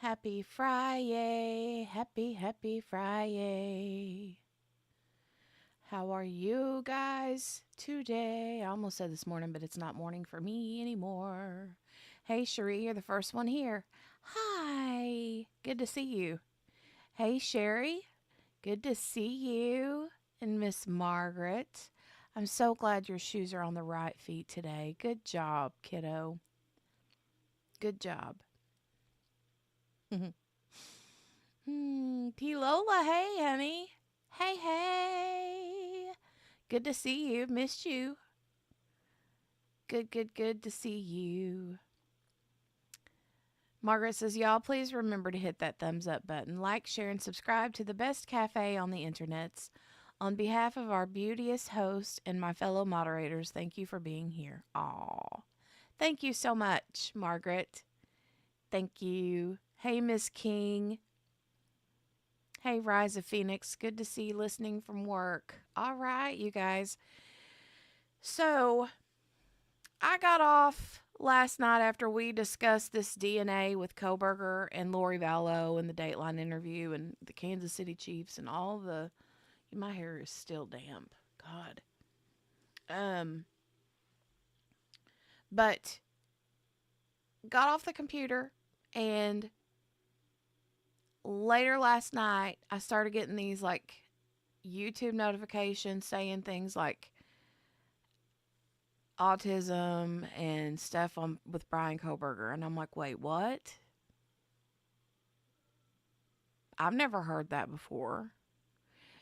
Happy Friday. Happy Friday. How are you guys today? I almost said this morning, but it's not morning for me anymore. Hey, Cherie, you're the first one here. Hi. Good to see you. Hey, Sherry. Good to see you. And Miss Margaret. I'm so glad your shoes are on the right feet today. Good job, kiddo. Good job. P. Lola, hey, honey. Hey. Good to see you. Missed you. Good to see you. Margaret says, y'all, please remember to hit that thumbs up button. Like, share, and subscribe to the best cafe on the internets. On behalf of our beauteous host and my fellow moderators, thank you for being here. Aw. Thank you so much, Margaret. Thank you. Hey, Miss King. Hey, Rise of Phoenix. Good to see you listening from work. All right, you guys. So, I got off last night after we discussed this DNA with Kohberger and Lori Vallow and the Dateline interview and the Kansas City Chiefs and all the... My hair is still damp. God. But got off the computer and later last night I started getting these like YouTube notifications saying things like autism and stuff on with BRYAN KOHBERGER, and I'm like, wait, what? I've never heard that before.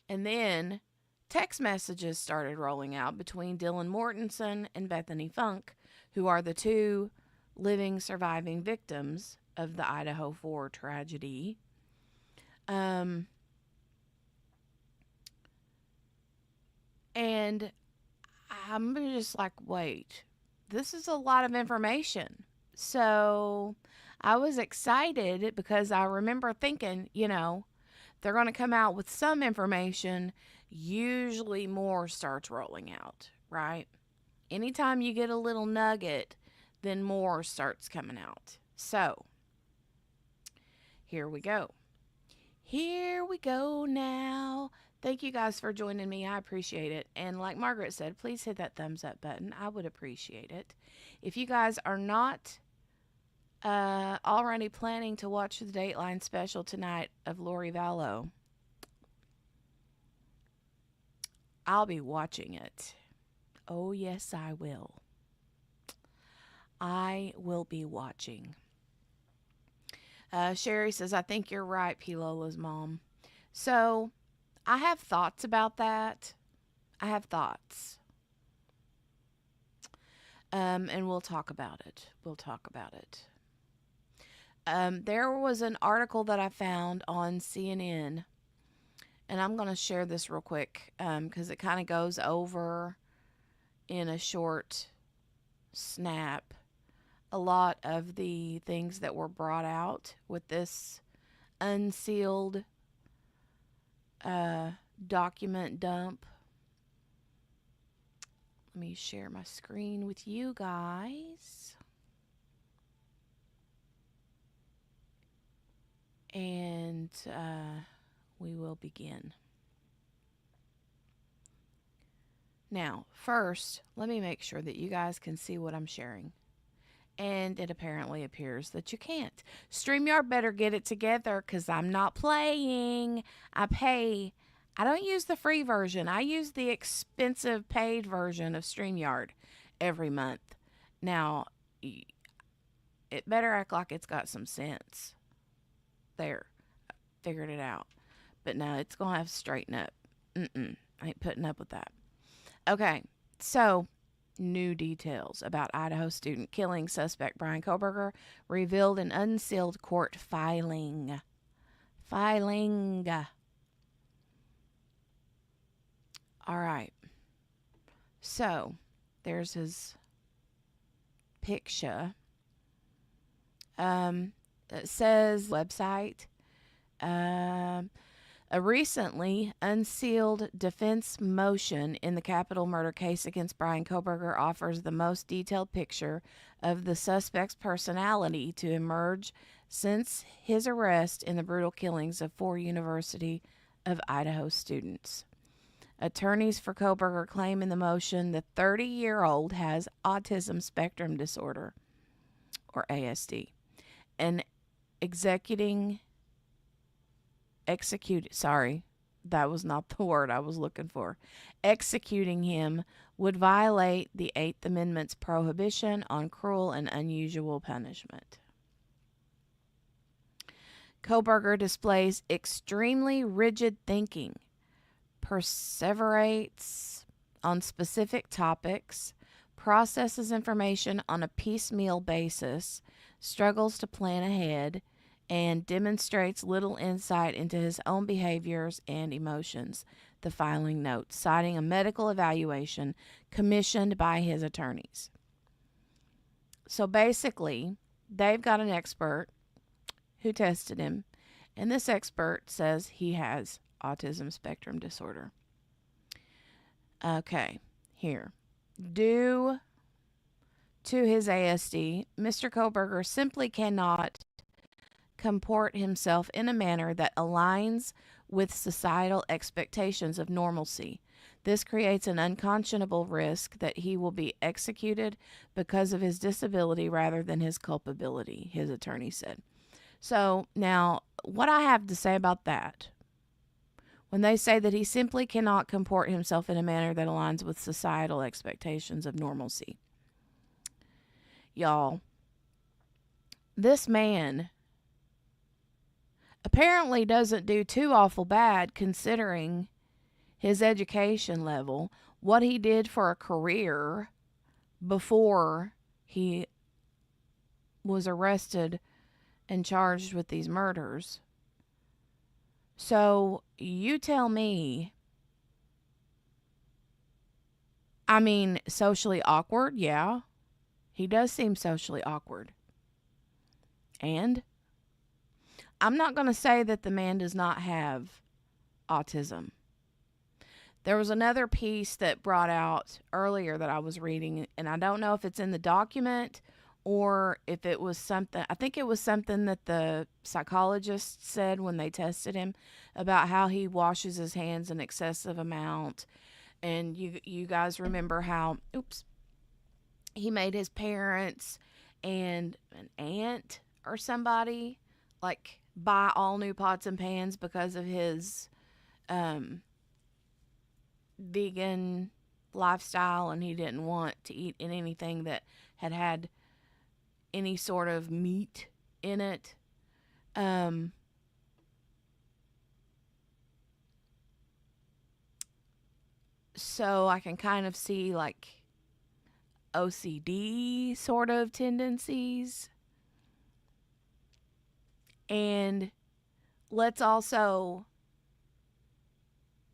And then text messages started rolling out between Dylan Mortensen and Bethany Funk, who are the two living surviving victims of the Idaho 4 tragedy. And I'm just like, wait, this is a lot of information. So I was excited because I remember thinking, they're going to come out with some information. Usually more starts rolling out, right? Anytime you get a little nugget, then more starts coming out. So here we go. Here we go now. Thank you guys for joining me. I appreciate it. And like Margaret said, please hit that thumbs up button. I would appreciate it. If you guys are not already planning to watch the Dateline special tonight of Lori Vallow, I'll be watching it. Oh, yes, I will. I will be watching. Sherry says, I think you're right, P. Lola's mom. So, I have thoughts about that. I have thoughts. And we'll talk about it. There was an article that I found on CNN, and I'm going to share this real quick because it kind of goes over in a short snap a lot of the things that were brought out with this unsealed document dump. Let me share my screen with you guys. And we will begin. Now, first, let me make sure that you guys can see what I'm sharing. And it apparently appears that you can't. StreamYard better get it together because I'm not playing. I pay. I don't use the free version. I use the expensive paid version of StreamYard every month. Now, it better act like it's got some sense. There. I figured it out. But no, it's going to have to straighten up. I ain't putting up with that. Okay, so new details about Idaho student killing suspect BRYAN KOHBERGER revealed in unsealed court filing. All right. So, there's his picture. It says website. A recently unsealed defense motion in the capital murder case against Bryan Kohberger offers the most detailed picture of the suspect's personality to emerge since his arrest in the brutal killings of 4 University of Idaho students. Attorneys for Kohberger claim in the motion the 30-year-old has autism spectrum disorder, or ASD, and that was not the word I was looking for. Executing him would violate the Eighth Amendment's prohibition on cruel and unusual punishment. Kohberger displays extremely rigid thinking, perseverates on specific topics, processes information on a piecemeal basis, struggles to plan ahead, and demonstrates little insight into his own behaviors and emotions, the filing notes, citing a medical evaluation commissioned by his attorneys. So basically, they've got an expert who tested him, and this expert says he has autism spectrum disorder. Okay, here. Due to his ASD, Mr. Kohberger simply cannot comport himself in a manner that aligns with societal expectations of normalcy. This creates an unconscionable risk that he will be executed because of his disability rather than his culpability, his attorney said. So now, what I have to say about that, when they say that he simply cannot comport himself in a manner that aligns with societal expectations of normalcy. Y'all, this man apparently doesn't do too awful bad considering his education level, what he did for a career before he was arrested and charged with these murders. So you tell me, I mean, socially awkward, yeah. He does seem socially awkward. And I'm not going to say that the man does not have autism. There was another piece that brought out earlier that I was reading, and I don't know if it's in the document or if it was something, I think it was something that the psychologist said when they tested him about how he washes his hands an excessive amount. And you guys remember how, he made his parents and an aunt or somebody like buy all new pots and pans because of his vegan lifestyle, and he didn't want to eat in anything that had any sort of meat in it. So I can kind of see like OCD sort of tendencies. And let's also,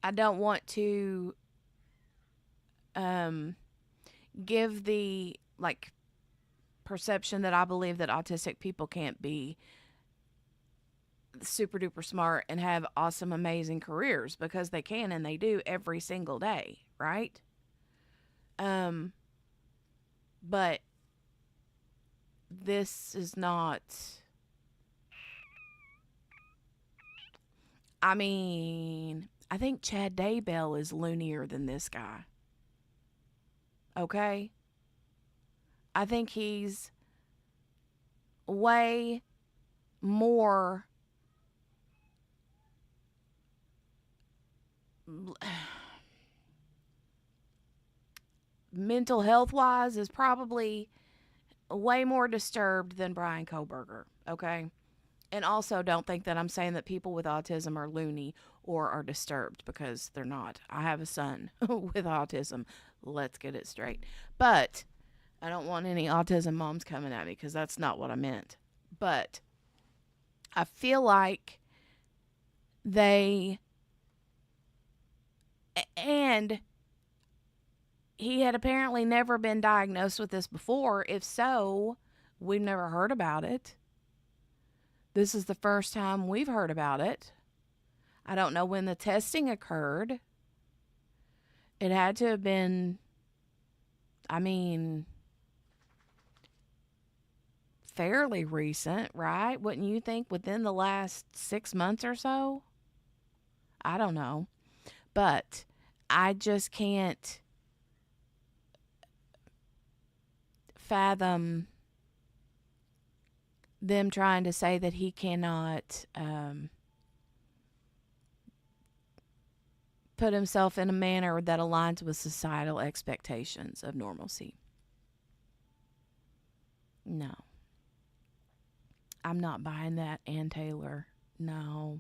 I don't want to give the like perception that I believe that autistic people can't be super duper smart and have awesome, amazing careers, because they can and they do every single day, right? But this is not, I mean, I think Chad Daybell is loonier than this guy. Okay? I think he's way more mental health wise is probably way more disturbed than Bryan Kohberger. Okay? And also, don't think that I'm saying that people with autism are loony or are disturbed, because they're not. I have a son with autism. Let's get it straight. But I don't want any autism moms coming at me, because that's not what I meant. But I feel like and he had apparently never been diagnosed with this before. If so, we've never heard about it. This is the first time we've heard about it. I don't know when the testing occurred. It had to have been, I mean, fairly recent, right? Wouldn't you think within the last 6 months or so? I don't know. But I just can't fathom them trying to say that he cannot put himself in a manner that aligns with societal expectations of normalcy. No. I'm not buying that, Ann Taylor. No.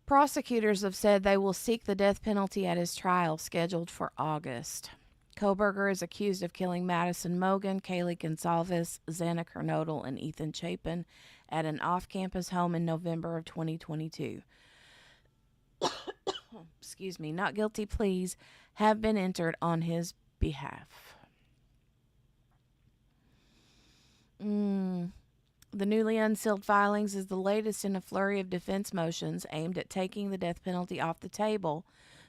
Prosecutors have said they will seek the death penalty at his trial scheduled for August. Kohberger is accused of killing Madison Mogen, Kaylee Gonsalves, Xana Kernodle, and Ethan Chapin at an off-campus home in November of 2022. Excuse me. Not guilty pleas have been entered on his behalf. The newly unsealed filings is the latest in a flurry of defense motions aimed at taking the death penalty off the table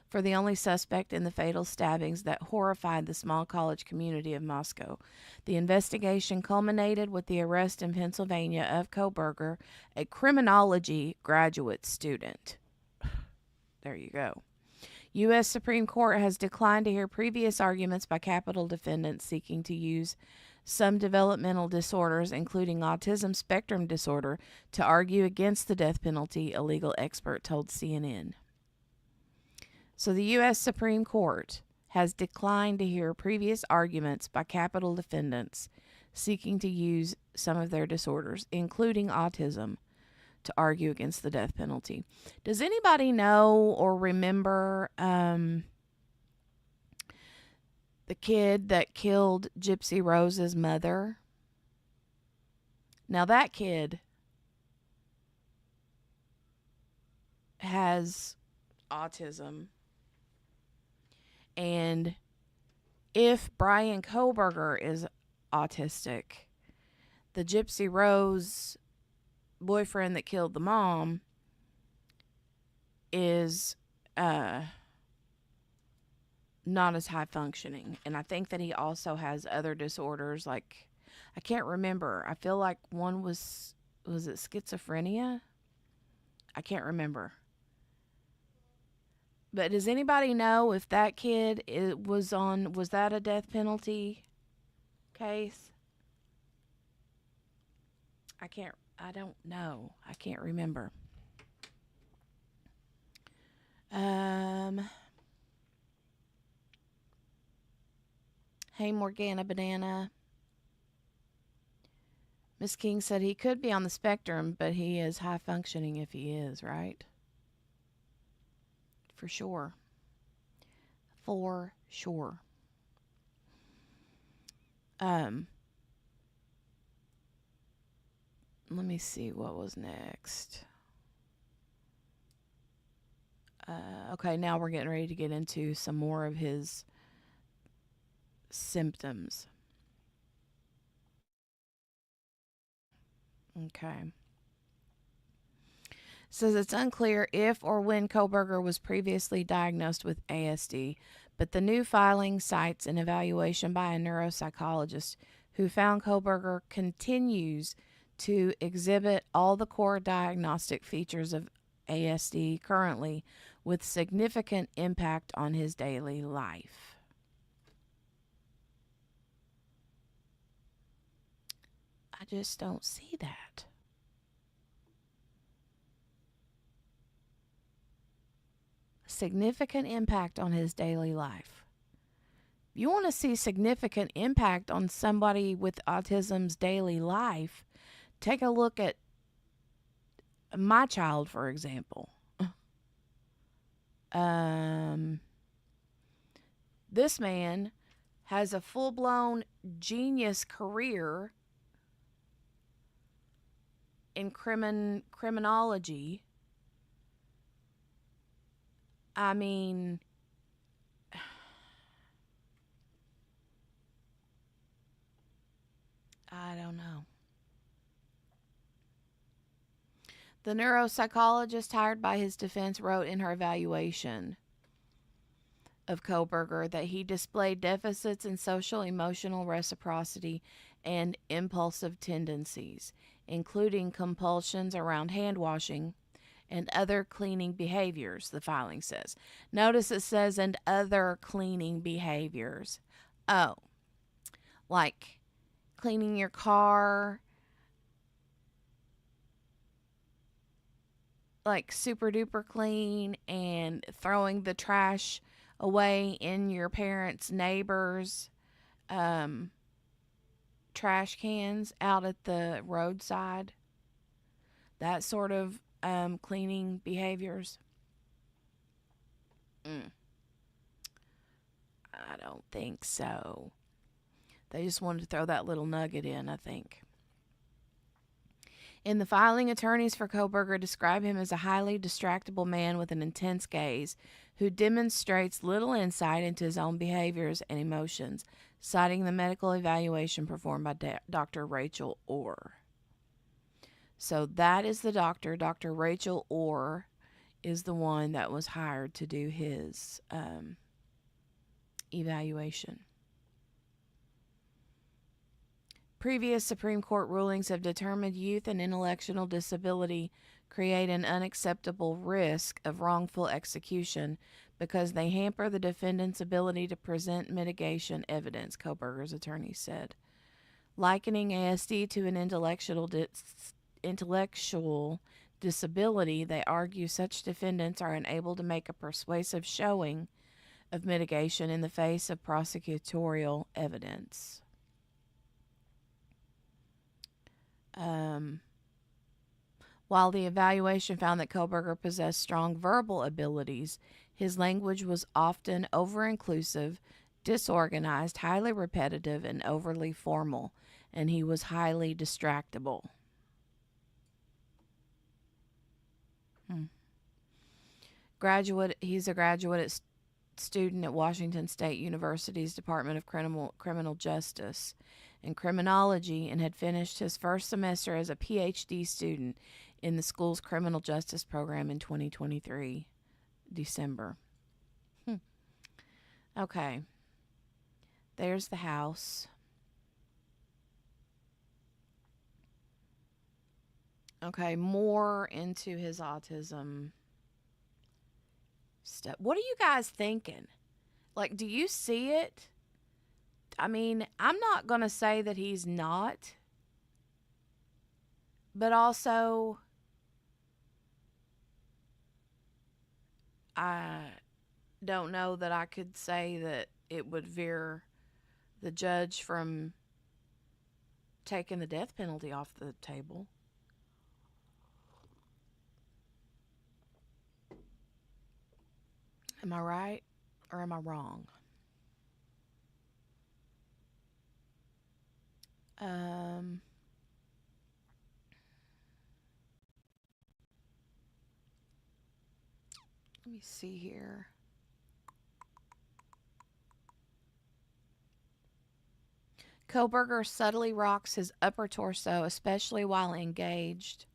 for the only suspect in the fatal stabbings that horrified the small college community of Moscow. The investigation culminated with the arrest in Pennsylvania of Kohberger, a criminology graduate student. There you go. U.S. Supreme Court has declined to hear previous arguments by capital defendants seeking to use some developmental disorders, including autism spectrum disorder, to argue against the death penalty, a legal expert told CNN. So the U.S. Supreme Court has declined to hear previous arguments by capital defendants seeking to use some of their disorders, including autism, to argue against the death penalty. Does anybody know or remember the kid that killed Gypsy Rose's mother? Now that kid has autism. And if BRYAN KOHBERGER is autistic, the Gypsy Rose boyfriend that killed the mom is not as high functioning. And I think that he also has other disorders, like, I can't remember. I feel like one was it schizophrenia? I can't remember. But does anybody know if that kid was that a death penalty case? I don't know. I can't remember. Hey, Morgana Banana. Miss King said he could be on the spectrum, but he is high functioning if he is, right? For sure. For sure. Let me see what was next. Okay, now we're getting ready to get into some more of his symptoms. Okay. Says it's unclear if or when Kohberger was previously diagnosed with ASD, but the new filing cites an evaluation by a neuropsychologist who found Kohberger continues to exhibit all the core diagnostic features of ASD currently, with significant impact on his daily life. I just don't see that. Significant impact on his daily life. If you want to see significant impact on somebody with autism's daily life, take a look at my child, for example. This man has a full-blown genius career in criminology. I mean, I don't know. The neuropsychologist hired by his defense wrote in her evaluation of Kohberger that he displayed deficits in social emotional reciprocity and impulsive tendencies, including compulsions around hand washing and other cleaning behaviors, the filing says. Notice it says, and other cleaning behaviors. Oh, like cleaning your car, like super duper clean, and throwing the trash away in your parents' neighbors' um, trash cans out at the roadside. That sort of cleaning behaviors. Mm, I don't think so. They just wanted to throw that little nugget in, I think. In the filing, attorneys for Kohberger describe him as a highly distractible man with an intense gaze who demonstrates little insight into his own behaviors and emotions, citing the medical evaluation performed by Dr. Rachel Orr. So that is the doctor. Dr. Rachel Orr is the one that was hired to do his evaluation. Previous Supreme Court rulings have determined youth and intellectual disability create an unacceptable risk of wrongful execution because they hamper the defendant's ability to present mitigation evidence, Kohberger's attorney said. Likening ASD to an intellectual disability, they argue such defendants are unable to make a persuasive showing of mitigation in the face of prosecutorial evidence. While the evaluation found that Kohberger possessed strong verbal abilities, his language was often over-inclusive, disorganized, highly repetitive, and overly formal, and he was highly distractible. He's a graduate student at Washington State University's Department of Criminal Justice and Criminology, and had finished his first semester as a PhD student in the school's criminal justice program in 2023, December. Okay. There's the house. Okay, more into his autism stuff. What are you guys thinking? Like, do you see it? I mean, I'm not going to say that he's not, but also I don't know that I could say that it would veer the judge from taking the death penalty off the table. Am I right or am I wrong? Let me see here. Kohberger subtly rocks his upper torso, especially while engaged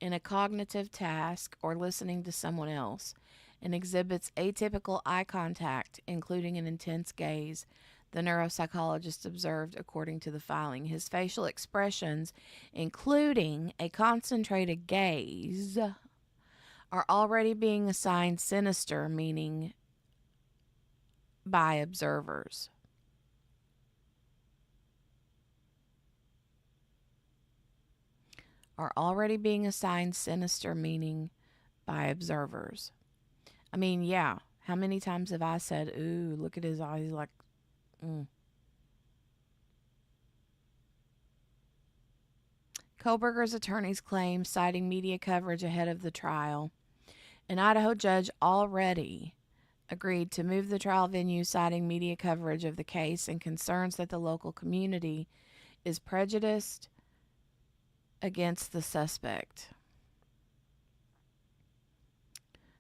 in a cognitive task or listening to someone else, and exhibits atypical eye contact, including an intense gaze, the neuropsychologist observed according to the filing. His facial expressions, including a concentrated gaze, are already being assigned sinister meaning by observers. Are already being assigned sinister meaning by observers. I mean, yeah. How many times have I said, ooh, look at his eyes, like, Kohberger's attorneys claim, citing media coverage ahead of the trial, an Idaho judge already agreed to move the trial venue, citing media coverage of the case and concerns that the local community is prejudiced against the suspect.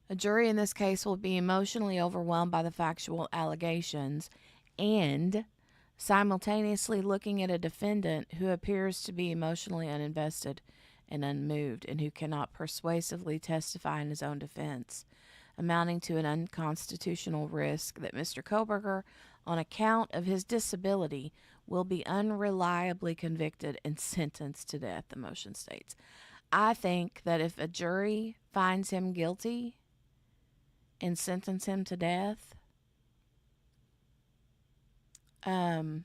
A jury in this case will be emotionally overwhelmed by the factual allegations and simultaneously looking at a defendant who appears to be emotionally uninvested and unmoved, and who cannot persuasively testify in his own defense, amounting to an unconstitutional risk that Mr. Kohberger, on account of his disability, will be unreliably convicted and sentenced to death, the motion states. I think that if a jury finds him guilty and sentence him to death, um,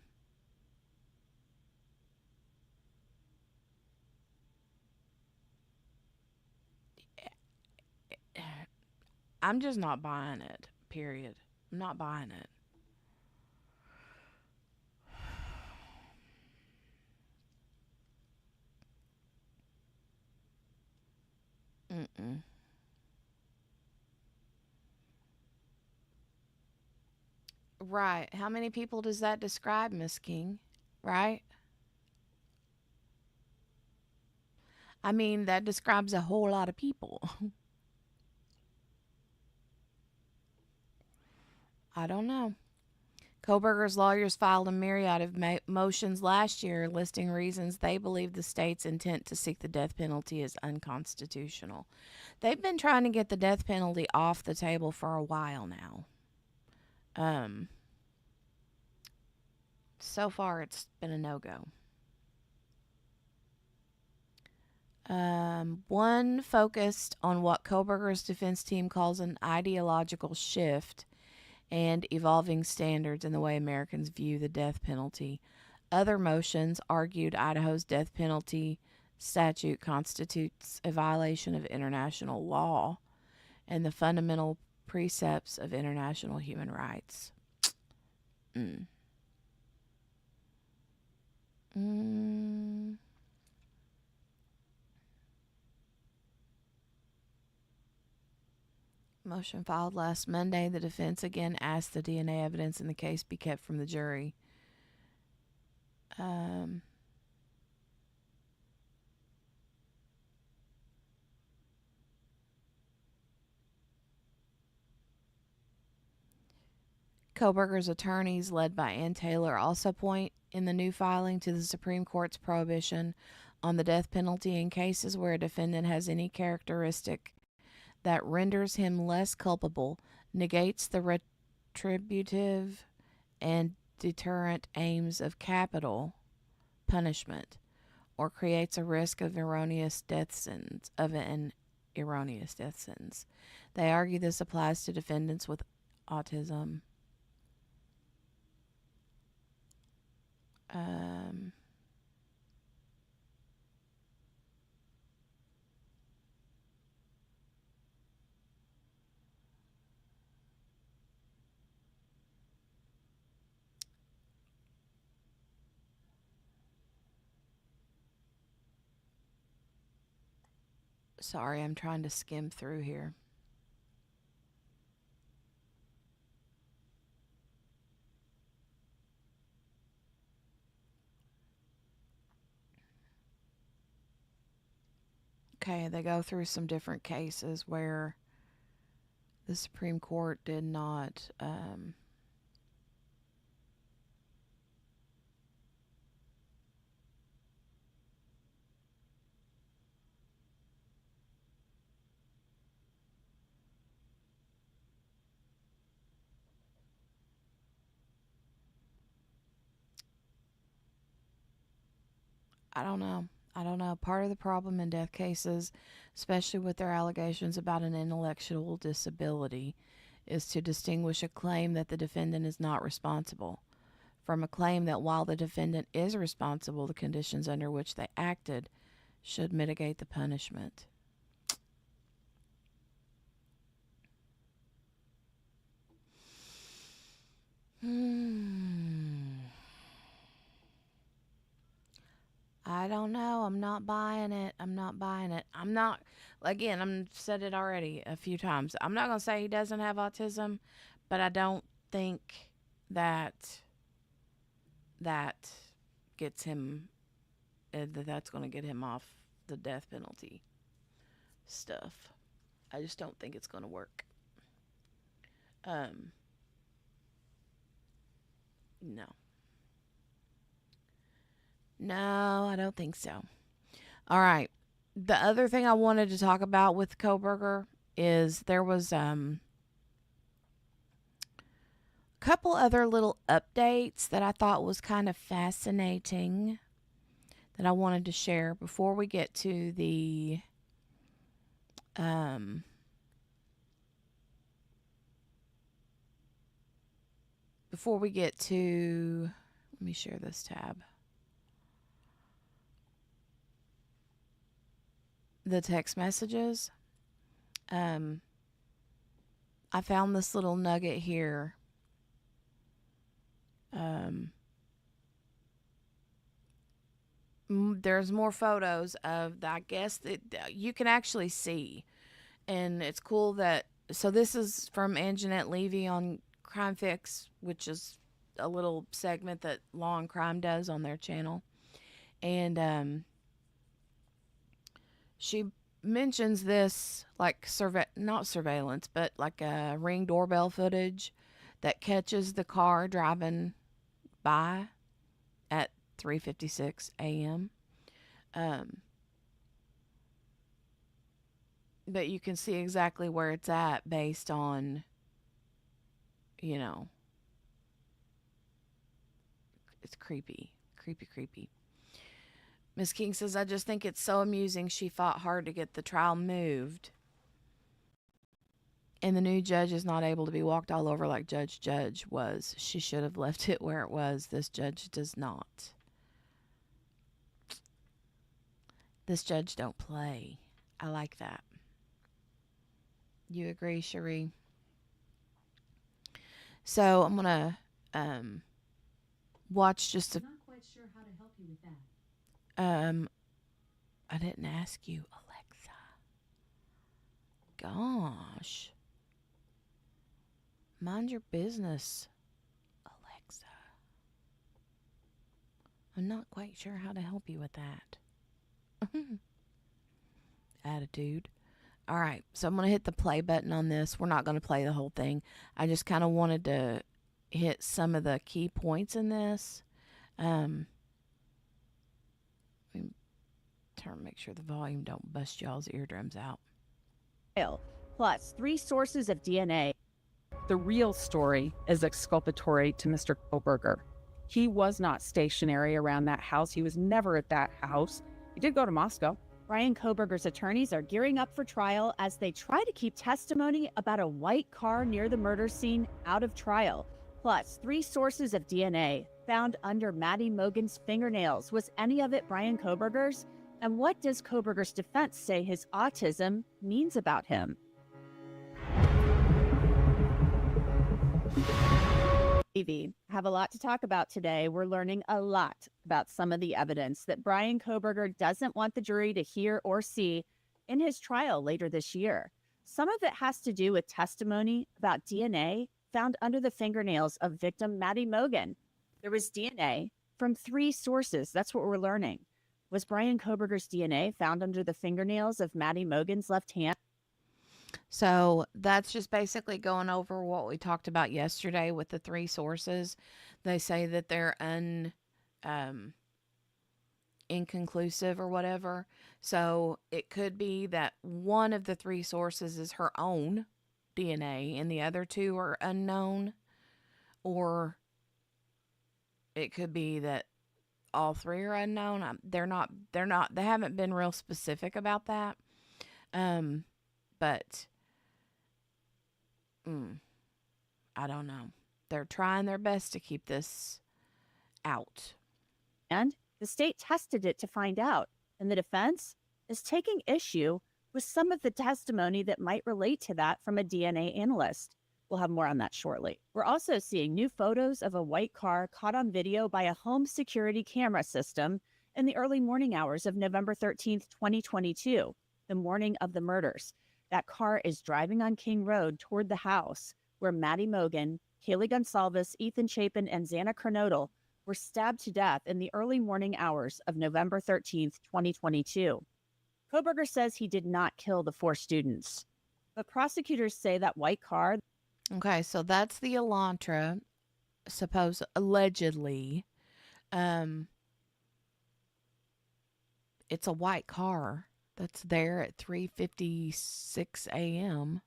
I'm just not buying it, period. I'm not buying it. Mm-mm. Right. How many people does that describe, Miss King? Right? I mean, that describes a whole lot of people. I don't know. Kohberger's lawyers filed a myriad of motions last year listing reasons they believe the state's intent to seek the death penalty is unconstitutional. They've been trying to get the death penalty off the table for a while now. Um, so far, it's been a no go. One focused on what Kohberger's defense team calls an ideological shift and evolving standards in the way Americans view the death penalty. Other motions argued Idaho's death penalty statute constitutes a violation of international law and the fundamental precepts of international human rights. Mm. Mm. Motion filed last Monday. The defense again asked the DNA evidence in the case be kept from the jury. Kohberger's attorneys, led by Ann Taylor, also point in the new filing to the Supreme Court's prohibition on the death penalty in cases where a defendant has any characteristic that renders him less culpable, negates the retributive and deterrent aims of capital punishment, or creates a risk of an erroneous death sentence. They argue this applies to defendants with autism. Um, Sorry, I'm trying to skim through here. Okay, they go through some different cases where the Supreme Court did not. I don't know. I don't know. Part of the problem in death cases, especially with their allegations about an intellectual disability, is to distinguish a claim that the defendant is not responsible from a claim that while the defendant is responsible, the conditions under which they acted should mitigate the punishment. I don't know. I'm not buying it. I'm not buying it. I'm not, again, I've said it already a few times. I'm not going to say he doesn't have autism, but I don't think that that gets him, that's going to get him off the death penalty stuff. I just don't think it's going to work. No. No, I don't think so. All right. The other thing I wanted to talk about with Kohberger is there was couple other little updates that I thought was kind of fascinating that I wanted to share before we get to the um, before we get to, let me share this tab, the text messages. I found this little nugget here. There's more photos of, I guess that you can actually see, and it's cool that, so this is from Anjanette Levy on Crime Fix, which is a little segment that Law and Crime does on their channel, and she mentions this like not surveillance, but like a Ring doorbell footage that catches the car driving by at 3:56 a.m. But you can see exactly where it's at based on, you know, it's creepy, creepy, creepy. Miss King says, I just think it's so amusing she fought hard to get the trial moved, and the new judge is not able to be walked all over like Judge was. She should have left it where it was. This judge does not. This judge don't play. I like that. You agree, Cherie? So I'm going to watch just a... I'm not quite sure how to help you with that. I didn't ask you, Alexa. Gosh. Mind your business, Alexa. I'm not quite sure how to help you with that. Attitude. All right, so I'm going to hit the play button on this. We're not going to play the whole thing. I just kind of wanted to hit some of the key points in this. Make sure the volume don't bust y'all's eardrums out. Plus 3 sources of DNA. The real story is exculpatory to Mr. Kohberger. He was not stationary around that house. He was never at that house. He did go to Moscow. BRYAN KOHBERGER's attorneys are gearing up for trial as they try to keep testimony about a white car near the murder scene out of trial. Plus 3 sources of DNA found under Maddie Mogen's fingernails. Was any of it BRYAN KOHBERGER's? And what does Kohberger's defense say his autism means about him? TV. Have a lot to talk about today. We're learning a lot about some of the evidence that BRYAN KOHBERGER doesn't want the jury to hear or see in his trial later this year. Some of it has to do with testimony about DNA found under the fingernails of victim Maddie Mogen. There was DNA from 3 sources. That's what we're learning. Was BRYAN KOHBERGER's DNA found under the fingernails of Maddie Mogen's left hand? So that's just basically going over what we talked about yesterday with the 3 sources. They say that they're inconclusive or whatever. So it could be that one of the 3 sources is her own DNA and the other 2 are unknown. Or it could be that all 3 are unknown. They haven't been real specific about that. But I don't know. They're trying their best to keep this out. And the state tested it to find out. And the defense is taking issue with some of the testimony that might relate to that from a DNA analyst. We'll have more on that shortly. We're also seeing new photos of a white car caught on video by a home security camera system in the early morning hours of November 13th, 2022, the morning of the murders. That car is driving on King Road toward the house where Maddie Mogen, Kaylee Gonsalves, Ethan Chapin, and Xana Kernodle were stabbed to death in the early morning hours of November 13th, 2022. Kohberger says he did not kill the 4 students, but prosecutors say that white car... Okay, so that's the Elantra, allegedly. It's a white car. that's there at 3:56 a.m.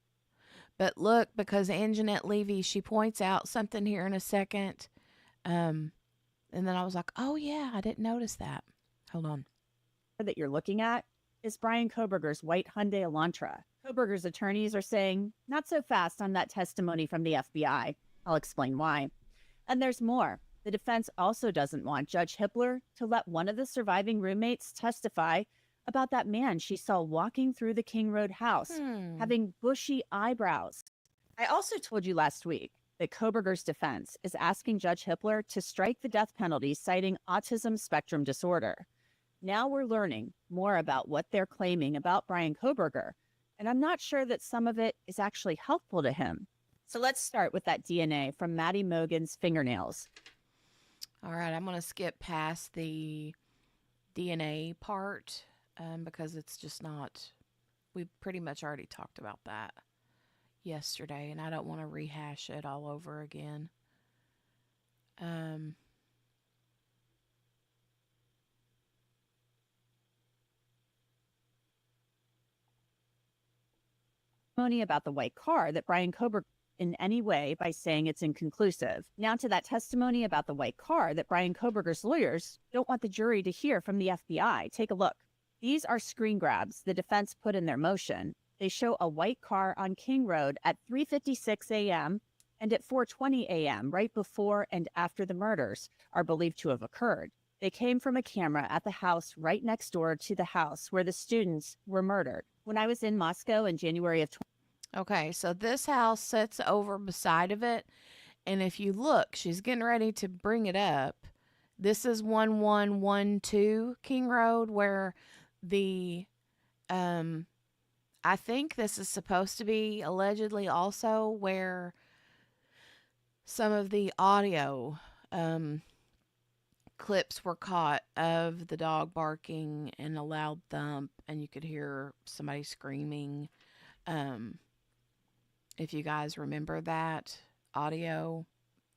But look, because Anjanette Levy, she points out something here in a second. Um, and then I was like, oh, yeah, I didn't notice that. Hold on. That you're looking at is Bryan Kohberger's white Hyundai Elantra. Kohberger's attorneys are saying, not so fast on that testimony from the FBI. I'll explain why. And there's more. The defense also doesn't want Judge Hippler to let one of the surviving roommates testify about that man she saw walking through the King Road house, having bushy eyebrows. I also told you last week that Kohberger's defense is asking Judge Hippler to strike the death penalty, citing autism spectrum disorder. Now we're learning more about what they're claiming about Bryan Kohberger, and I'm not sure that some of it is actually helpful to him. So let's start with that DNA from Maddie Mogan's fingernails. All right, I'm going to skip past the DNA part because it's just not, we pretty much already talked about that yesterday, and I don't want to rehash it all over again. Testimony about the white car that Bryan Kohberger in any way by saying it's inconclusive. Now to that testimony about the white car that Bryan Kohberger's lawyers don't want the jury to hear from the FBI. Take a look. These are screen grabs the defense put in their motion. They show a white car on King Road at 3:56 a.m. and at 4:20 a.m. right before and after the murders are believed to have occurred. They came from a camera at the house right next door to the house where the students were murdered. When I was in Moscow in January of Okay, so this house sits over beside of it, and if you look, she's getting ready to bring it up. This is 1112 King Road, where the I think this is supposed to be allegedly also where some of the audio clips were caught of the dog barking and a loud thump, and you could hear somebody screaming. If you guys remember that audio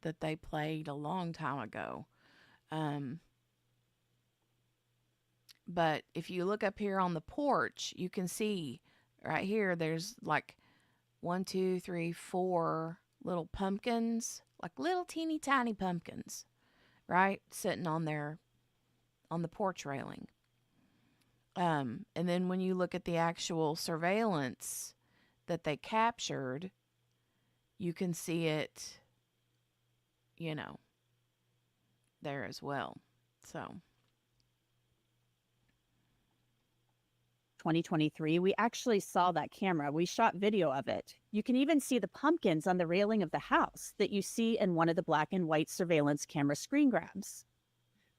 that they played a long time ago. But if you look up here on the porch, you can see right here, there's like 1, 2, 3, 4 little pumpkins, like little teeny tiny pumpkins, right? Sitting on there on the porch railing. And then when you look at the actual surveillance that they captured, you can see it, you know, there as well. So 2023, we actually saw that camera. We shot video of it. You can even see the pumpkins on the railing of the house that you see in one of the black and white surveillance camera screen grabs.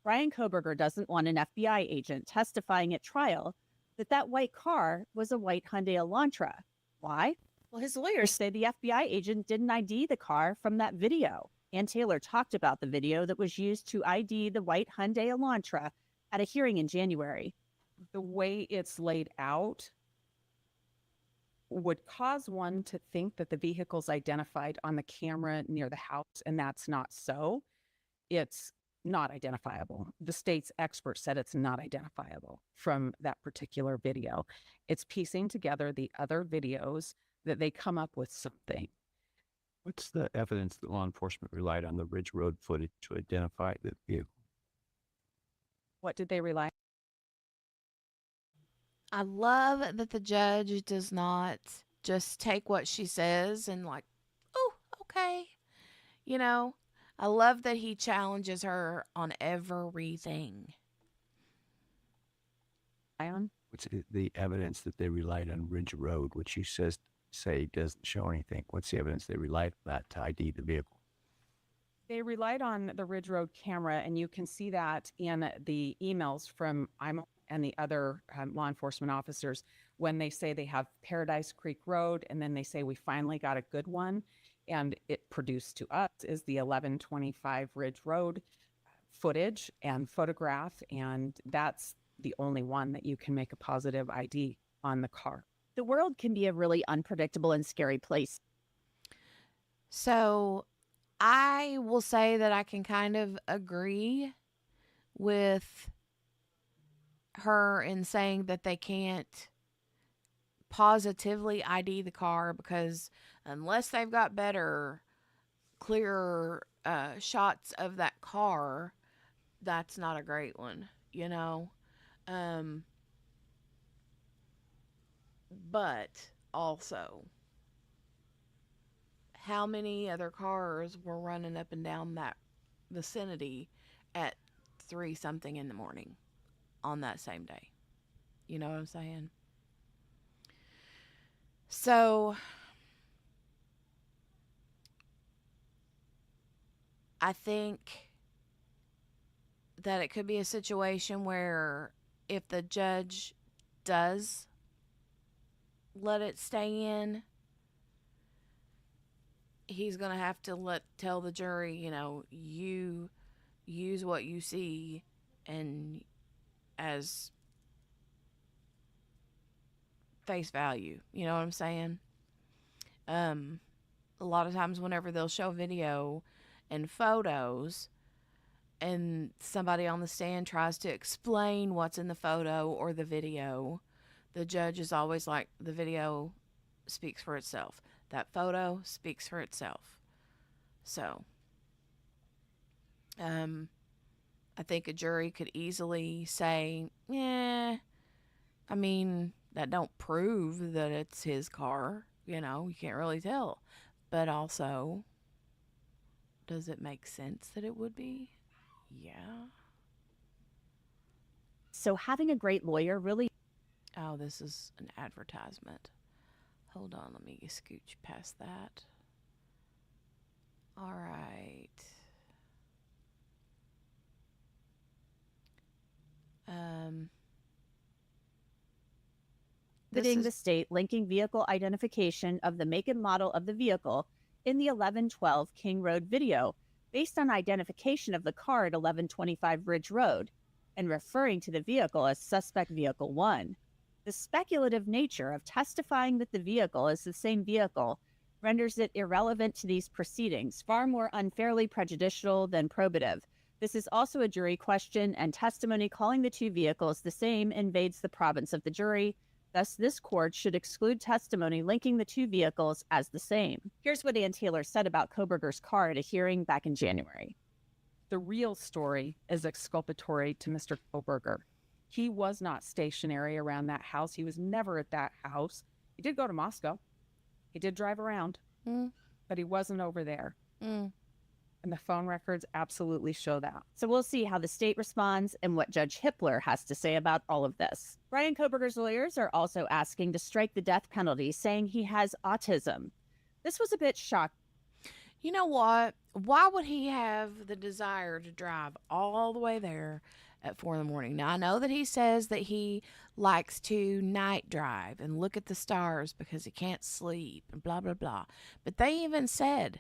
Bryan Kohberger doesn't want an FBI agent testifying at trial that that white car was a white Hyundai Elantra. Why? Well, his lawyers say the FBI agent didn't ID the car from that video. Ann Taylor talked about the video that was used to ID the white Hyundai Elantra at a hearing in January. The way it's laid out would cause one to think that the vehicle's identified on the camera near the house, and that's not so. It's not identifiable. The state's expert said it's not identifiable from that particular video. It's piecing together the other videos that they come up with something. What's the evidence that law enforcement relied on the Ridge Road footage to identify the vehicle? What did they rely on? I love that the judge does not just take what she says and like, oh, okay. You know, I love that he challenges her on everything. What's the evidence that they relied on Ridge Road, which you say doesn't show anything? What's the evidence they relied on that to ID the vehicle? They relied on the Ridge Road camera, and you can see that in the emails from IMO and the other law enforcement officers when they say they have Paradise Creek Road, and then they say we finally got a good one, and it produced to us is the 1125 Ridge Road footage and photograph, and that's the only one that you can make a positive ID on the car. The world can be a really unpredictable and scary place. So I will say that I can kind of agree with her in saying that they can't positively ID the car because unless they've got better, clearer shots of that car, that's not a great one, you know? Um, but also, how many other cars were running up and down that vicinity at 3 something in the morning on that same day? You know what I'm saying? So, I think that it could be a situation where if the judge does let it stay in, he's going to have to tell the jury, you know, you use what you see and as face value. You know what I'm saying? A lot of times whenever they'll show video and photos and somebody on the stand tries to explain what's in the photo or the video, the judge is always like, the video speaks for itself. That photo speaks for itself. So, I think a jury could easily say, yeah, I mean, that don't prove that it's his car. You know, you can't really tell. But also, does it make sense that it would be? Yeah. So having a great lawyer really Oh, this is an advertisement. Hold on, let me scooch past that. All right. This prohibiting is the state linking vehicle identification of the make and model of the vehicle in the 1112 King Road video based on identification of the car at 1125 Ridge Road and referring to the vehicle as suspect vehicle 1. The speculative nature of testifying that the vehicle is the same vehicle renders it irrelevant to these proceedings, far more unfairly prejudicial than probative. This is also a jury question, and testimony calling the two vehicles the same invades the province of the jury. Thus, this court should exclude testimony linking the two vehicles as the same. Here's what Ann Taylor said about Kohberger's car at a hearing back in January. The real story is exculpatory to Mr. Kohlberger. He was not stationary around that house. He was never at that house. He did go to Moscow. He did drive around, but he wasn't over there. And the phone records absolutely show that. So we'll see how the state responds and what Judge Hippler has to say about all of this. Bryan Kohberger's lawyers are also asking to strike the death penalty, saying he has autism. This was a bit shocking. You know what? Why would he have the desire to drive all the way there at 4 in the morning? Now, I know that he says that he likes to night drive and look at the stars because he can't sleep and blah, blah, blah. But they even said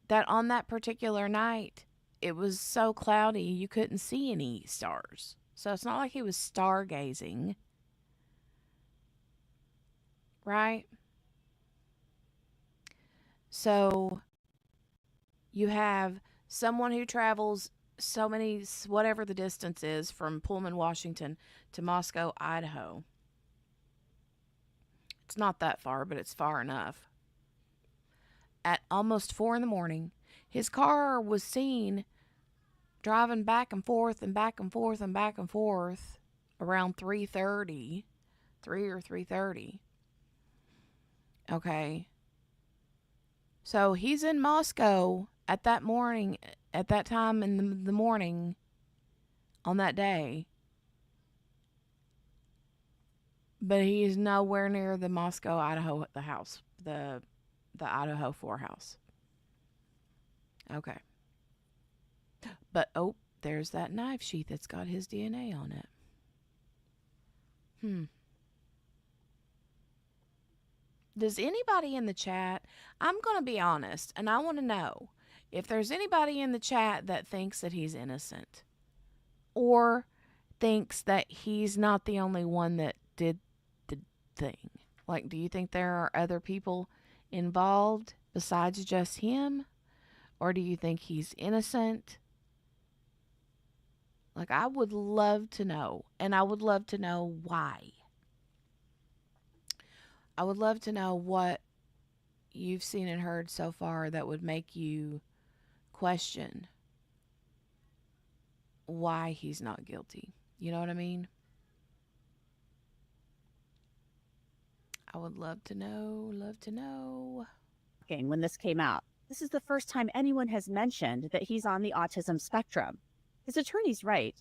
that on that particular night, it was so cloudy you couldn't see any stars. So it's not like he was stargazing. Right? So you have someone who travels so many, whatever the distance is, from Pullman, Washington to Moscow, Idaho. It's not that far, but it's far enough. At almost 4 in the morning, his car was seen driving back and forth and back and forth and back and forth around 3:30, 3 or 3:30. Okay. So he's in Moscow at that morning, at that time in the morning on that day. But he is nowhere near the Moscow, Idaho, the house, the Idaho 4 house. Okay. But, oh, there's that knife sheath that's got his DNA on it. Does anybody in the chat, I'm going to be honest, and I want to know if there's anybody in the chat that thinks that he's innocent or thinks that he's not the only one that did the thing. Like, do you think there are other people involved besides just him? Or do you think he's innocent? Like, I would love to know, and I would love to know why. I would love to know what you've seen and heard so far that would make you question why he's not guilty. You know what I mean? I would love to know, love to know. When this came out. This is the first time anyone has mentioned that he's on the autism spectrum. His attorney's right.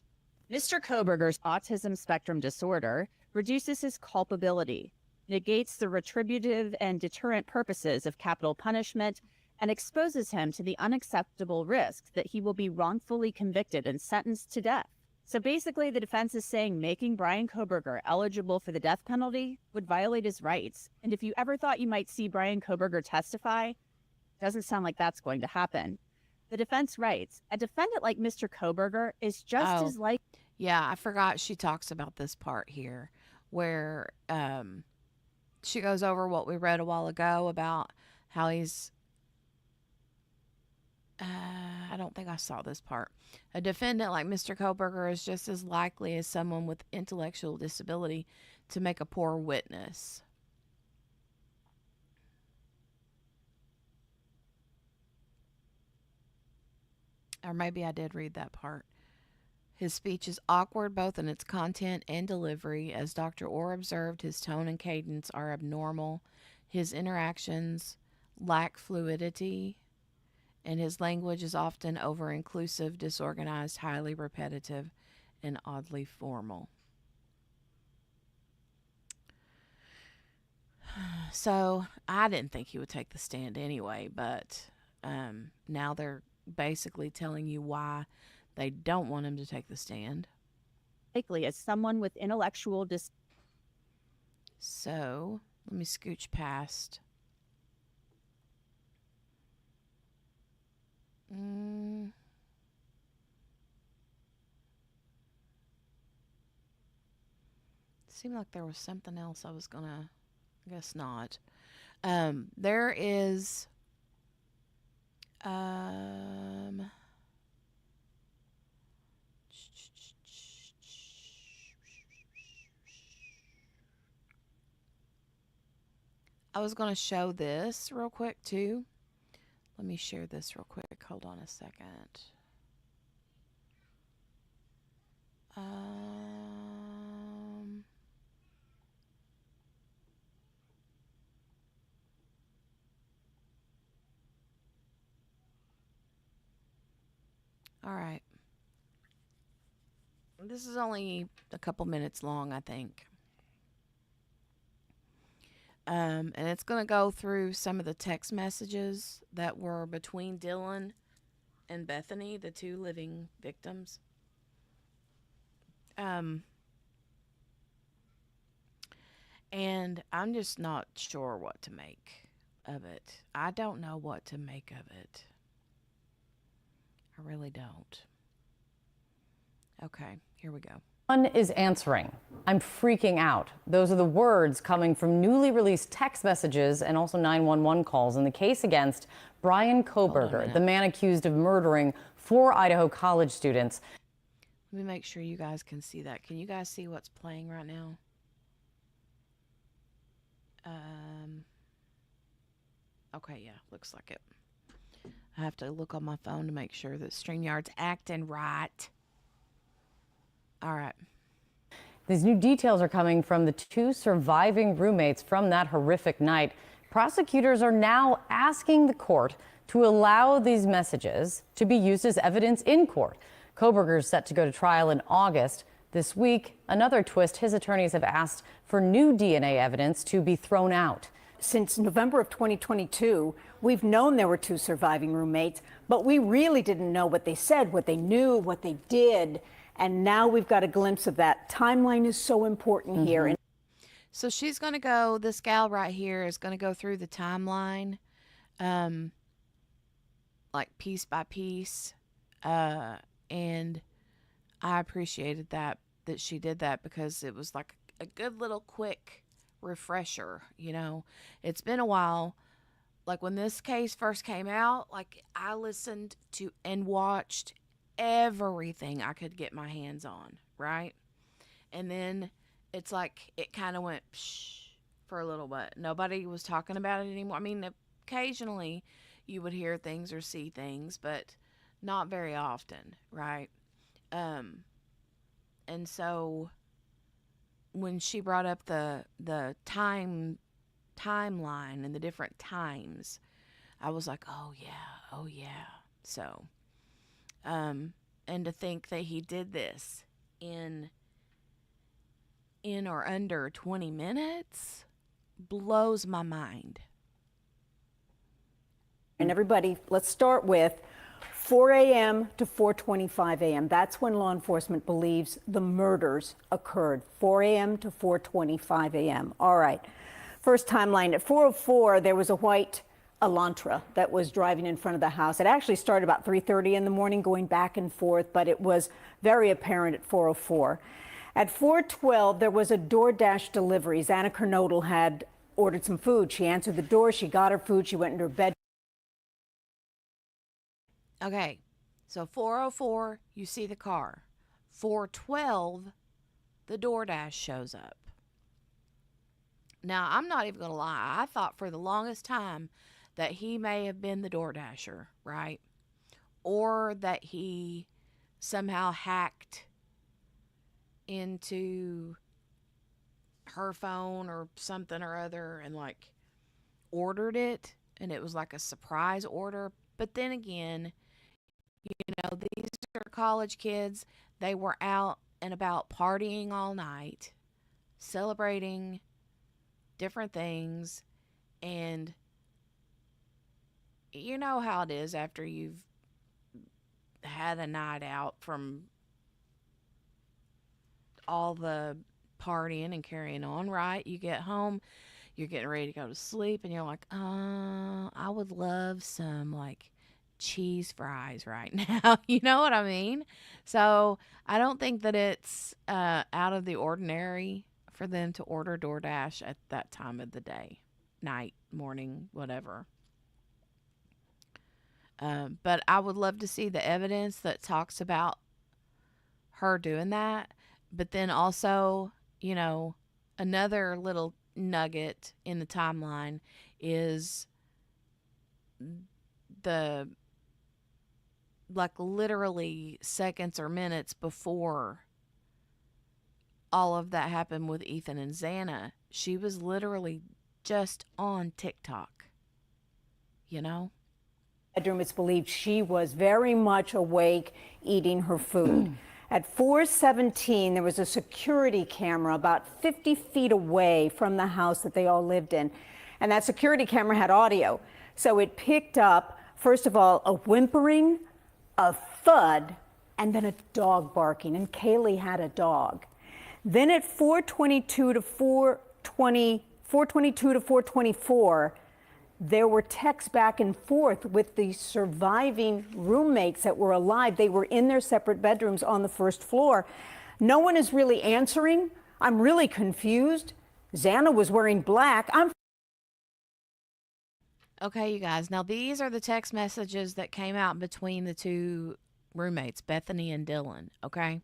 Mr. Kohberger's autism spectrum disorder reduces his culpability, negates the retributive and deterrent purposes of capital punishment, and exposes him to the unacceptable risk that he will be wrongfully convicted and sentenced to death. So basically, the defense is saying making BRYAN KOHBERGER eligible for the death penalty would violate his rights. And if you ever thought you might see BRYAN KOHBERGER testify, doesn't sound like that's going to happen. The defense writes, a defendant like Mr. Kohberger is just as likely. Yeah, I forgot she talks about this part here where she goes over what we read a while ago about how he's I don't think I saw this part. A defendant like Mr. Kohberger is just as likely as someone with intellectual disability to make a poor witness. Or maybe I did read that part. His speech is awkward both in its content and delivery. As Dr. Orr observed, his tone and cadence are abnormal. His interactions lack fluidity, and his language is often over-inclusive, disorganized, highly repetitive, and oddly formal. So I didn't think he would take the stand anyway, but now they're basically telling you why they don't want him to take the stand. Likely as someone with intellectual So let me scooch past. Seemed like there was something else I was gonna. I guess not. There is. I was going to show this real quick too. Let me share this real quick. Hold on a second. All right. This is only a couple minutes long, I think. And it's going to go through some of the text messages that were between Dylan and Bethany, the two living victims. And I'm just not sure what to make of it. I don't know what to make of it. I really don't. Okay, here we go. One is answering. I'm freaking out. Those are the words coming from newly released text messages and also 911 calls in the case against BRYAN KOHBERGER, the man accused of murdering 4 Idaho college students. Let me make sure you guys can see that. Can you guys see what's playing right now? Okay, yeah, looks like it. I have to look on my phone to make sure that StreamYard's acting right. All right. These new details are coming from the 2 surviving roommates from that horrific night. Prosecutors are now asking the court to allow these messages to be used as evidence in court. Kohberger is set to go to trial in August. This week, another twist, his attorneys have asked for new DNA evidence to be thrown out. Since November of 2022, we've known there were 2 surviving roommates, but we really didn't know what they said, what they knew, what they did. And now we've got a glimpse of that. Timeline is so important here. And so she's going to go, this gal right here is going to go through the timeline, like piece by piece. And I appreciated that she did that because it was like a good little quick refresher. You know, it's been a while. Like when this case first came out, like I listened to and watched everything I could get my hands on, right? And then it's like it kind of went psh for a little bit. Nobody was talking about it anymore. I mean, occasionally you would hear things or see things, but not very often, right? Um, and so when she brought up the timeline and the different times, I was like, oh yeah, oh yeah. So, and to think that he did this in or under 20 minutes blows my mind. And everybody, let's start with 4 a.m. to 4:25 a.m. That's when law enforcement believes the murders occurred. 4 a.m. to 4:25 a.m. All right. First timeline at 4:04, there was a white Elantra that was driving in front of the house. It actually started about 3:30 in the morning, going back and forth, but it was very apparent at 4:04. At 4:12, there was a DoorDash delivery. Xana Kernodle had ordered some food. She answered the door. She got her food. She went into her bed. Okay, so 4:04, you see the car. 4:12, the DoorDash shows up. Now, I'm not even going to lie. I thought for the longest time that he may have been the DoorDasher, right? Or that he somehow hacked into her phone or something or other and like ordered it, and it was like a surprise order. But then again, you know, these are college kids. They were out and about partying all night, celebrating different things. And you know how it is after you've had a night out from all the partying and carrying on, right? You get home, you're getting ready to go to sleep, and you're like, I would love some like cheese fries right now. You know what I mean? So I don't think that it's out of the ordinary for them to order DoorDash at that time of the day, night, morning, whatever. But I would love to see the evidence that talks about her doing that. But then also, you know, another little nugget in the timeline is the like literally seconds or minutes before all of that happened with Ethan and Xana, she was literally just on TikTok, you know? Bedroom, it's believed she was very much awake, eating her food. At 4:17, there was a security camera about 50 feet away from the house that they all lived in. And that security camera had audio. So it picked up, first of all, a whimpering, a thud, and then a dog barking. And Kaylee had a dog. Then at 4:22 to 4:24, there were texts back and forth with the surviving roommates that were alive. They were in their separate bedrooms on the first floor. No one is really answering. I'm really confused. Xana was wearing black. Okay, you guys. Now, these are the text messages that came out between the two roommates, Bethany and Dylan, okay?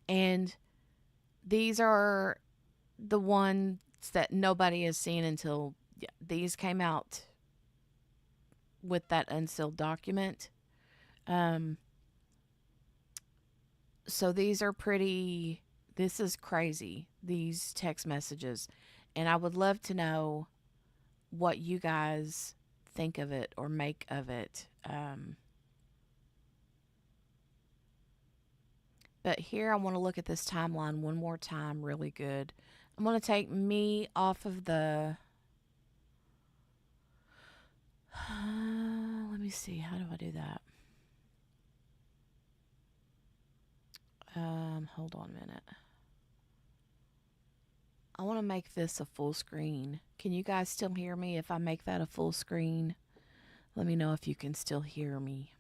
And these are the ones that nobody has seen until these came out with that unsealed document. So these are pretty, this is crazy, these text messages. And I would love to know what you guys think of it or make of it. But here I want to look at this timeline one more time really good. I'm going to take me off of the... let me see. How do I do that? Hold on a minute. I want to make this a full screen. Can you guys still hear me if I make that a full screen? Let me know if you can still hear me.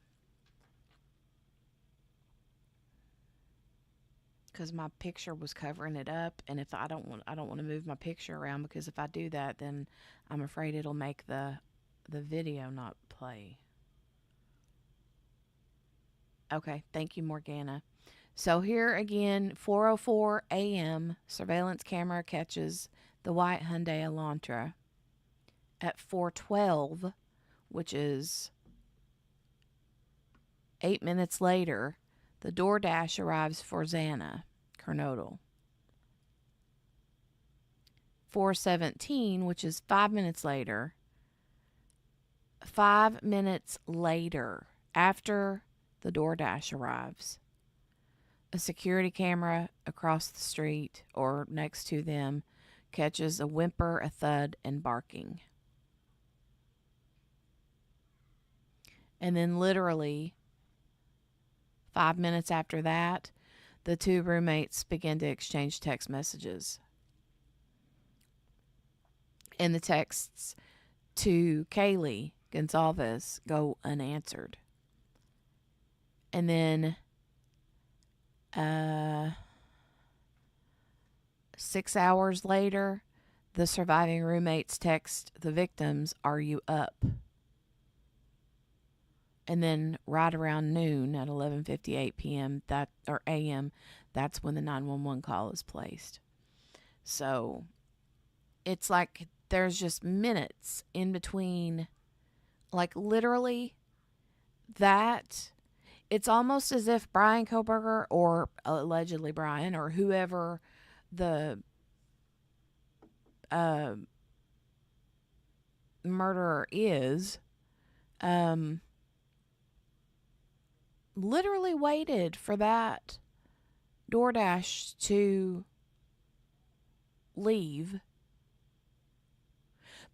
Because my picture was covering it up, and if I don't want to move my picture around, because if I do that, then I'm afraid it'll make the video not play. Okay, thank you, Morgana. So here again, 4:04 a.m., surveillance camera catches the white Hyundai Elantra. At 4:12, which is 8 minutes later, the DoorDash arrives for Xana Kernodle. 4:17, which is 5 minutes later, 5 minutes later, after the DoorDash arrives, a security camera across the street or next to them catches a whimper, a thud, and barking. And then literally 5 minutes after that, the two roommates begin to exchange text messages. And the texts to Kaylee Gonzalez go unanswered. And then 6 hours later, the surviving roommates text the victims, "Are you up?" And then right around noon at 11:58 p.m. a.m., that's when the 911 call is placed. So it's like there's just minutes in between, like literally that. It's almost as if BRYAN KOHBERGER, or allegedly Brian, or whoever the murderer is, literally waited for that DoorDash to leave.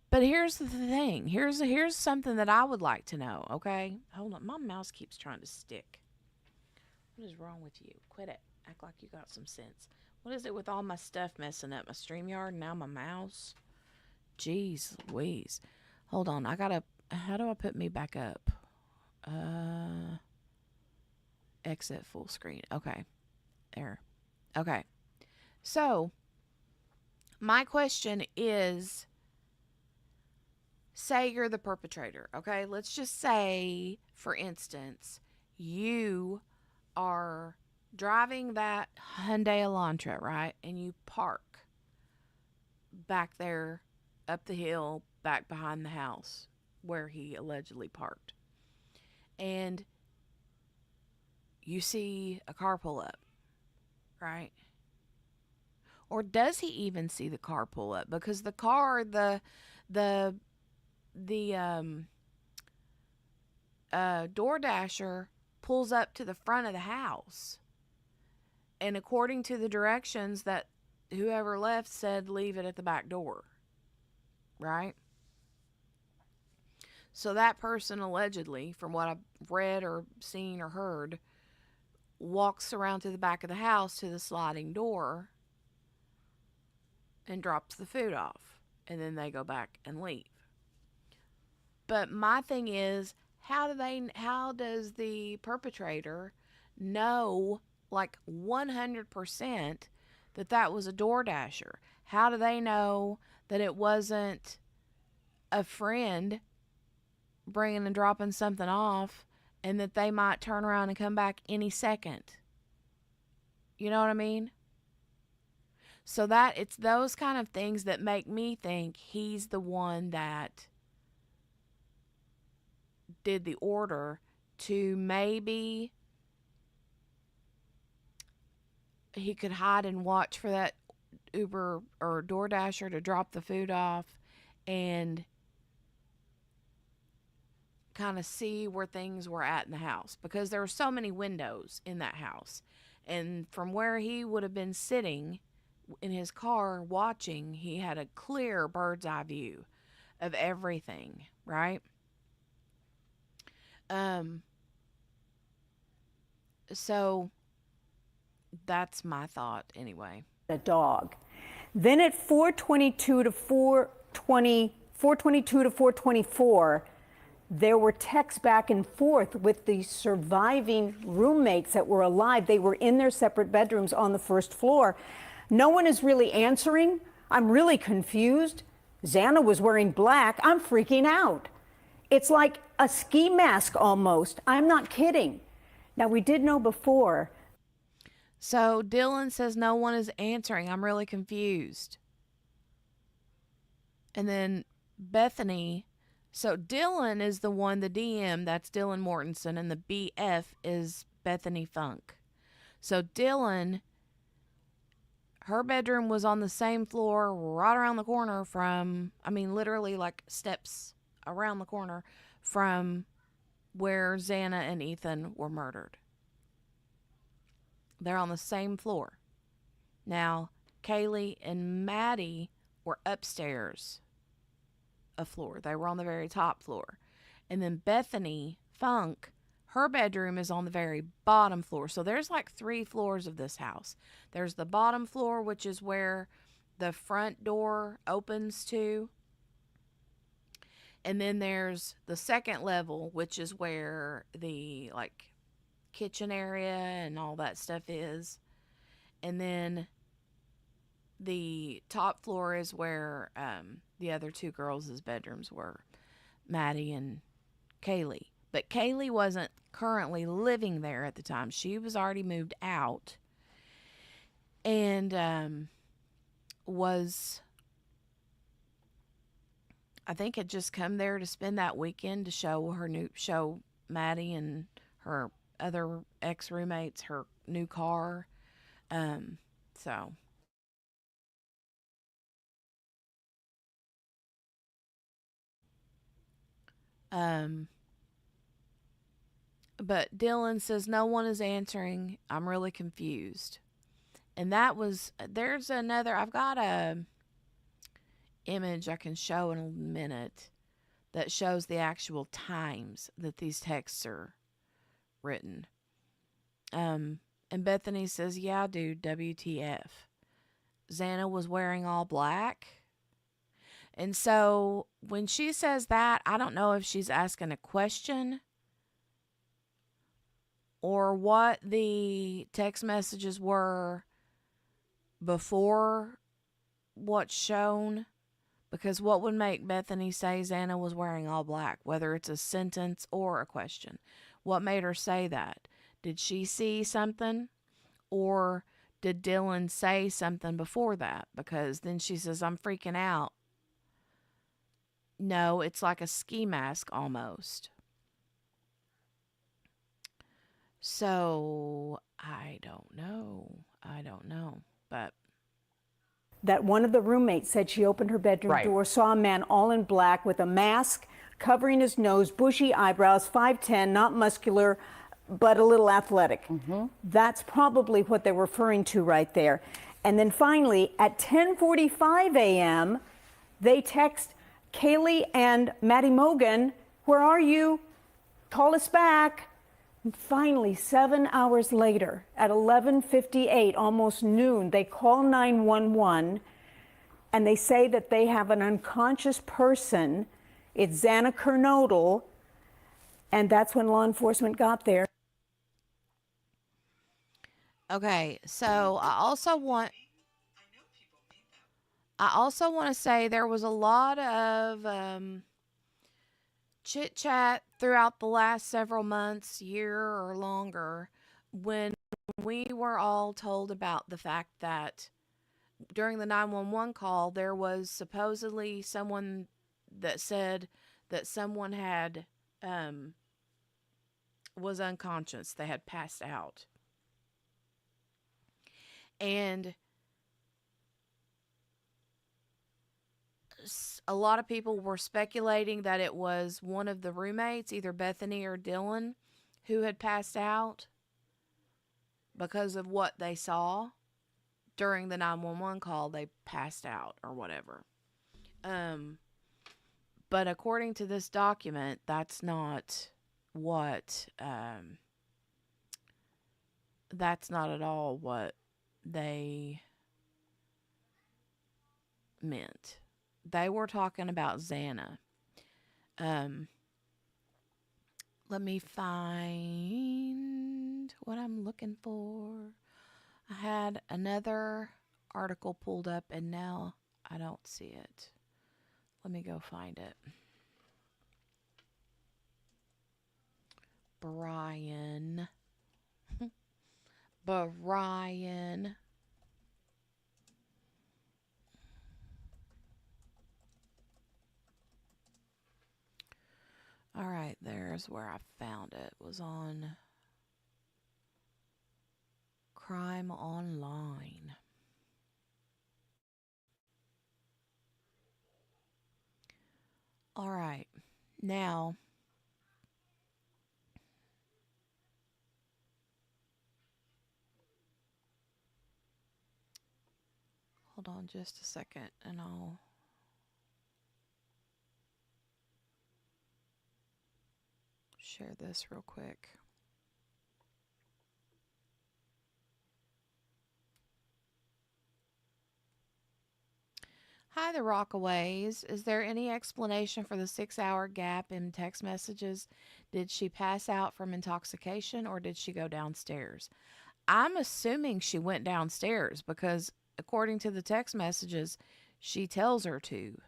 But here's the thing. Here's something that I would like to know, okay? Hold on. My mouse keeps trying to stick. What is wrong with you? Quit it. Act like you got some sense. What is it with all my stuff messing up? My StreamYard and now my mouse? Jeez Louise. Hold on. How do I put me back up? Exit full screen. Okay. There. Okay. So, my question is, say you're the perpetrator, okay? Let's just say, for instance, you are driving that Hyundai Elantra, right? And you park back there up the hill, back behind the house where he allegedly parked. And you see a car pull up, right? Or does he even see the car pull up? Because the car, the DoorDasher pulls up to the front of the house, and according to the directions that whoever left said, leave it at the back door, right? So that person allegedly, from what I've read or seen or heard, walks around to the back of the house to the sliding door and drops the food off, and then they go back and leave. But my thing is, how does the perpetrator know, like 100%, that was a DoorDasher? How do they know that it wasn't a friend bringing and dropping something off, and that they might turn around and come back any second? You know what I mean? So that it's those kind of things that make me think he's the one that did the order to maybe he could hide and watch for that Uber or DoorDasher to drop the food off and kind of see where things were at in the house, because there were so many windows in that house, and from where he would have been sitting in his car watching, he had a clear bird's eye view of everything, right? So that's my thought anyway. A dog. Then at 4:22 to 4:24, there were texts back and forth with the surviving roommates that were alive. They were in their separate bedrooms on the first floor. No one is really answering. I'm really confused. Xana was wearing black. I'm freaking out. It's like a ski mask almost. I'm not kidding. Now, we did know before. So Dylan says no one is answering. I'm really confused. And then Bethany, so Dylan is the one, the DM, that's Dylan Mortensen, and the BF is Bethany Funk. So Dylan, her bedroom was on the same floor right around the corner from, I mean, literally like steps around the corner from where Xana and Ethan were murdered. They're on the same floor. Now, Kaylee and Maddie were upstairs a floor. They were on the very top floor. And then Bethany Funk, her bedroom is on the very bottom floor. So there's like 3 floors of this house. There's the bottom floor, which is where the front door opens to. And then there's the second level, which is where the like kitchen area and all that stuff is. And then the top floor is where the other 2 girls' bedrooms were, Maddie and Kaylee. But Kaylee wasn't currently living there at the time. She was already moved out and was, I think, had just come there to spend that weekend to show Maddie and her other ex-roommates her new car. So but Dylan says no one is answering. I'm really confused. And there's another, I've got a image I can show in a minute that shows the actual times that these texts are written. And Bethany says, yeah, dude, WTF. Xana was wearing all black. And so when she says that, I don't know if she's asking a question or what the text messages were before what's shown. Because what would make Bethany say Xana was wearing all black, whether it's a sentence or a question? What made her say that? Did she see something? Or did Dylan say something before that? Because then she says, I'm freaking out. No, it's like a ski mask almost. So, I don't know. But That one of the roommates said she opened her bedroom door, saw a man all in black with a mask covering his nose, bushy eyebrows, 5'10", not muscular, but a little athletic. That's probably what they're referring to right there. And then finally, at 10:45 a.m., they text Kaylee and Maddie Mogan, where are you? Call us back. And finally, 7 hours later, at 11:58, almost noon, they call 911 and they say that they have an unconscious person. It's Xana Kernodle, and that's when law enforcement got there. okay, so I also want to say there was a lot of chit chat throughout the last several months, year or longer, when we were all told about the fact that during the 911 call, there was supposedly someone that said that someone had was unconscious. They had passed out. And a lot of people were speculating that it was one of the roommates, either Bethany or Dylan, who had passed out because of what they saw during the 911 call. They passed out or whatever. But according to this document, that's not what, that's not at all what they meant. They were talking about Xana. Let me find what I'm looking for. I had another article pulled up and now I don't see it. Let me go find it. Bryan Brian. All right, there's where I found it. It was on Crime Online. All right, now hold on just a second and I'll share this real quick. Hi, the Rockaways. Is there any explanation for the 6-hour gap in text messages? Did she pass out from intoxication or did she go downstairs? I'm assuming she went downstairs because, according to the text messages, she tells her to.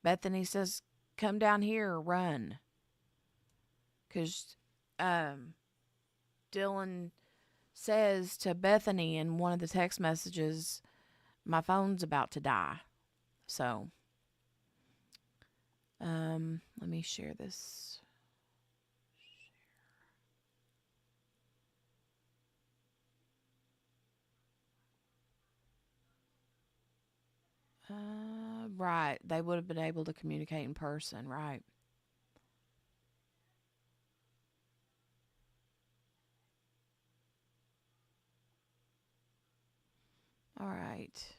Bethany says, come down here or run. Because Dylan says to Bethany in one of the text messages, my phone's about to die. So, let me share this. Right. They would have been able to communicate in person, right? All right.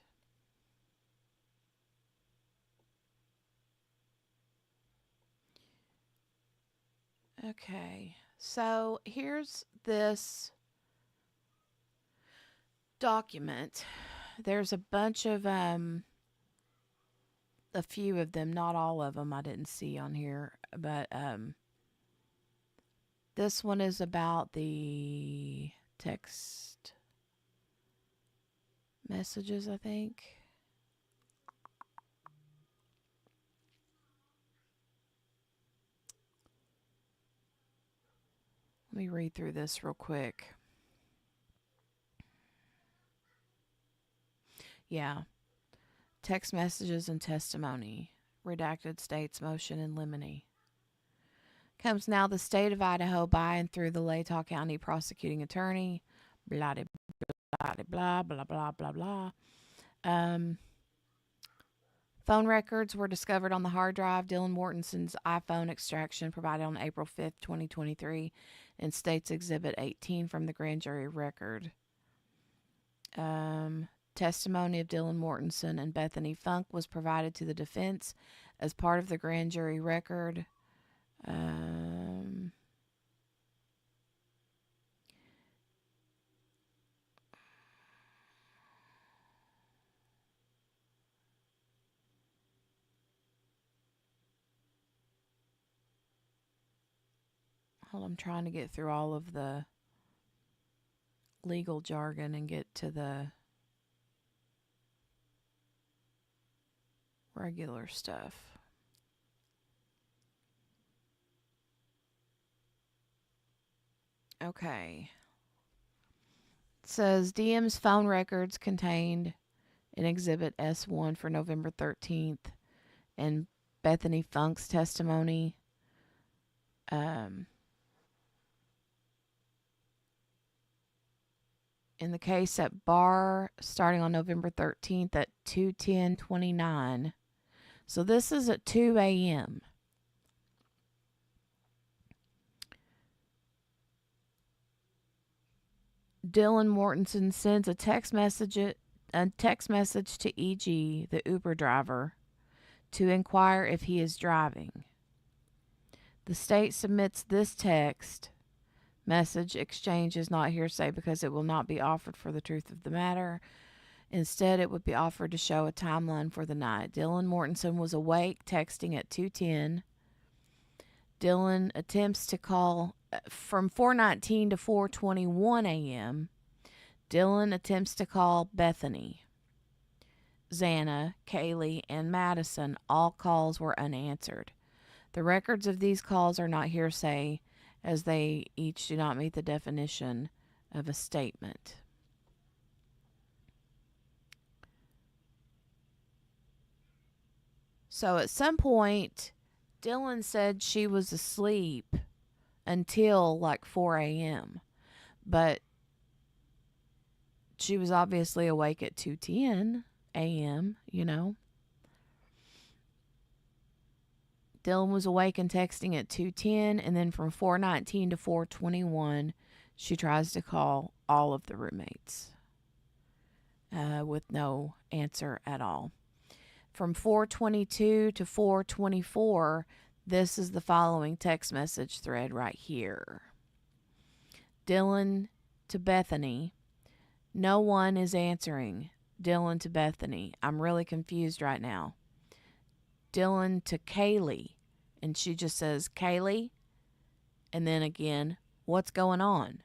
Okay. So here's this document. There's a bunch of a few of them, not all of them I didn't see on here, but this one is about the text messages, I think. Let me read through this real quick. Yeah. Text messages and testimony. Redacted states motion in limine. Comes now the state of Idaho by and through the Latah County prosecuting attorney. Blah, blah, blah, blah, blah, blah, blah. Phone records were discovered on the hard drive. Dylan Mortenson's iPhone extraction provided on April 5th, 2023 in States Exhibit 18 from the grand jury record. Testimony of Dylan Mortenson and Bethany Funk was provided to the defense as part of the grand jury record. Well, I'm trying to get through all of the legal jargon and get to the regular stuff. Okay. It says DM's phone records contained in Exhibit S1 for November 13th and Bethany Funk's testimony. In the case at bar starting on November 13th at 2:10:29. So this is at 2 a.m. Dylan Mortenson sends a text message to E.G., the Uber driver, to inquire if he is driving. The state submits this text message exchange is not hearsay because it will not be offered for the truth of the matter. Instead, it would be offered to show a timeline for the night. Dylan Mortenson was awake, texting at 2:10. Dylan attempts to call from 4:19 to 4:21 a.m. Dylan attempts to call Bethany, Xana, Kaylee, and Madison. All calls were unanswered. The records of these calls are not hearsay, as they each do not meet the definition of a statement. So at some point, Dylan said she was asleep until like 4 a.m. But she was obviously awake at 2:10 a.m., you know. Dylan was awake and texting at 2:10, and then from 4:19 to 4:21, she tries to call all of the roommates with no answer at all. From 4:22 to 4:24, this is the following text message thread right here. Dylan to Bethany, no one is answering. Dylan to Bethany, I'm really confused right now. Dylan to Kaylee, and she just says, Kaylee, and then again, what's going on?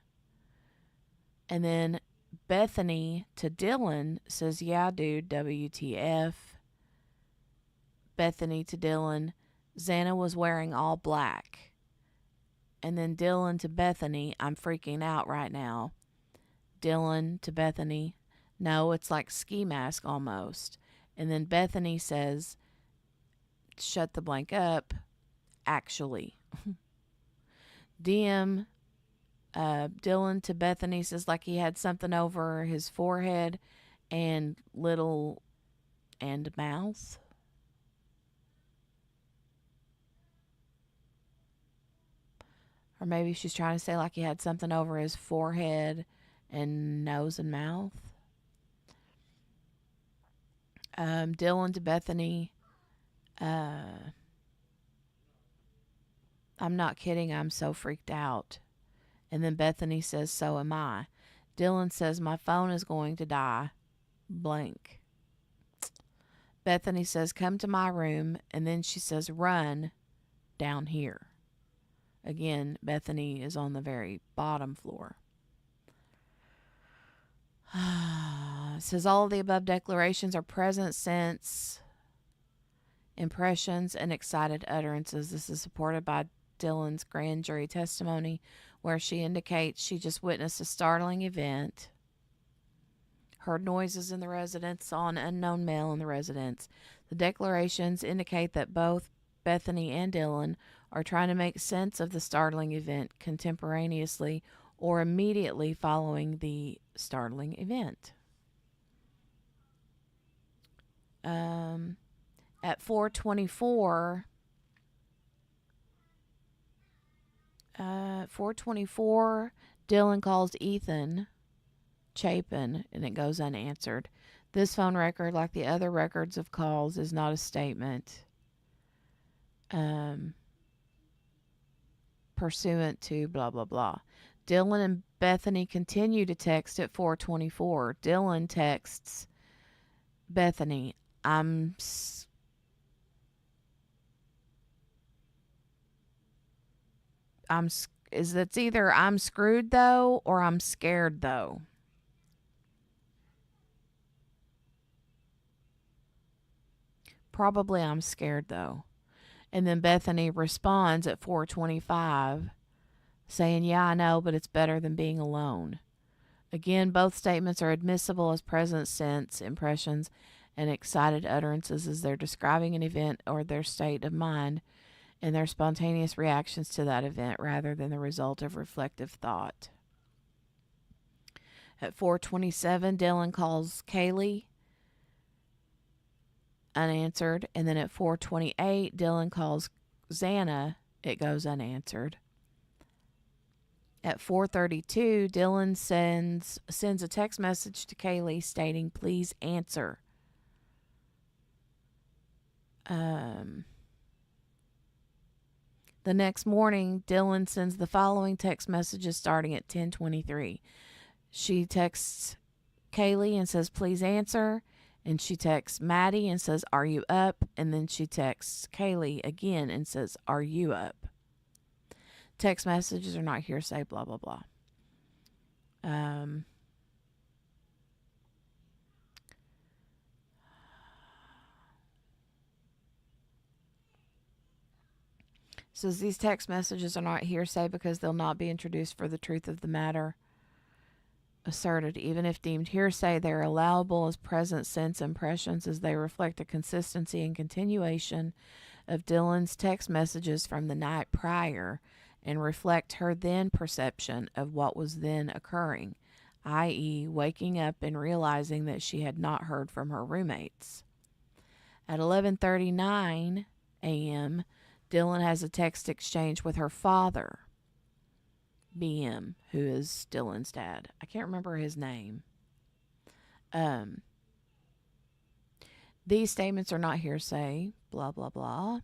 And then Bethany to Dylan says, yeah, dude, WTF. Bethany to Dylan, Xana was wearing all black. And then Dylan to Bethany, I'm freaking out right now. Dylan to Bethany, no, it's like ski mask almost. And then Bethany says, shut the blank up, actually. DM, Dylan to Bethany says like he had something over his forehead and little and mouth. Or maybe she's trying to say like he had something over his forehead and nose and mouth. Dylan to Bethany, I'm not kidding, I'm so freaked out. And then Bethany says, so am I. Dylan says, my phone is going to die. Blank. Bethany says, come to my room. And then she says, run down here. Again, Bethany is on the very bottom floor. It says all of the above declarations are present sense impressions and excited utterances. This is supported by Dylan's grand jury testimony, where she indicates she just witnessed a startling event, heard noises in the residence, saw an unknown male in the residence. The declarations indicate that both Bethany and Dylan are trying to make sense of the startling event contemporaneously or immediately following the startling event. At 4:24, 4:24, Dylan calls Ethan Chapin, and it goes unanswered. This phone record, like the other records of calls, is not a statement. Pursuant to blah, blah, blah. Dylan and Bethany continue to text at 4:24. Dylan texts Bethany, it's either I'm screwed though or I'm scared though. Probably I'm scared though. And then Bethany responds at 4:25 saying, yeah, I know, but it's better than being alone. Again, both statements are admissible as present sense impressions and excited utterances as they're describing an event or their state of mind and their spontaneous reactions to that event rather than the result of reflective thought. At 4:27, Dylan calls Kaylee, unanswered, and then at 4:28, Dylan calls Xana, it goes unanswered. At 4:32, Dylan sends a text message to Kaylee stating, please answer. The next morning, Dylan sends the following text messages starting at 10:23. She texts Kaylee and says, please answer. And she texts Maddie and says, are you up? And then she texts Kaylee again and says, are you up? Text messages are not hearsay, blah, blah, blah. Says these text messages are not hearsay because they'll not be introduced for the truth of the matter. asserted, even if deemed hearsay, they are allowable as present sense impressions as they reflect a consistency and continuation of Dylan's text messages from the night prior and reflect her then perception of what was then occurring, i.e., waking up and realizing that she had not heard from her roommates. At 11:39 a.m., Dylan has a text exchange with her father, BM, who is Dylan's dad. I can't remember his name. These statements are not hearsay, blah, blah, blah.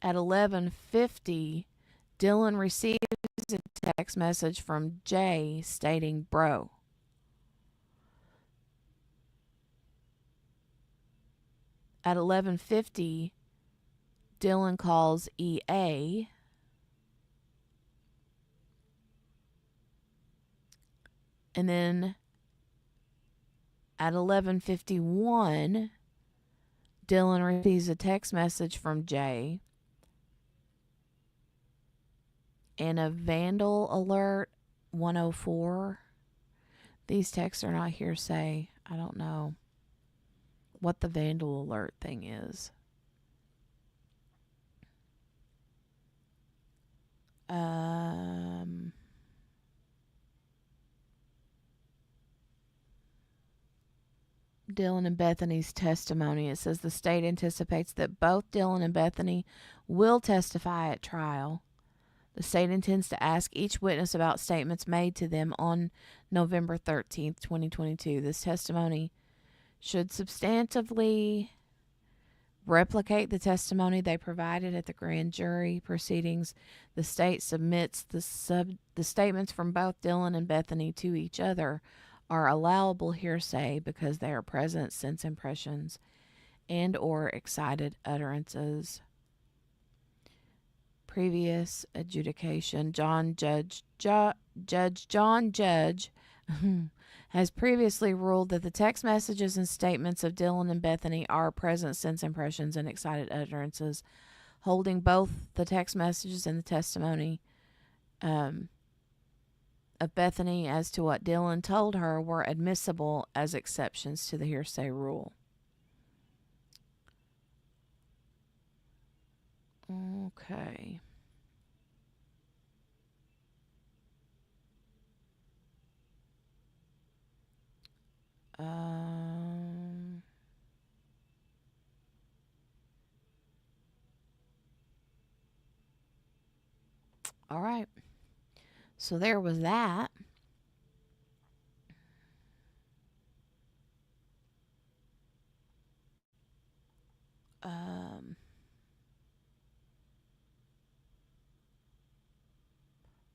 At 11:50, Dylan receives a text message from Jay stating, "Bro." At 11:50, Dylan calls EA. And then at 11:51, Dylan receives a text message from Jay and a vandal alert 104. These texts are not hearsay. I don't know what the vandal alert thing is. Dylan and Bethany's testimony. It says the state anticipates that both Dylan and Bethany will testify at trial. The state intends to ask each witness about statements made to them on November 13th, 2022. This testimony should substantively replicate the testimony they provided at the grand jury proceedings. The state submits the statements from both Dylan and Bethany to each other are allowable hearsay because they are present sense impressions and or excited utterances. Previous adjudication, Judge John Judge has previously ruled that the text messages and statements of Dylan and Bethany are present sense impressions and excited utterances, holding both the text messages and the testimony of Bethany as to what Dylan told her were admissible as exceptions to the hearsay rule. Okay. All right. So there was that.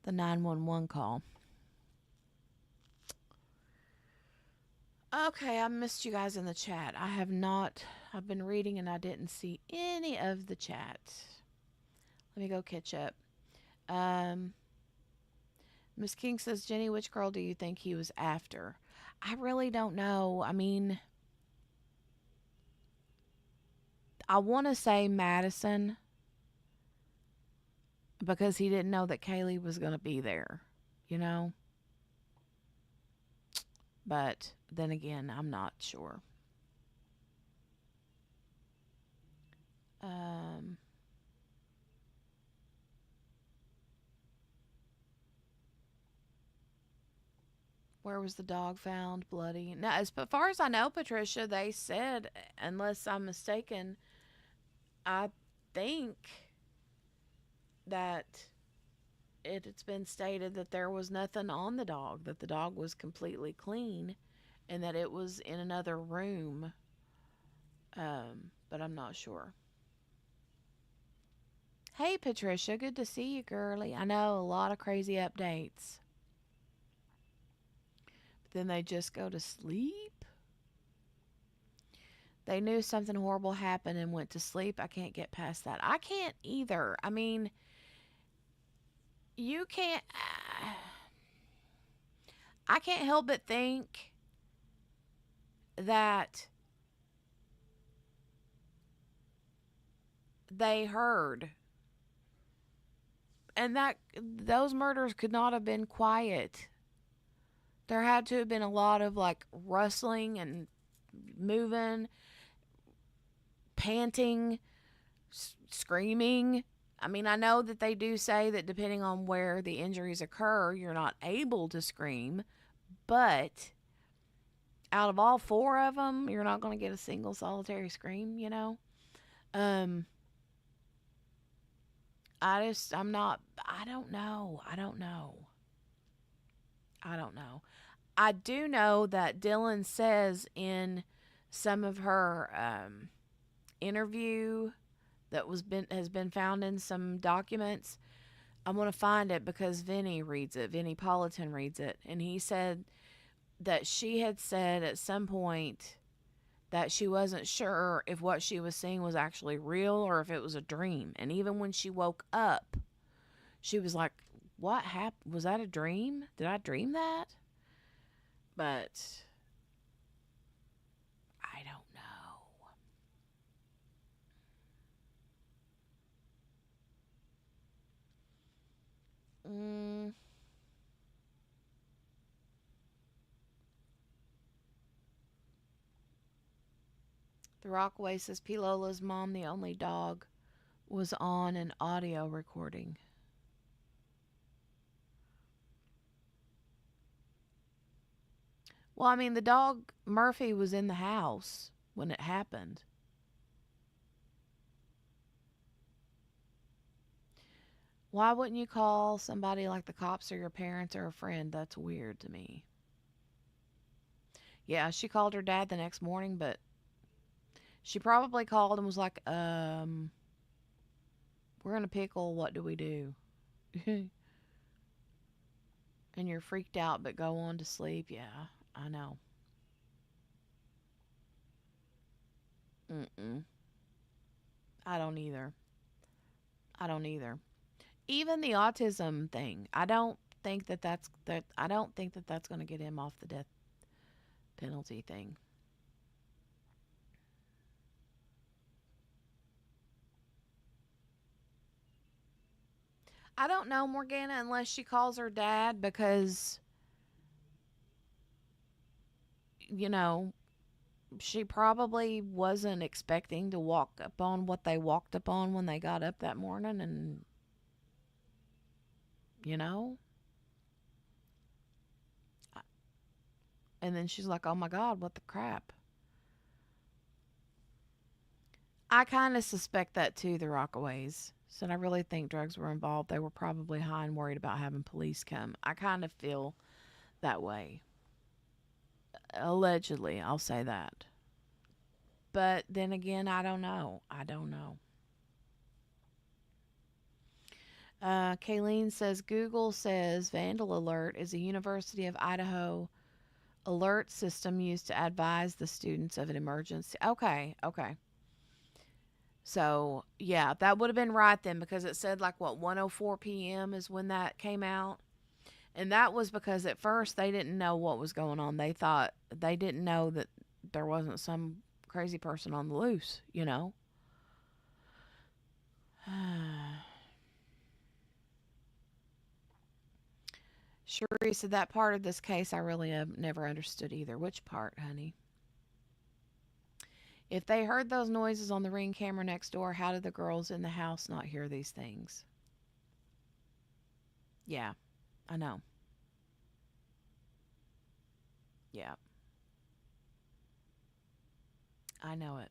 The 911 call. Okay, I missed you guys in the chat. I've been reading and I didn't see any of the chat. Let me go catch up. Miss King says, Jenny, which girl do you think he was after? I really don't know. I mean, I want to say Madison because he didn't know that Kaylee was going to be there, you know? But then again, I'm not sure. Where was the dog found? Bloody. Now, as far as I know, Patricia, they said, unless I'm mistaken, I think that it's been stated that there was nothing on the dog, that the dog was completely clean, and that it was in another room. But I'm not sure. Hey, Patricia, good to see you, girly. I know, a lot of crazy updates. But then they just go to sleep. They knew something horrible happened and went to sleep. I can't get past that. I can't either. I mean, you can't. I can't help but think that they heard And those murders could not have been quiet. There had to have been a lot of like rustling and moving, panting, screaming. I mean, I know that they do say that depending on where the injuries occur, you're not able to scream, but out of all four of them, you're not going to get a single solitary scream, you know? I'm not, I don't know. I don't know. I don't know. I do know that Dylan says in some of her interview that has been found in some documents. I'm going to find it because Vinny reads it. Vinny Politan reads it. And he said that she had said at some point that she wasn't sure if what she was seeing was actually real or if it was a dream. And even when she woke up, she was like, what happened? Was that a dream? Did I dream that? But I don't know. The Rockaway says P. Lola's mom, the only dog, was on an audio recording. Well, I mean, the dog, Murphy, was in the house when it happened. Why wouldn't you call somebody like the cops or your parents or a friend? That's weird to me. Yeah, she called her dad the next morning, but she probably called and was like, we're in a pickle. What do we do? And you're freaked out, but go on to sleep. Yeah, I know. I don't either. I don't either. Even the autism thing, I don't think I don't think that that's going to get him off the death penalty thing. I don't know, Morgana, unless she calls her dad because, you know, she probably wasn't expecting to walk upon what they walked upon when they got up that morning, and, you know. And then she's like, oh my God, what the crap? I kind of suspect that too, the Rockaways. Said I really think drugs were involved. They were probably high and worried about having police come. I kind of feel that way. Allegedly, I'll say that. But then again, I don't know. I don't know. Kayleen says Google says Vandal Alert is a University of Idaho alert system used to advise the students of an emergency. Okay. So, yeah, that would have been right then because it said like what 1:04 p.m. is when that came out. And that was because at first they didn't know what was going on. They didn't know that there wasn't some crazy person on the loose, you know. Sheree said that part of this case I really have never understood either. Which part, honey? If they heard those noises on the Ring camera next door, how did the girls in the house not hear these things? Yeah, I know. Yeah, I know it.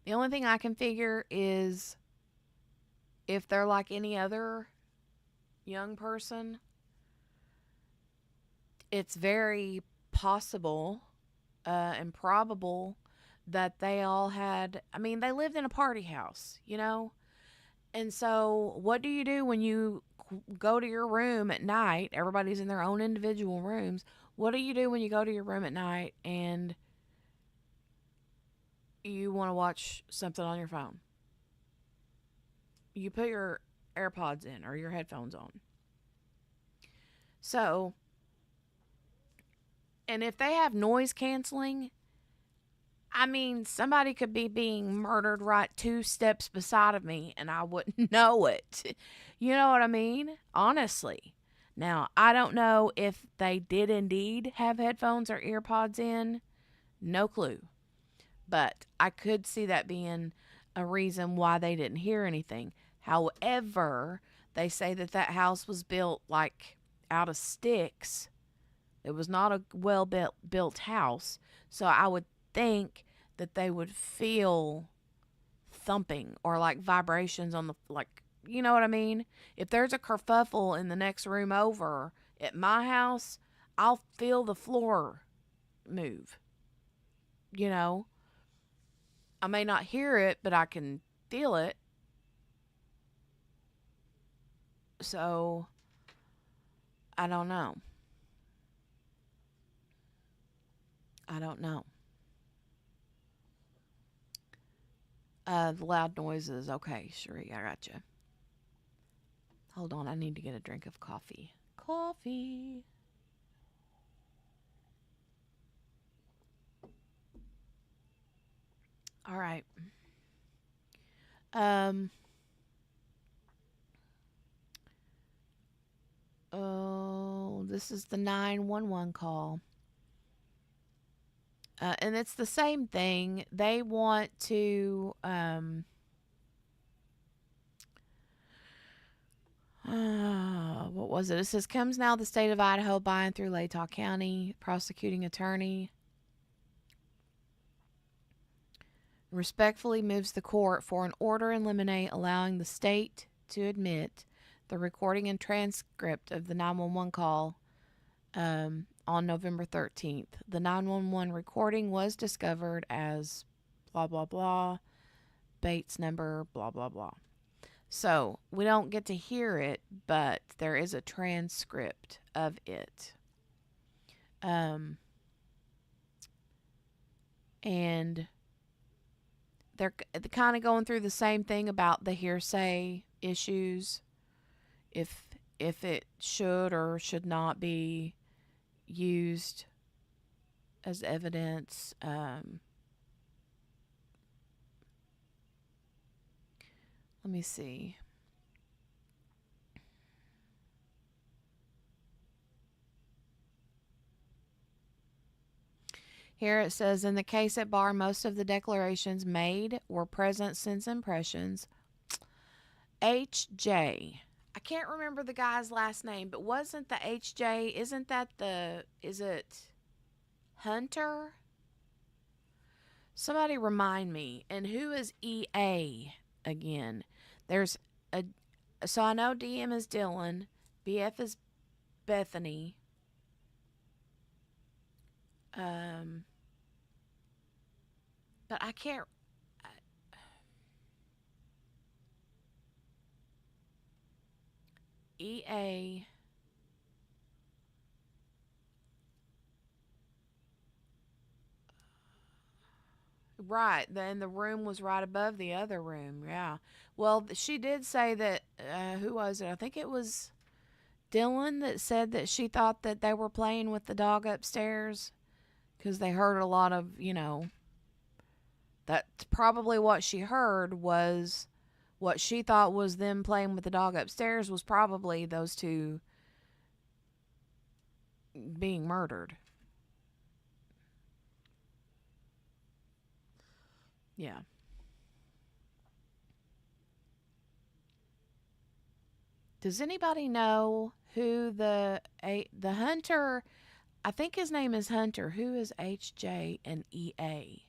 The only thing I can figure is if they're like any other young person, it's very possible and probable that they all had, I mean, they lived in a party house, you know? And so what do you do when you go to your room at night? Everybody's in their own individual rooms. What do you do when you go to your room at night and you want to watch something on your phone? You put your AirPods in or your headphones on. So, and if they have noise canceling, I mean, somebody could be being murdered right 2 steps beside of me and I wouldn't know it. You know what I mean? Honestly. Now, I don't know if they did indeed have headphones or ear pods in. No clue. But I could see that being a reason why they didn't hear anything. However, they say that that house was built like out of sticks. It was not a well built house. So I would think that they would feel thumping or like vibrations on the, like, you know what I mean? If there's a kerfuffle in the next room over at my house, I'll feel the floor move. You know, I may not hear it, but I can feel it. So I don't know. I don't know. The loud noises. Okay, Sheree, I got you. Hold on, I need to get a drink of coffee. Coffee. All right. Oh, this is the 911 call. And it's the same thing. They want to what was it? It says, comes now the state of Idaho by and through Latah County prosecuting attorney respectfully moves the court for an order in limine allowing the state to admit the recording and transcript of the 911 call on November 13th. The 911 recording was discovered as blah, blah, blah, Bates number, blah, blah, blah. So we don't get to hear it, but there is a transcript of it. And they're kind of going through the same thing about the hearsay issues, if it should or should not be used as evidence. Let me see. Here it says, in the case at bar, most of the declarations made were present sense impressions. HJ. I can't remember the guy's last name, but wasn't the HJ, isn't that is it Hunter? Somebody remind me. And who is EA again? So I know DM is Dylan, BF is Bethany. But I can't. EA. Right. And the room was right above the other room. Yeah. Well, she did say that. Who was it? I think it was Dylan that said that she thought that they were playing with the dog upstairs because they heard a lot of, that's probably what she heard was what she thought was them playing with the dog upstairs was probably those two being murdered. Yeah. Does anybody know who the Hunter, I think his name is Hunter, who is HJ and EA?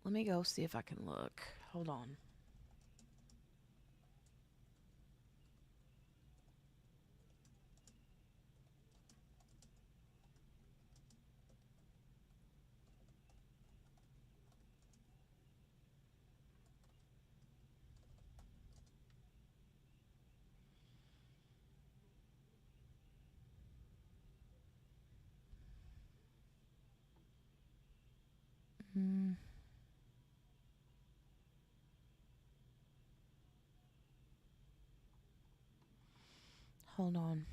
Let me go see if I can look. Hold on. Hold on.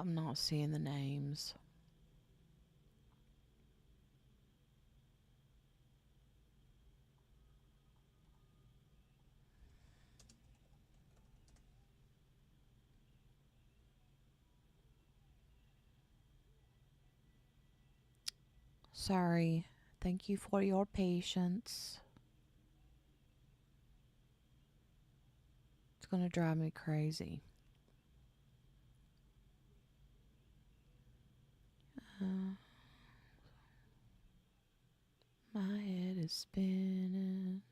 I'm not seeing the names. Sorry. Thank you for your patience. It's going to drive me crazy. My head is spinning.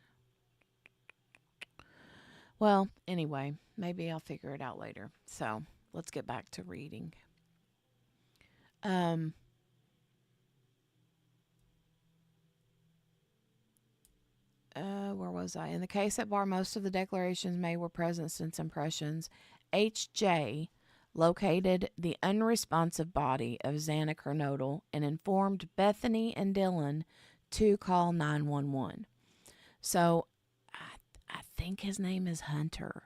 Well, anyway, maybe I'll figure it out later. So let's get back to reading. Where was I? In the case at bar, most of the declarations made were present sense impressions. H.J. located the unresponsive body of Xana Kernodle and informed Bethany and Dylan to call 911. So I think his name is Hunter.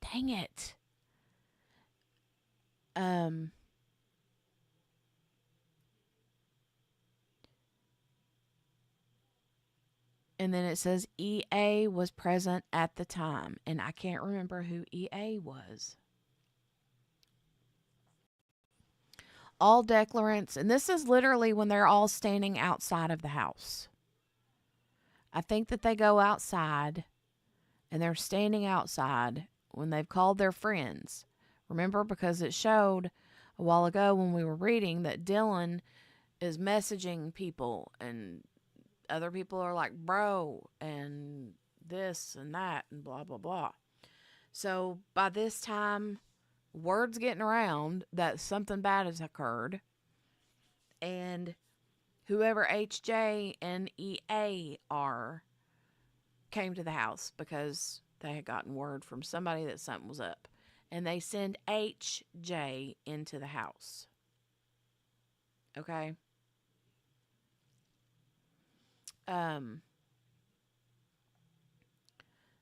Dang it. And then it says EA was present at the time. And I can't remember who EA was. All declarants, and this is literally when they're all standing outside of the house. I think that they go outside and they're standing outside when they've called their friends. Remember, because it showed a while ago when we were reading that Dylan is messaging people and other people are like, bro, and this and that and blah, blah, blah. So by this time, word's getting around that something bad has occurred. And whoever HJ and EA are came to the house because they had gotten word from somebody that something was up. And they send HJ into the house. Okay? But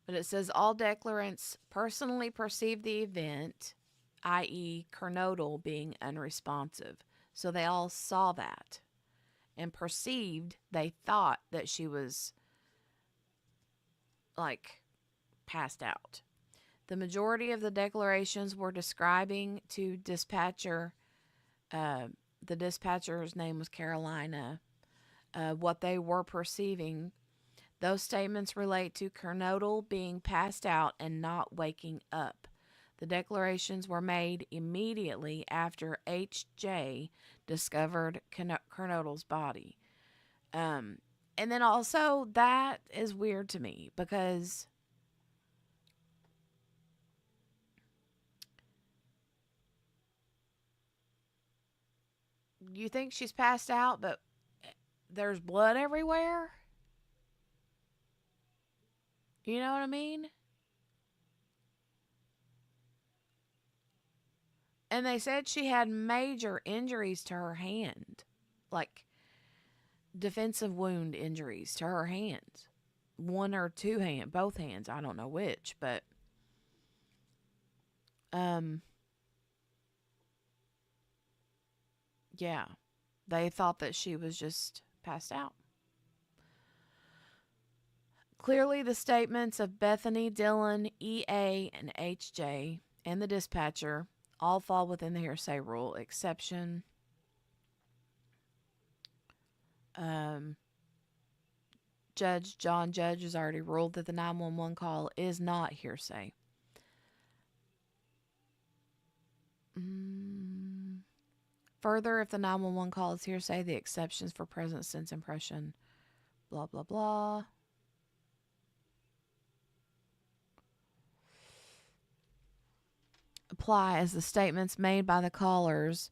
it says all declarants personally perceived the event, i.e. Kernodle being unresponsive. So they all saw that and perceived, they thought that she was like passed out. The majority of the declarations were describing to dispatcher, the dispatcher's name was Carolina, what they were perceiving. Those statements relate to Kernodle being passed out and not waking up. The declarations were made immediately after HJ discovered Kernodle's body. And then also, that is weird to me because you think she's passed out, but there's blood everywhere? You know what I mean? And they said she had major injuries to her hand. Like defensive wound injuries to her hands. One or two hands, both hands, I don't know which, but yeah. They thought that she was just passed out. Clearly, the statements of Bethany, Dylan, EA, and HJ, and the dispatcher all fall within the hearsay rule, exception Judge John Judge has already ruled that the 911 call is not hearsay. Further, if the 911 call is hearsay, the exceptions for present sense impression, blah, blah, blah. Apply as the statements made by the callers,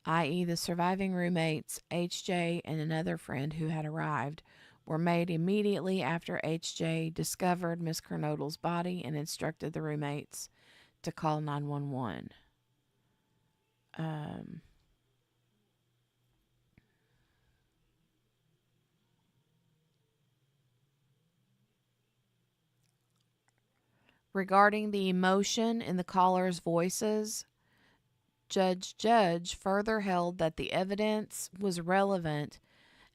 i.e. the surviving roommates, HJ and another friend who had arrived, were made immediately after HJ discovered Miss Kernodle's body and instructed the roommates to call 911. Regarding the emotion in the callers' voices, Judge further held that the evidence was relevant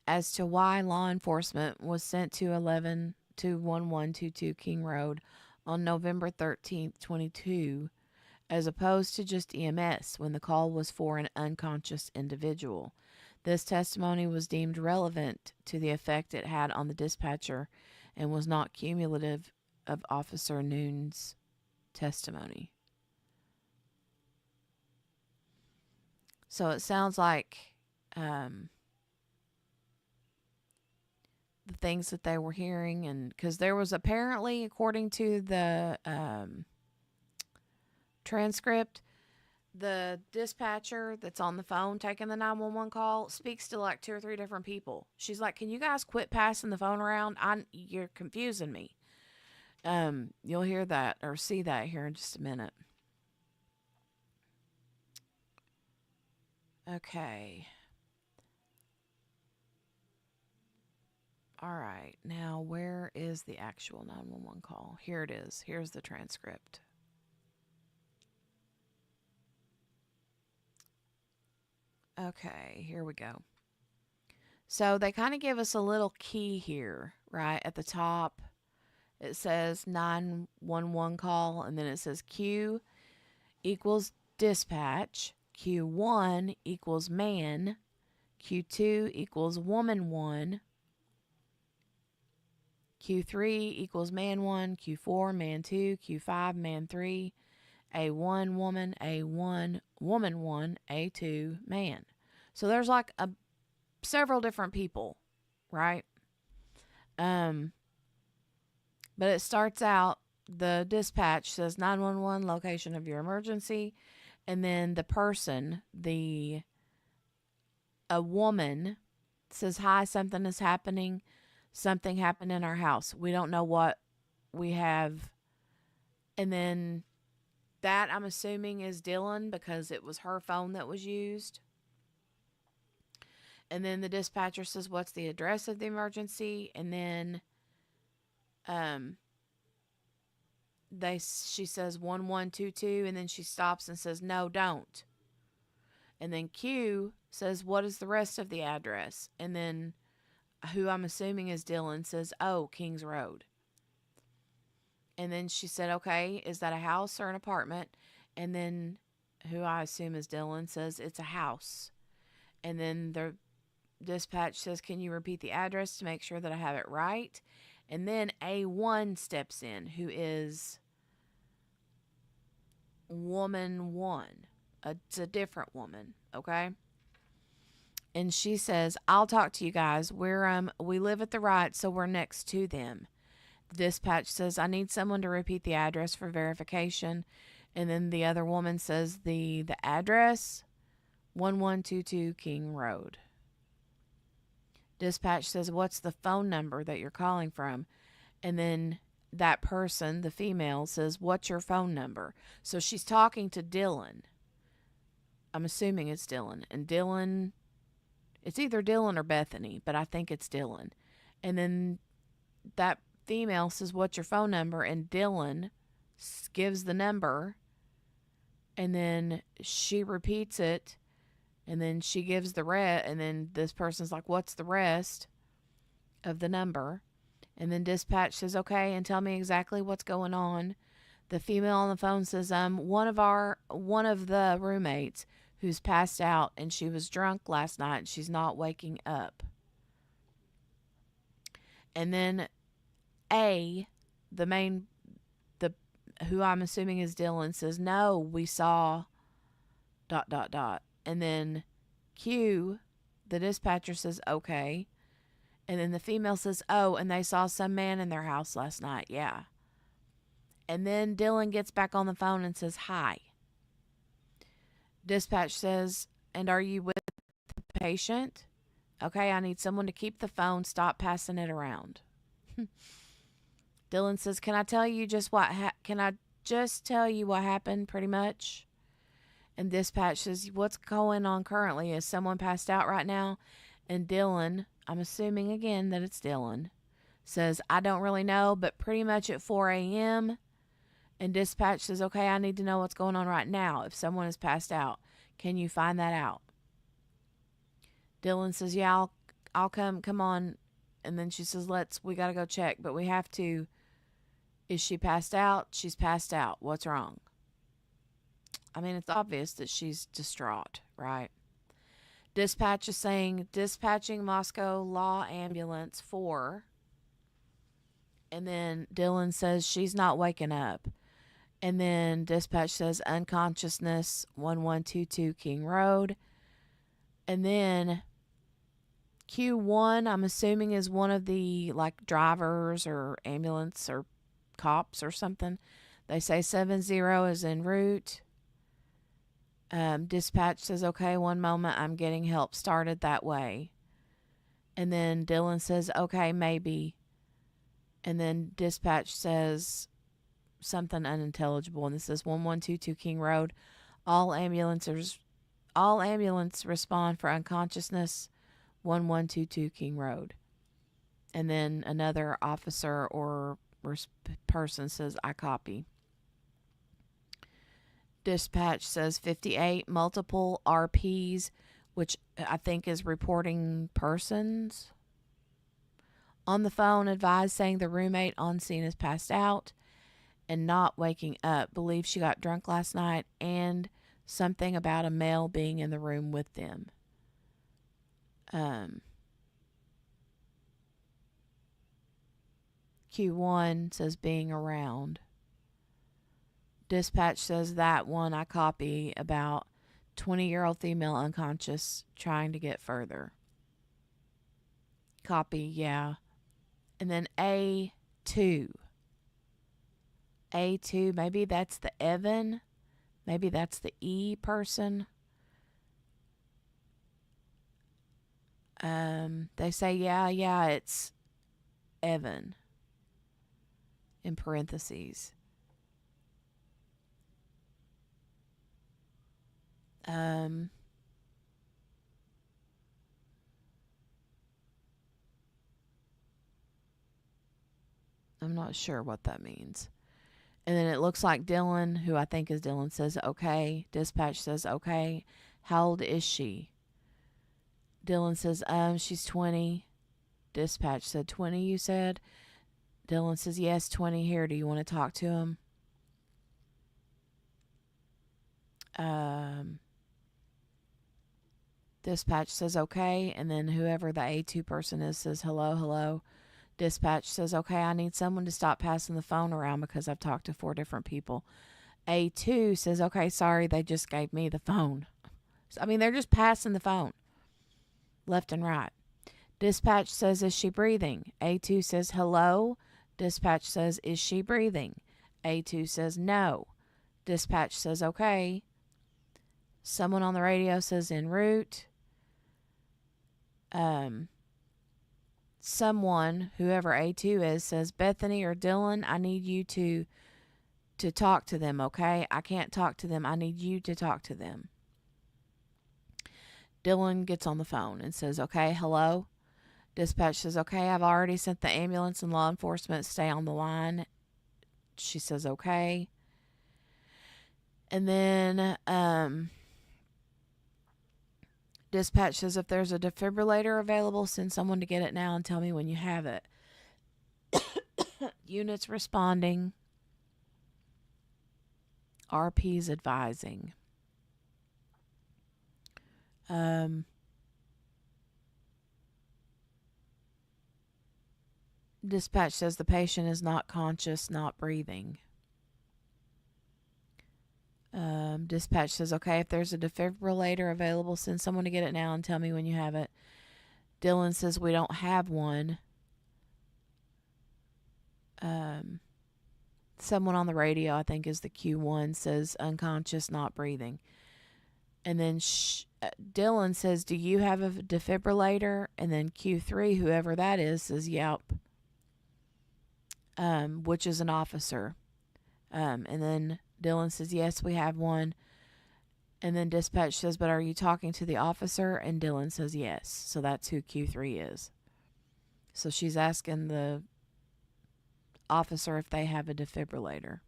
as to why law enforcement was sent to 1122 King Road on November 13th, 22, as opposed to just EMS when the call was for an unconscious individual. This testimony was deemed relevant to the effect it had on the dispatcher and was not cumulative of Officer Noon's testimony. So it sounds like the things that they were hearing, and because there was apparently, according to the transcript, the dispatcher that's on the phone taking the 911 call speaks to like 2 or 3 different people. She's like, "Can you guys quit passing the phone around? You're confusing me." You'll hear that or see that here in just a minute. Okay. All right. Now, where is the actual 911 call? Here it is. Here's the transcript. Okay, here we go. So they kind of give us a little key here, right? At the top, it says 911 call, and then it says Q equals dispatch, Q1 equals man, Q2 equals woman 1, Q3 equals man 1, Q4 man 2, Q5 man 3, A1 woman, A1 woman 1, A2 man. So there's like several different people, right? But it starts out, the dispatch says 911 location of your emergency, and then the person, a woman says, "Hi, something is happening. Something happened in our house. We don't know what we have." And then that, I'm assuming, is Dylan because it was her phone that was used. And then the dispatcher says, "What's the address of the emergency?" And then she says 1122, and then she stops and says, "No, don't." And then Q says, "What is the rest of the address?" And then who I'm assuming is Dylan says, "Oh, Kings Road." And then she said, "Okay, is that a house or an apartment?" And then who I assume is Dylan says, "It's a house." And then the dispatch says, "Can you repeat the address to make sure that I have it right?" And then A1 steps in, who is woman 1. It's a different woman, okay? And she says, "I'll talk to you guys. We live at the right, so we're next to them." The dispatch says, "I need someone to repeat the address for verification." And then the other woman says the address, 1122 King Road. Dispatch says, "What's the phone number that you're calling from?" And then that person, the female, says, "What's your phone number?" So she's talking to Dylan. I'm assuming it's Dylan. And Dylan, it's either Dylan or Bethany, but I think it's Dylan. And then that female says, "What's your phone number?" And Dylan gives the number. And then she repeats it. And then she gives the rest. And then this person's like, "What's the rest of the number?" And then dispatch says, "Okay, and tell me exactly what's going on." The female on the phone says, one of the roommates who's passed out, and she was drunk last night, and she's not waking up." And then who I'm assuming is Dylan, says, "No, we saw ... And then Q, the dispatcher, says, "Okay." And then the female says, "Oh, and they saw some man in their house last night." Yeah. And then Dylan gets back on the phone and says, "Hi." Dispatch says, "And are you with the patient?" "Okay, I need someone to keep the phone. Stop passing it around." Dylan says, "Can I tell you just what happened pretty much?" And dispatch says, "What's going on currently? Is someone passed out right now?" And Dylan, I'm assuming again that it's Dylan, says, "I don't really know, but pretty much at 4 a.m. And dispatch says, "Okay, I need to know what's going on right now. If someone is passed out, Can you find that out? Dylan says, yeah, I'll come on. And then she says, we got to go check, but we have to. Is she passed out? She's passed out. What's wrong? I mean, it's obvious that she's distraught, right? Dispatch is saying, dispatching Moscow Law Ambulance 4. And then Dylan says, she's not waking up. And then dispatch says, unconsciousness, 1122 King Road. And then Q1, I'm assuming, is one of the like drivers or ambulance or cops or something. They say 70 is en route. Dispatch says, okay, one moment, I'm getting help started that way. And then Dylan says, okay, maybe. And then dispatch says something unintelligible, and this says 1122 King Road. All ambulance respond for unconsciousness, 1122 King Road. And then another officer or person says, I copy. Dispatch says 58 multiple RPs, which I think is reporting persons. On the phone, advised saying the roommate on scene is passed out and not waking up. Believes she got drunk last night, and something about a male being in the room with them. Q1 says being around. Dispatch says that one I copy, about 20-year-old female unconscious trying to get further. Copy, yeah. And then A2. A2, maybe that's the Evan. Maybe that's the E person. They say, yeah, it's Evan. In parentheses. I'm not sure what that means. And then it looks like Dylan, who I think is Dylan, says, okay. Dispatch says, okay. How old is she? Dylan says, she's 20. Dispatch said, 20, you said? Dylan says, yes, 20 here. Do you want to talk to him? Dispatch says, okay. And then whoever the A2 person is says, hello. Dispatch says, okay, I need someone to stop passing the phone around because I've talked to 4 different people. A2 says, okay, sorry, they just gave me the phone. I mean, they're just passing the phone left and right. Dispatch says, is she breathing? A2 says, hello. Dispatch says, is she breathing? A2 says, no. Dispatch says, okay. Someone on the radio says, en route. Someone, whoever A2 is, says, Bethany or Dylan, I need you to talk to them, okay? I can't talk to them. I need you to talk to them. Dylan gets on the phone and says, okay, hello. Dispatch says, okay, I've already sent the ambulance and law enforcement. Stay on the line. She says, okay. And then dispatch says, if there's a defibrillator available, send someone to get it now and tell me when you have it. Units responding. RP's advising. Dispatch says the patient is not conscious, not breathing. Dispatch says, okay, if there's a defibrillator available, send someone to get it now and tell me when you have it. Dylan says, we don't have one. Someone on the radio, I think is the Q1, says unconscious, not breathing. And then Dylan says, do you have a defibrillator? And then Q3, whoever that is, says, yep. Which is an officer. And then Dylan says, yes, we have one. And then dispatch says, but are you talking to the officer? And Dylan says, yes. So that's who Q3 is. So she's asking the officer if they have a defibrillator.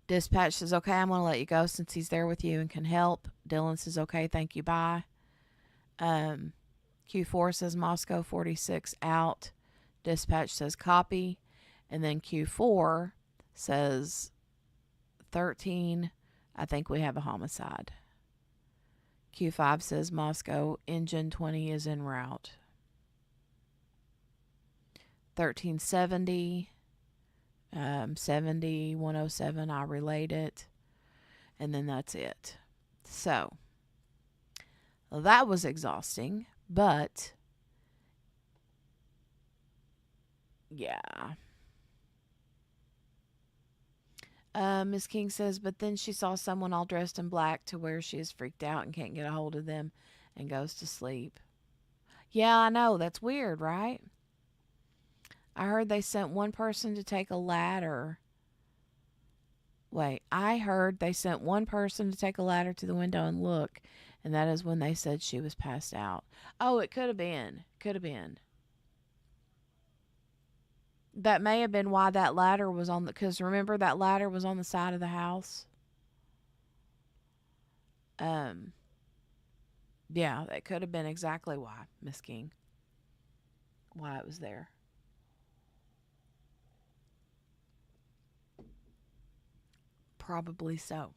Dispatch says, okay, I'm going to let you go since he's there with you and can help. Dylan says, okay, thank you, bye. Q4 says Moscow 46 out. Dispatch says copy. And then Q4 says 13, I think we have a homicide. Q5 says Moscow engine 20 is en route. 1370, 70, 107, I relayed it. And then that's it. So, well, that was exhausting, but yeah. Miss King says, but then she saw someone all dressed in black to where she is freaked out and can't get a hold of them and goes to sleep. Yeah, I know. That's weird, right? I heard they sent one person to take a ladder. Wait, I heard they sent one person to take a ladder to the window and look, and that is when they said she was passed out. Oh, it could have been. Could have been. That may have been why that ladder was on the, because remember that ladder was on the side of the house? Yeah, that could have been exactly why, Miss King. Why it was there. Probably so.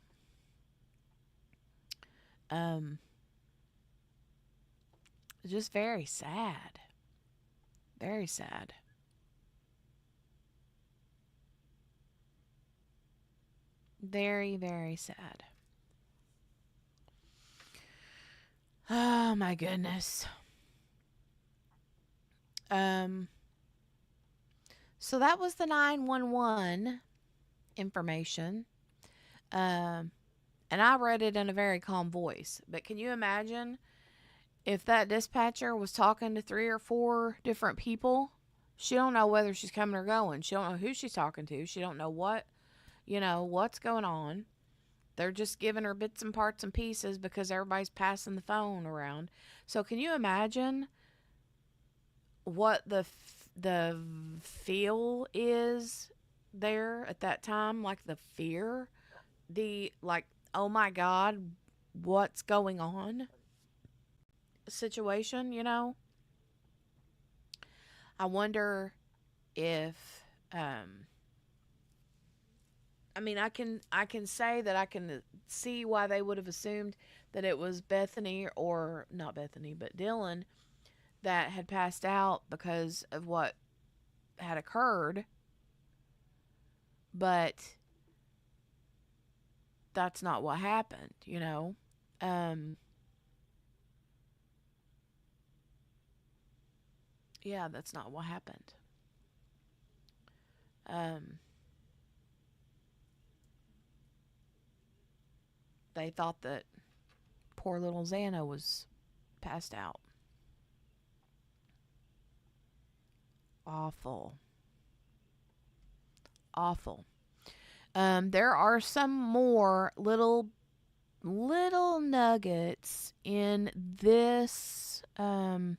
Just very sad. Very sad. Very, very sad. Oh my goodness. So that was the 911 information. And I read it in a very calm voice. But can you imagine if that dispatcher was talking to 3 or 4 different people? She don't know whether she's coming or going. She don't know who she's talking to. She don't know what's going on. They're just giving her bits and parts and pieces because everybody's passing the phone around. So can you imagine what the feel is there at that time? Like the fear, oh my God, what's going on situation, I wonder if, I can say that I can see why they would have assumed that it was Bethany, or not Bethany, but Dylan, that had passed out because of what had occurred. But that's not what happened, Yeah, that's not what happened. They thought that poor little Xana was passed out. Awful. Awful. There are some more little nuggets in this. I'm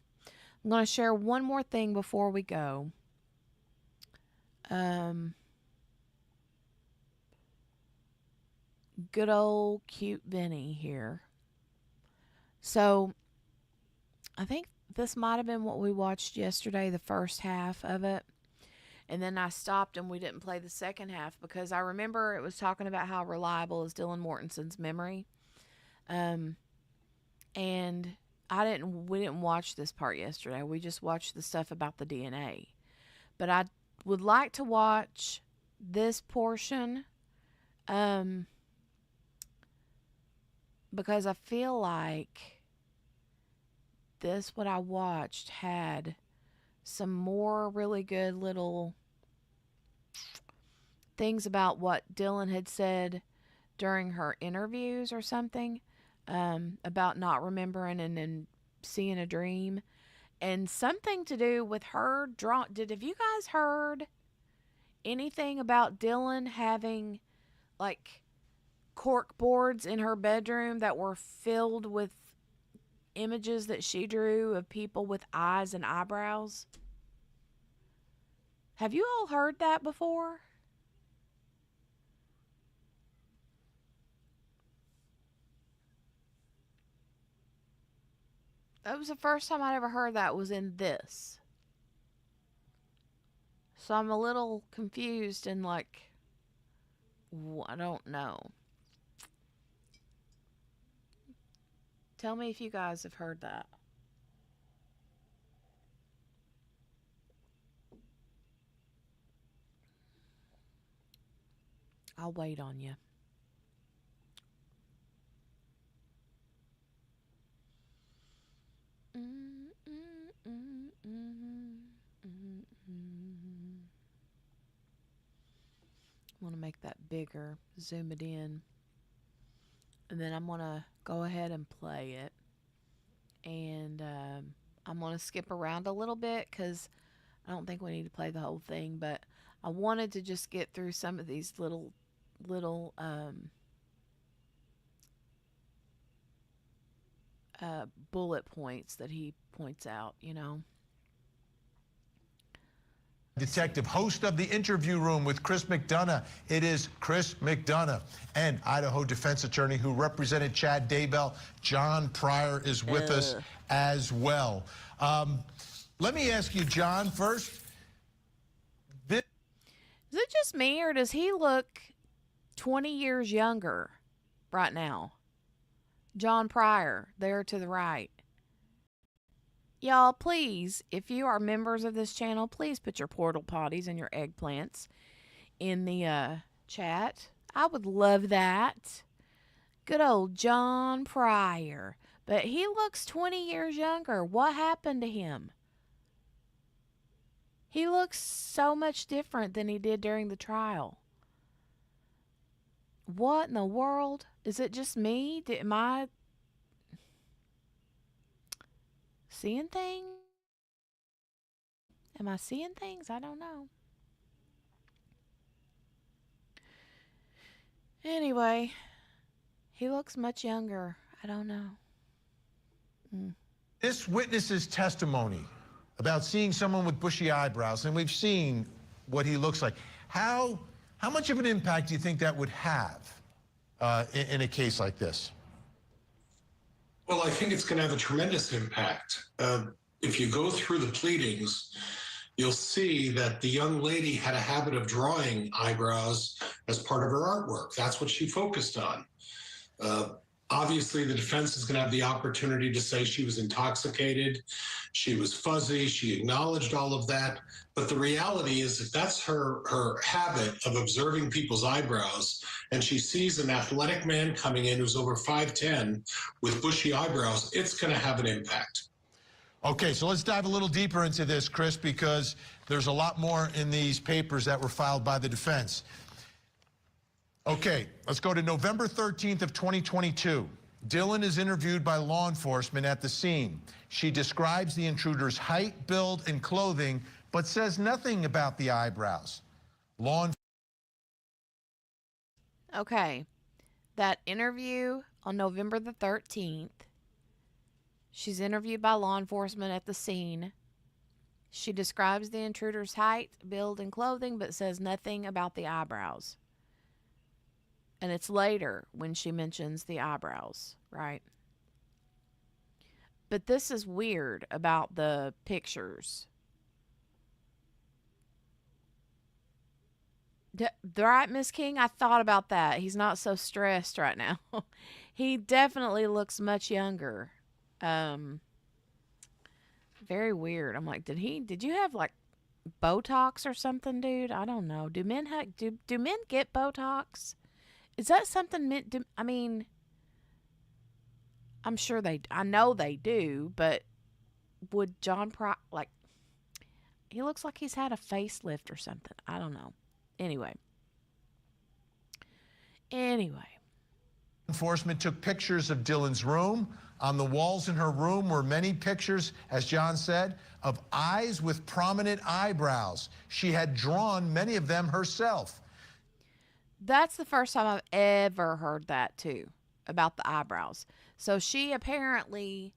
going to share one more thing before we go. Good old cute Vinny here. So, I think this might have been what we watched yesterday, the first half of it. And then I stopped and we didn't play the second half because I remember it was talking about how reliable is Dylan Mortenson's memory. And we didn't watch this part yesterday. We just watched the stuff about the DNA. But I would like to watch this portion because I feel like what I watched had some more really good little things about what Dylan had said during her interviews or something, about not remembering and then seeing a dream, and something to do with her have you guys heard anything about Dylan having like cork boards in her bedroom that were filled with images that she drew of people with eyes and eyebrows? Have you all heard that before? That was the first time I'd ever heard that was in this. So I'm a little confused and like, I don't know. Tell me if you guys have heard that. I'll wait on you. I want to make that bigger, zoom it in, and then I'm going to go ahead and play it. And I'm going to skip around a little bit because I don't think we need to play the whole thing, but I wanted to just get through some of these little bullet points that he points out, you know. Detective, host of the Interview Room with Chris McDonough. It is Chris McDonough, and Idaho defense attorney who represented Chad Daybell, John Pryor, is with us as well. Let me ask you, John, first. Is it just me, or does he look 20 years younger right now? John Pryor, there to the right. Y'all, please, if you are members of this channel, please put your portal potties and your eggplants in the chat. I would love that. Good old John Pryor. But he looks 20 years younger. What happened to him? He looks so much different than he did during the trial. What in the world? Is it just me? Am I seeing things? Am I seeing things? I don't know. Anyway, he looks much younger. I don't know. This witness's testimony about seeing someone with bushy eyebrows, and we've seen what he looks like. How much of an impact do you think that would have in a case like this? Well, I think it's going to have a tremendous impact. If you go through the pleadings, you'll see that the young lady had a habit of drawing eyebrows as part of her artwork. That's what she focused on. Obviously, the defense is going to have the opportunity to say she was intoxicated, she was fuzzy, she acknowledged all of that. But the reality is, if that's her habit of observing people's eyebrows, and she sees an athletic man coming in who's over 5'10" with bushy eyebrows, it's going to have an impact. Okay, so let's dive a little deeper into this, Chris, because there's a lot more in these papers that were filed by the defense. Okay, let's go to November 13th of 2022. Dylan is interviewed by law enforcement at the scene. She describes the intruder's height, build, and clothing, but says nothing about the eyebrows. Okay, that interview on November the 13th, she's interviewed by law enforcement at the scene. She describes the intruder's height, build, and clothing, but says nothing about the eyebrows. And it's later when she mentions the eyebrows, right? But this is weird about the pictures. Right, Miss King? I thought about that. He's not so stressed right now. He definitely looks much younger. Very weird. I'm like, did you have like Botox or something, dude? I don't know. Do men get Botox? Is that something meant to, I mean, I'm sure I know they do, but would John Pryor, like, he looks like he's had a facelift or something. I don't know. Anyway. Enforcement took pictures of Dylan's room. On the walls in her room were many pictures, as John said, of eyes with prominent eyebrows. She had drawn many of them herself. That's the first time I've ever heard that, too, about the eyebrows. So she apparently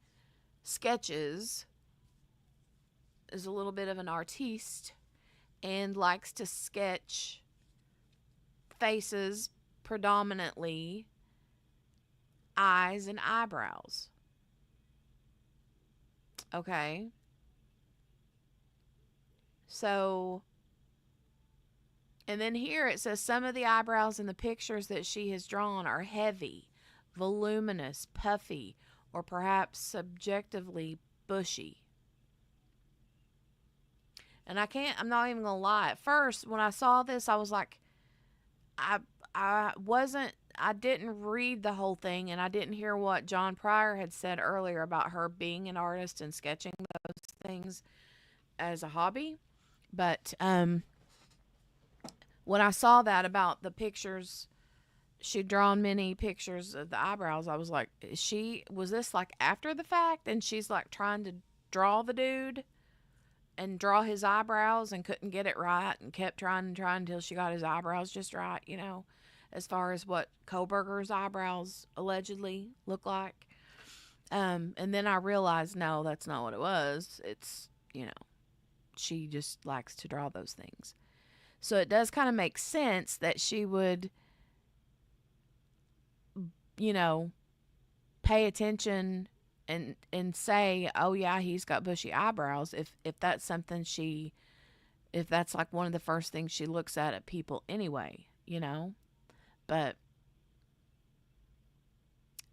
sketches, is a little bit of an artiste, and likes to sketch faces, predominantly eyes and eyebrows. Okay. So, and then here it says some of the eyebrows in the pictures that she has drawn are heavy, voluminous, puffy, or perhaps subjectively bushy. And I'm not even going to lie. At first, when I saw this, I was like, I didn't read the whole thing, and I didn't hear what John Pryor had said earlier about her being an artist and sketching those things as a hobby. But when I saw that about the pictures, she'd drawn many pictures of the eyebrows, I was like, was this like after the fact? And she's like trying to draw the dude and draw his eyebrows and couldn't get it right and kept trying and trying until she got his eyebrows just right, as far as what Kohberger's eyebrows allegedly look like. And then I realized, no, that's not what it was. It's, she just likes to draw those things. So it does kind of make sense that she would, pay attention and say, oh yeah, he's got bushy eyebrows, if that's something if that's like one of the first things she looks at people anyway, but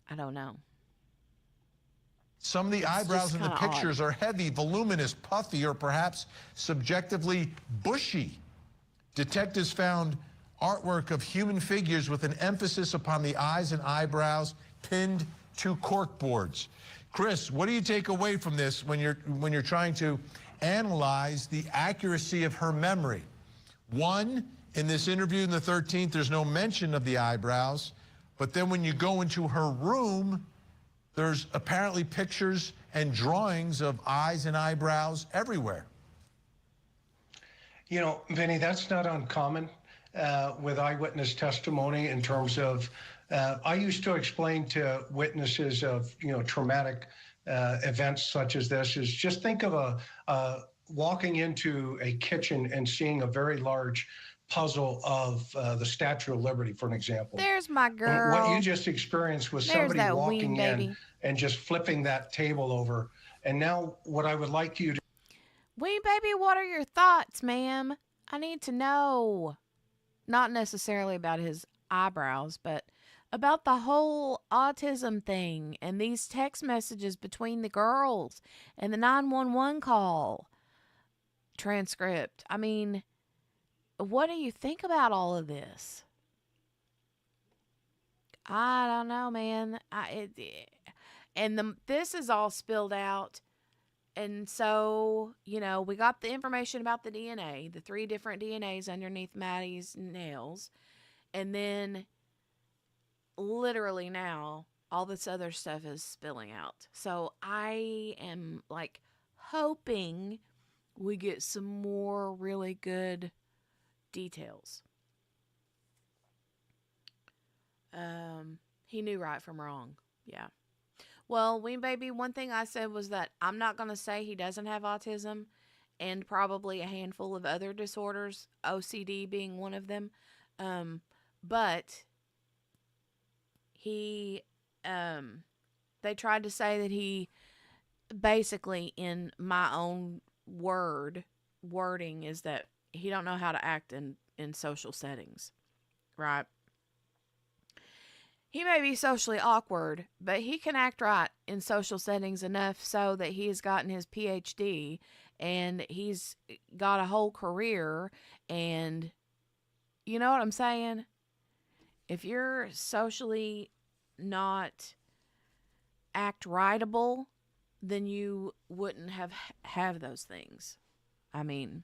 I don't know. Some of the eyebrows in the pictures are heavy, voluminous, puffy, or perhaps subjectively bushy. Detectives found artwork of human figures with an emphasis upon the eyes and eyebrows pinned to cork boards. Chris, what do you take away from this when you're trying to analyze the accuracy of her memory? One, in this interview in the 13th, there's no mention of the eyebrows, but then when you go into her room, there's apparently pictures and drawings of eyes and eyebrows everywhere. Vinny, that's not uncommon with eyewitness testimony in terms of, I used to explain to witnesses of, traumatic events such as this is just think of walking into a kitchen and seeing a very large puzzle of the Statue of Liberty, for an example. There's my girl. What you just experienced was somebody walking in and just flipping that table over. And now what I would like you to... Wee baby, what are your thoughts, ma'am? I need to know. Not necessarily about his eyebrows, but about the whole autism thing and these text messages between the girls and the 911 call transcript. I mean, what do you think about all of this? I don't know, man. This is all spilled out. And so, we got the information about the DNA, the 3 different DNAs underneath Maddie's nails. And then literally now all this other stuff is spilling out. So I am like hoping we get some more really good details. He knew right from wrong. Yeah. Well, Ween Baby, one thing I said was that I'm not going to say he doesn't have autism and probably a handful of other disorders, OCD being one of them. But he, they tried to say that he basically, in my own wording, is that he don't know how to act in social settings, right? He may be socially awkward, but he can act right in social settings enough so that he has gotten his PhD and he's got a whole career. And you know what I'm saying? If you're socially not act rightable, then you wouldn't have those things. I mean,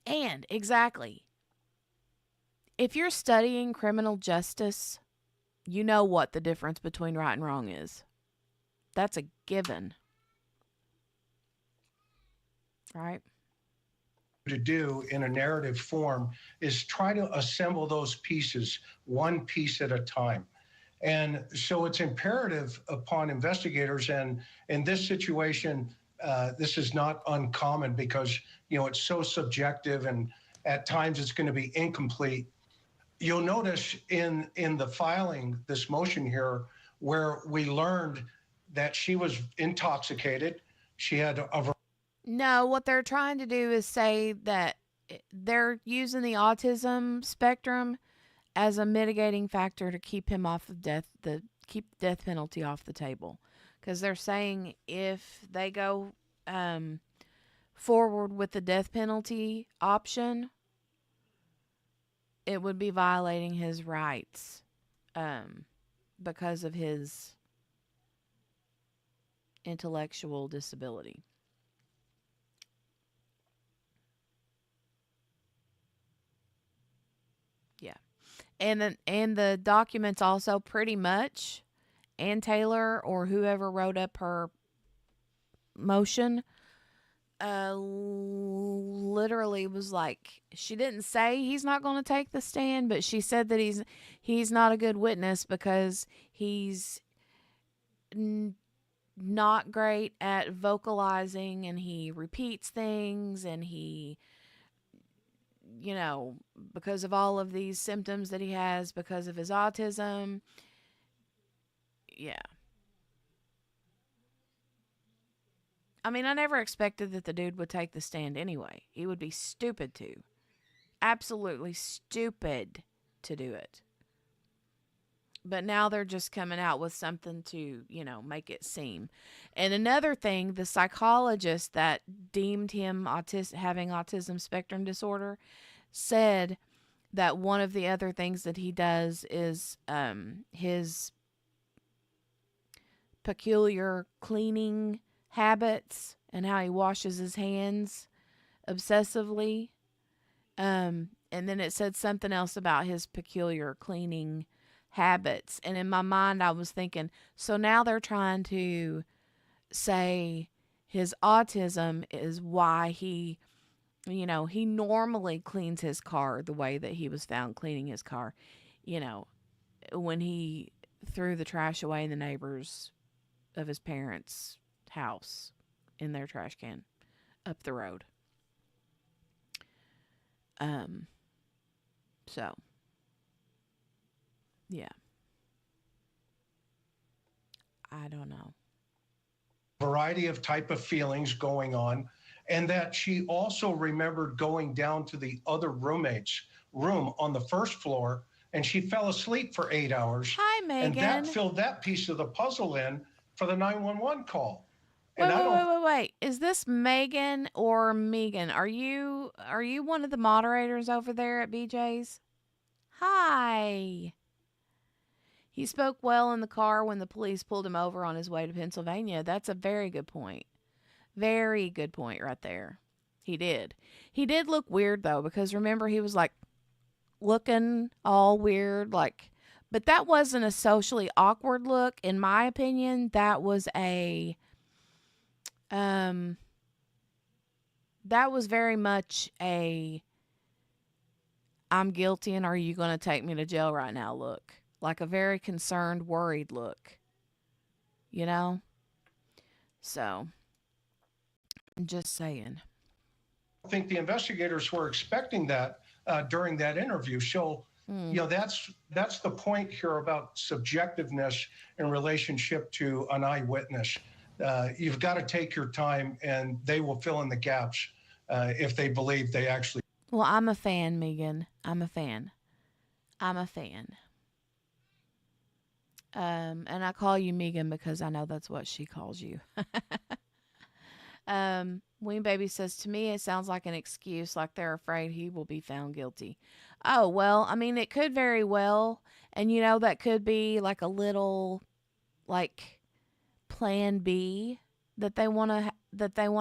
and exactly. If you're studying criminal justice, you know what the difference between right and wrong is. That's a given. Right? To do in a narrative form is try to assemble those pieces one piece at a time. And so it's imperative upon investigators, and in this situation, this is not uncommon because, it's so subjective and at times it's going to be incomplete. You'll notice in the filing, this motion here, where we learned that she was intoxicated. She had a No, what they're trying to do is say that they're using the autism spectrum as a mitigating factor to keep him off of keep the death penalty off the table. Because they're saying if they go forward with the death penalty option, it would be violating his rights because of his intellectual disability. Yeah. And the documents also pretty much, Ann Taylor or whoever wrote up her motion literally was like, she didn't say he's not going to take the stand, but she said that he's not a good witness because he's not great at vocalizing, and he repeats things, and he, you know, because of all of these symptoms that he has because of his autism. Yeah. I mean, I never expected that the dude would take the stand anyway. He would be stupid to. Absolutely stupid to do it. But now they're just coming out with something to, you know, make it seem. And another thing, the psychologist that deemed him having autism spectrum disorder said that one of the other things that he does is his peculiar cleaning habits and how he washes his hands obsessively. And then it said something else about his peculiar cleaning habits. And in my mind, I was thinking, so now they're trying to say his autism is why he, you know, he normally cleans his car the way that he was found cleaning his car, you know, when he threw the trash away in the neighbors of his parents' house in their trash can up the road. So yeah, I don't know. variety of type of feelings going on, and that she also remembered going down to the other roommate's room on the first floor, and she fell asleep for 8 hours. Hi, Megan. And that filled that piece of the puzzle in for the 911 call. Wait, And wait. Is this Megan or Megan? Are you one of the moderators over there at BJ's? Hi. He spoke well in the car when the police pulled him over on his way to Pennsylvania. That's a very good point. Very good point right there. He did. He did look weird though, because remember he was like looking all weird, like, but that wasn't a socially awkward look in my opinion. That was a that was very much a I'm guilty and are you going to take me to jail right now look. Like a very concerned, worried look. You know? So, I'm just saying. I think the investigators were expecting that during that interview. So, you know, that's the point here about subjectiveness in relationship to an eyewitness. You've got to take your time, and they will fill in the gaps if they believe they actually. Well, I'm a fan, Megan. I'm a fan. And I call you Megan because I know that's what she calls you. Ween Baby says, to me, it sounds like an excuse, like they're afraid he will be found guilty. Oh, well, I mean, it could very well. And, you know, that could be like a little, like, plan B that they want to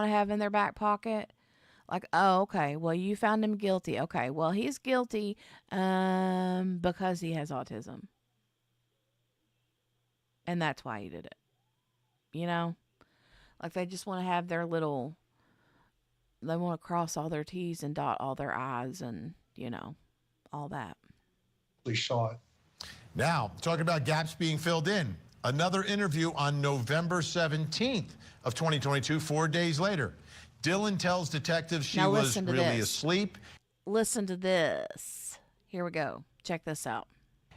have in their back pocket. Like, oh, okay, well, you found him guilty. Okay, well, he's guilty because he has autism. And that's why he did it. You know? Like, they just want to have their little, they want to cross all their T's and dot all their I's and, you know, all that. We saw it. Now, talking about gaps being filled in. Another interview on November 17th of 2022, 4 days later. Dylan tells detectives she was really asleep. Listen to this. Here we go. Check this out.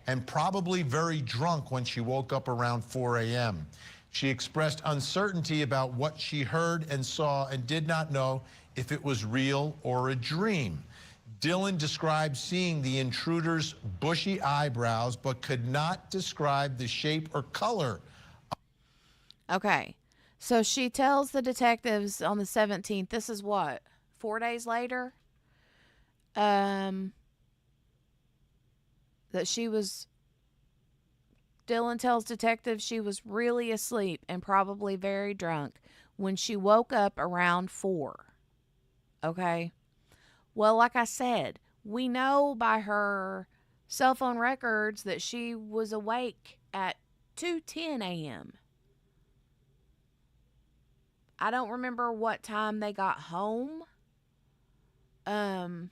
And probably very drunk when she woke up around 4 a.m. She expressed uncertainty about what she heard and saw and did not know if it was real or a dream. Dylan described seeing the intruder's bushy eyebrows, but could not describe the shape or color. Okay. So she tells the detectives on the 17th, this is what, 4 days later? That Dylan tells detectives she was really asleep and probably very drunk when she woke up around 4. Okay. Well, like I said, we know by her cell phone records that she was awake at 2:10 a.m. I don't remember what time they got home. I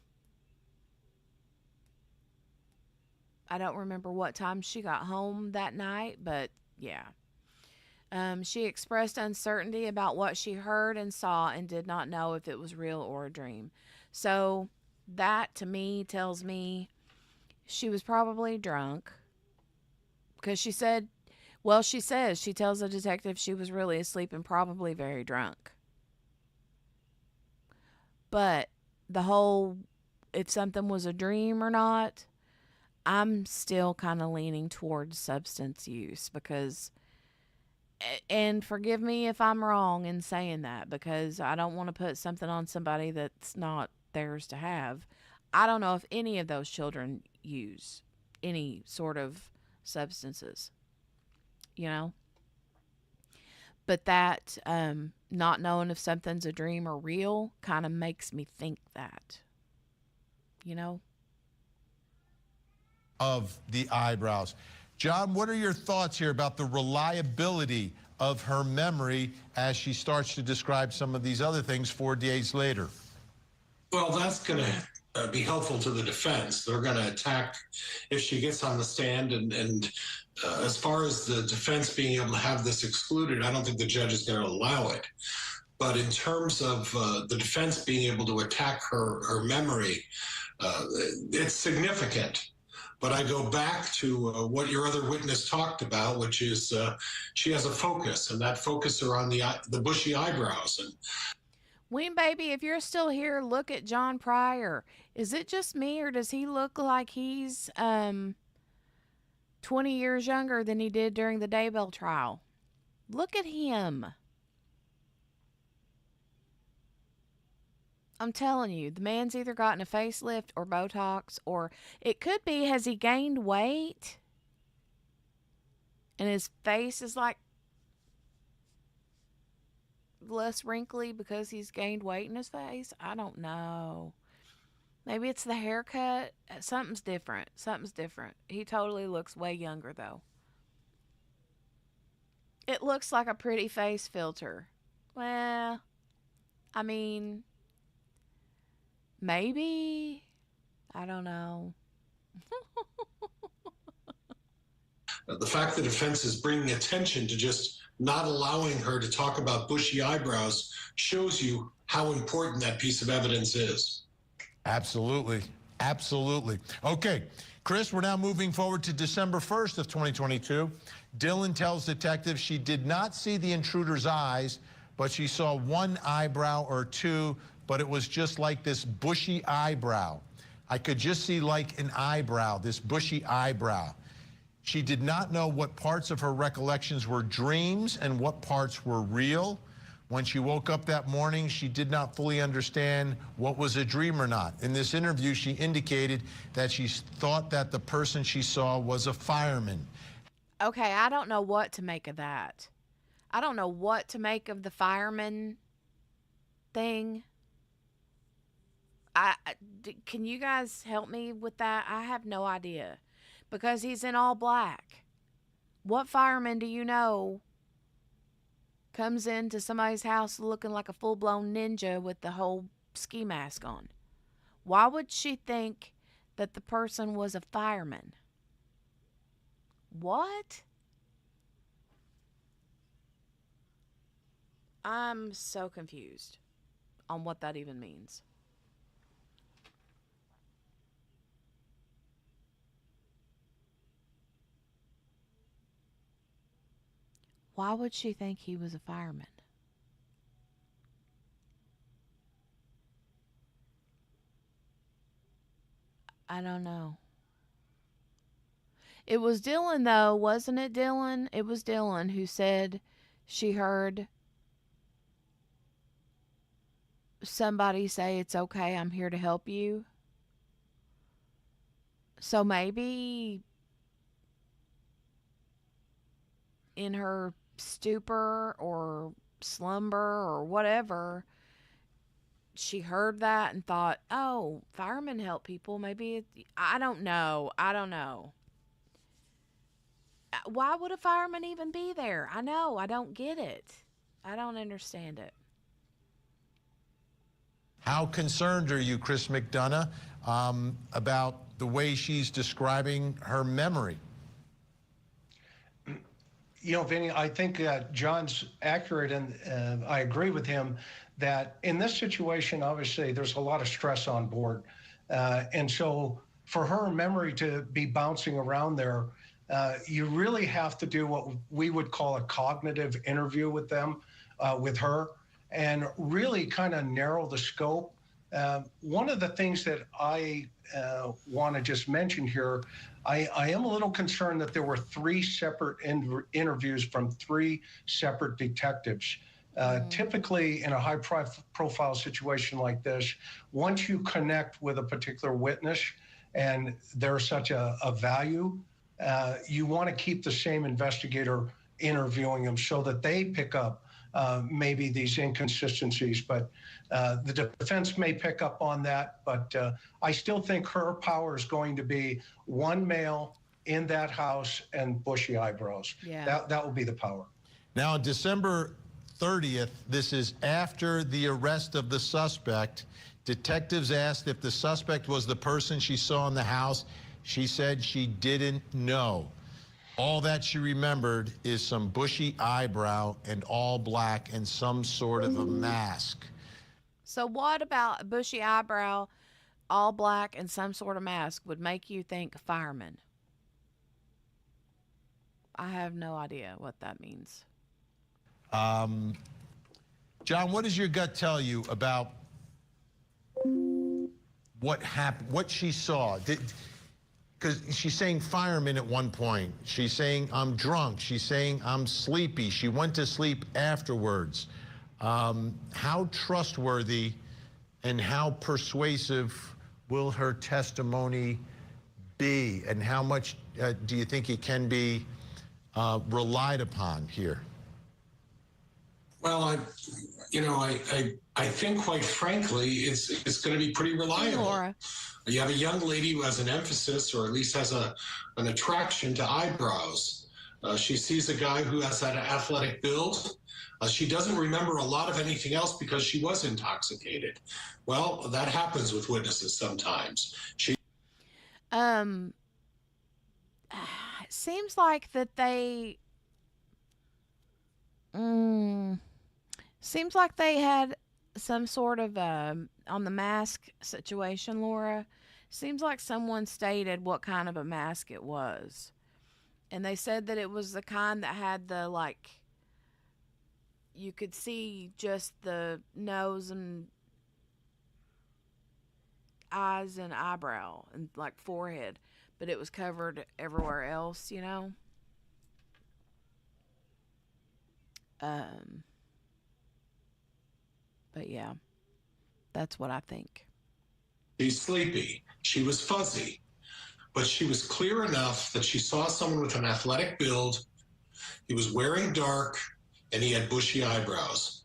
don't remember what time she got home that night, but yeah. She expressed uncertainty about what she heard and saw and did not know if it was real or a dream. So that to me tells me she was probably drunk because she said, well, she says, she tells the detective she was really asleep and probably very drunk. But the whole, if something was a dream or not, I'm still kind of leaning towards substance use because, and forgive me if I'm wrong in saying that because I don't want to put something on somebody that's not theirs to have. I don't know if any of those children use any sort of substances, you know? But that not knowing if something's a dream or real kind of makes me think that, you know? Of the eyebrows. John, what are your thoughts here about the reliability of her memory as she starts to describe some of these other things 4 days later? Well, that's going to be helpful to the defense. They're going to attack if she gets on the stand. And as far as the defense being able to have this excluded, I don't think the judge is going to allow it. But in terms of the defense being able to attack her memory, it's significant. But I go back to what your other witness talked about, which is she has a focus, and that focus are on the bushy eyebrows. And Ween baby, if you're still here, look at John Pryor. Is it just me or does he look like he's 20 years younger than he did during the Daybell trial? Look at him. I'm telling you, the man's either gotten a facelift or Botox, or it could be, has he gained weight? And his face is like less wrinkly because he's gained weight in his face? I don't know. Maybe it's the haircut. Something's different. Something's different. He totally looks way younger, though. It looks like a pretty face filter. Well, I mean, maybe. I don't know. the fact the defense is bringing attention to just not allowing her to talk about bushy eyebrows shows you how important that piece of evidence is. Absolutely. Absolutely. Okay, Chris, we're now moving forward to December 1st of 2022. Dylan tells detectives she did not see the intruder's eyes, but she saw one eyebrow or two, but it was just like this bushy eyebrow. I could just see like an eyebrow, this bushy eyebrow. She did not know what parts of her recollections were dreams and what parts were real. When she woke up that morning, she did not fully understand what was a dream or not. In this interview, she indicated that she thought that the person she saw was a fireman. Okay, I don't know what to make of that. I don't know what to make of the fireman thing. Can you guys help me with that? I have no idea. Because he's in all black. What fireman do you know comes into somebody's house looking like a full-blown ninja with the whole ski mask on? Why would she think that the person was a fireman? What? I'm so confused on what that even means. Why would she think he was a fireman? I don't know. It was Dylan, though, wasn't it, Dylan? It was Dylan who said she heard somebody say, "It's okay, I'm here to help you." So maybe in her stupor or slumber or whatever, she heard that and thought, "Oh, firemen help people." Maybe I don't know. I don't know. Why would a fireman even be there? I know. I don't get it. I don't understand it. How concerned are you, Chris McDonough, about the way she's describing her memory? You know, Vinny, I think John's accurate, and I agree with him that in this situation, obviously, there's a lot of stress on board. And so for her memory to be bouncing around there, you really have to do what we would call a cognitive interview with them, with her, and really kind of narrow the scope. One of the things that I want to just mention here, I am a little concerned that there were 3 separate interviews from 3 separate detectives. Typically, in a high-profile situation like this, once you connect with a particular witness and they're such a value, you want to keep the same investigator interviewing them so that they pick up maybe these inconsistencies. But the defense may pick up on that. But I still think her power is going to be one male in that house and bushy eyebrows. Yeah. That will be the power. Now, December 30th, this is after the arrest of the suspect. Detectives asked if the suspect was the person she saw in the house. She said she didn't know. All that she remembered is some bushy eyebrow and all black and some sort of a mask. So what about a bushy eyebrow, all black, and some sort of mask would make you think fireman? I have no idea what that means. John, what does your gut tell you about what happened, what she saw? Because she's saying fireman at one point. She's saying I'm drunk. She's saying I'm sleepy. She went to sleep afterwards. How trustworthy and how persuasive will her testimony be? And how much do you think it can be relied upon here? Well, I think, quite frankly, it's going to be pretty reliable. Laura. You have a young lady who has an emphasis, or at least has an attraction to eyebrows. She sees a guy who has that athletic build. She doesn't remember a lot of anything else because she was intoxicated. Well, that happens with witnesses sometimes. Seems like that they seems like they had some sort of on the mask situation, Laura. Seems like someone stated what kind of a mask it was, and they said that it was the kind that had the, like, you could see just the nose and eyes and eyebrow and like forehead, but it was covered everywhere else, you know. But yeah, that's what I think. She's sleepy. She was fuzzy, but she was clear enough that she saw someone with an athletic build. He was wearing dark, and he had bushy eyebrows.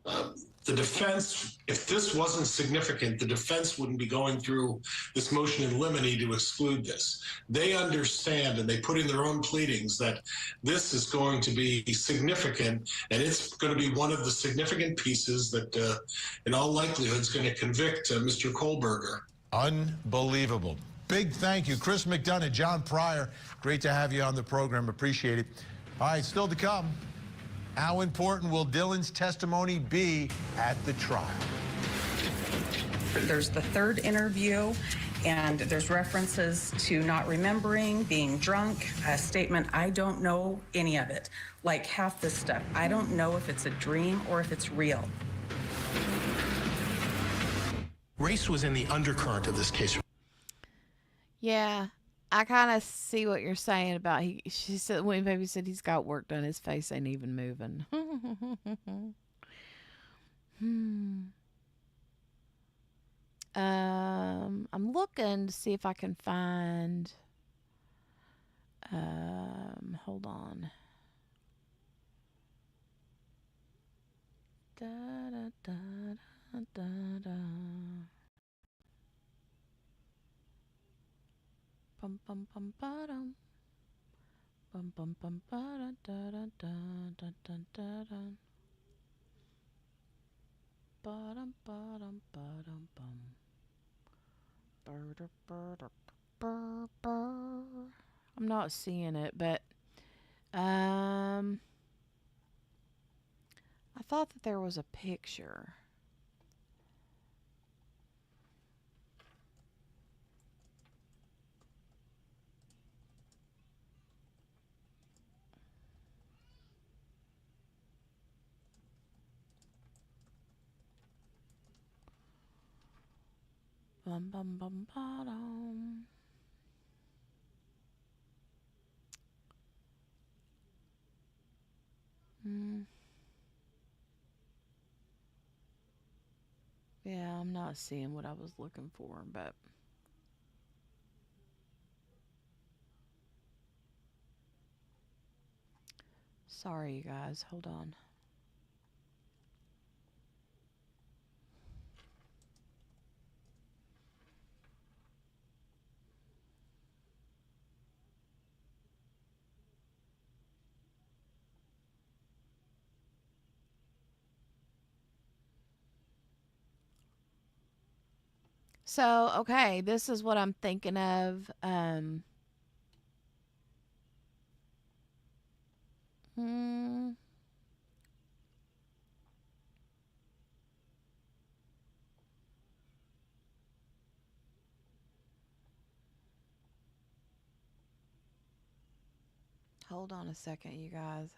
The defense, if this wasn't significant, the defense wouldn't be going through this motion in limine to exclude this. They understand, and they put in their own pleadings, that this is going to be significant, and it's going to be one of the significant pieces that, in all likelihood, is going to convict Mr. Kohlberger. Unbelievable. Big thank you. Chris McDonough, John Pryor, great to have you on the program. Appreciate it. All right, still to come. How important will Dylan's testimony be at the trial? There's the third interview, And there's references to not remembering, being drunk, a statement, I don't know any of it. Like half this stuff, I don't know if it's a dream or if it's real. Race was in the undercurrent of this case. Yeah, I kind of see what you're saying about she said when baby said he's got work done, his face ain't even moving. I'm looking to see if I can find. Hold on. Da da da da da da. Bum bum bum ba dum. Bum bum bum ba da da da da da da da. Ba dum ba dum ba dum bum. Burr, burr, burr, burr. I'm not seeing it, but I thought that there was a picture. Bum bum bum bottom. Yeah, I'm not seeing what I was looking for, but sorry, you guys. Hold on. So, okay, this is what I'm thinking of. Hold on a second, you guys.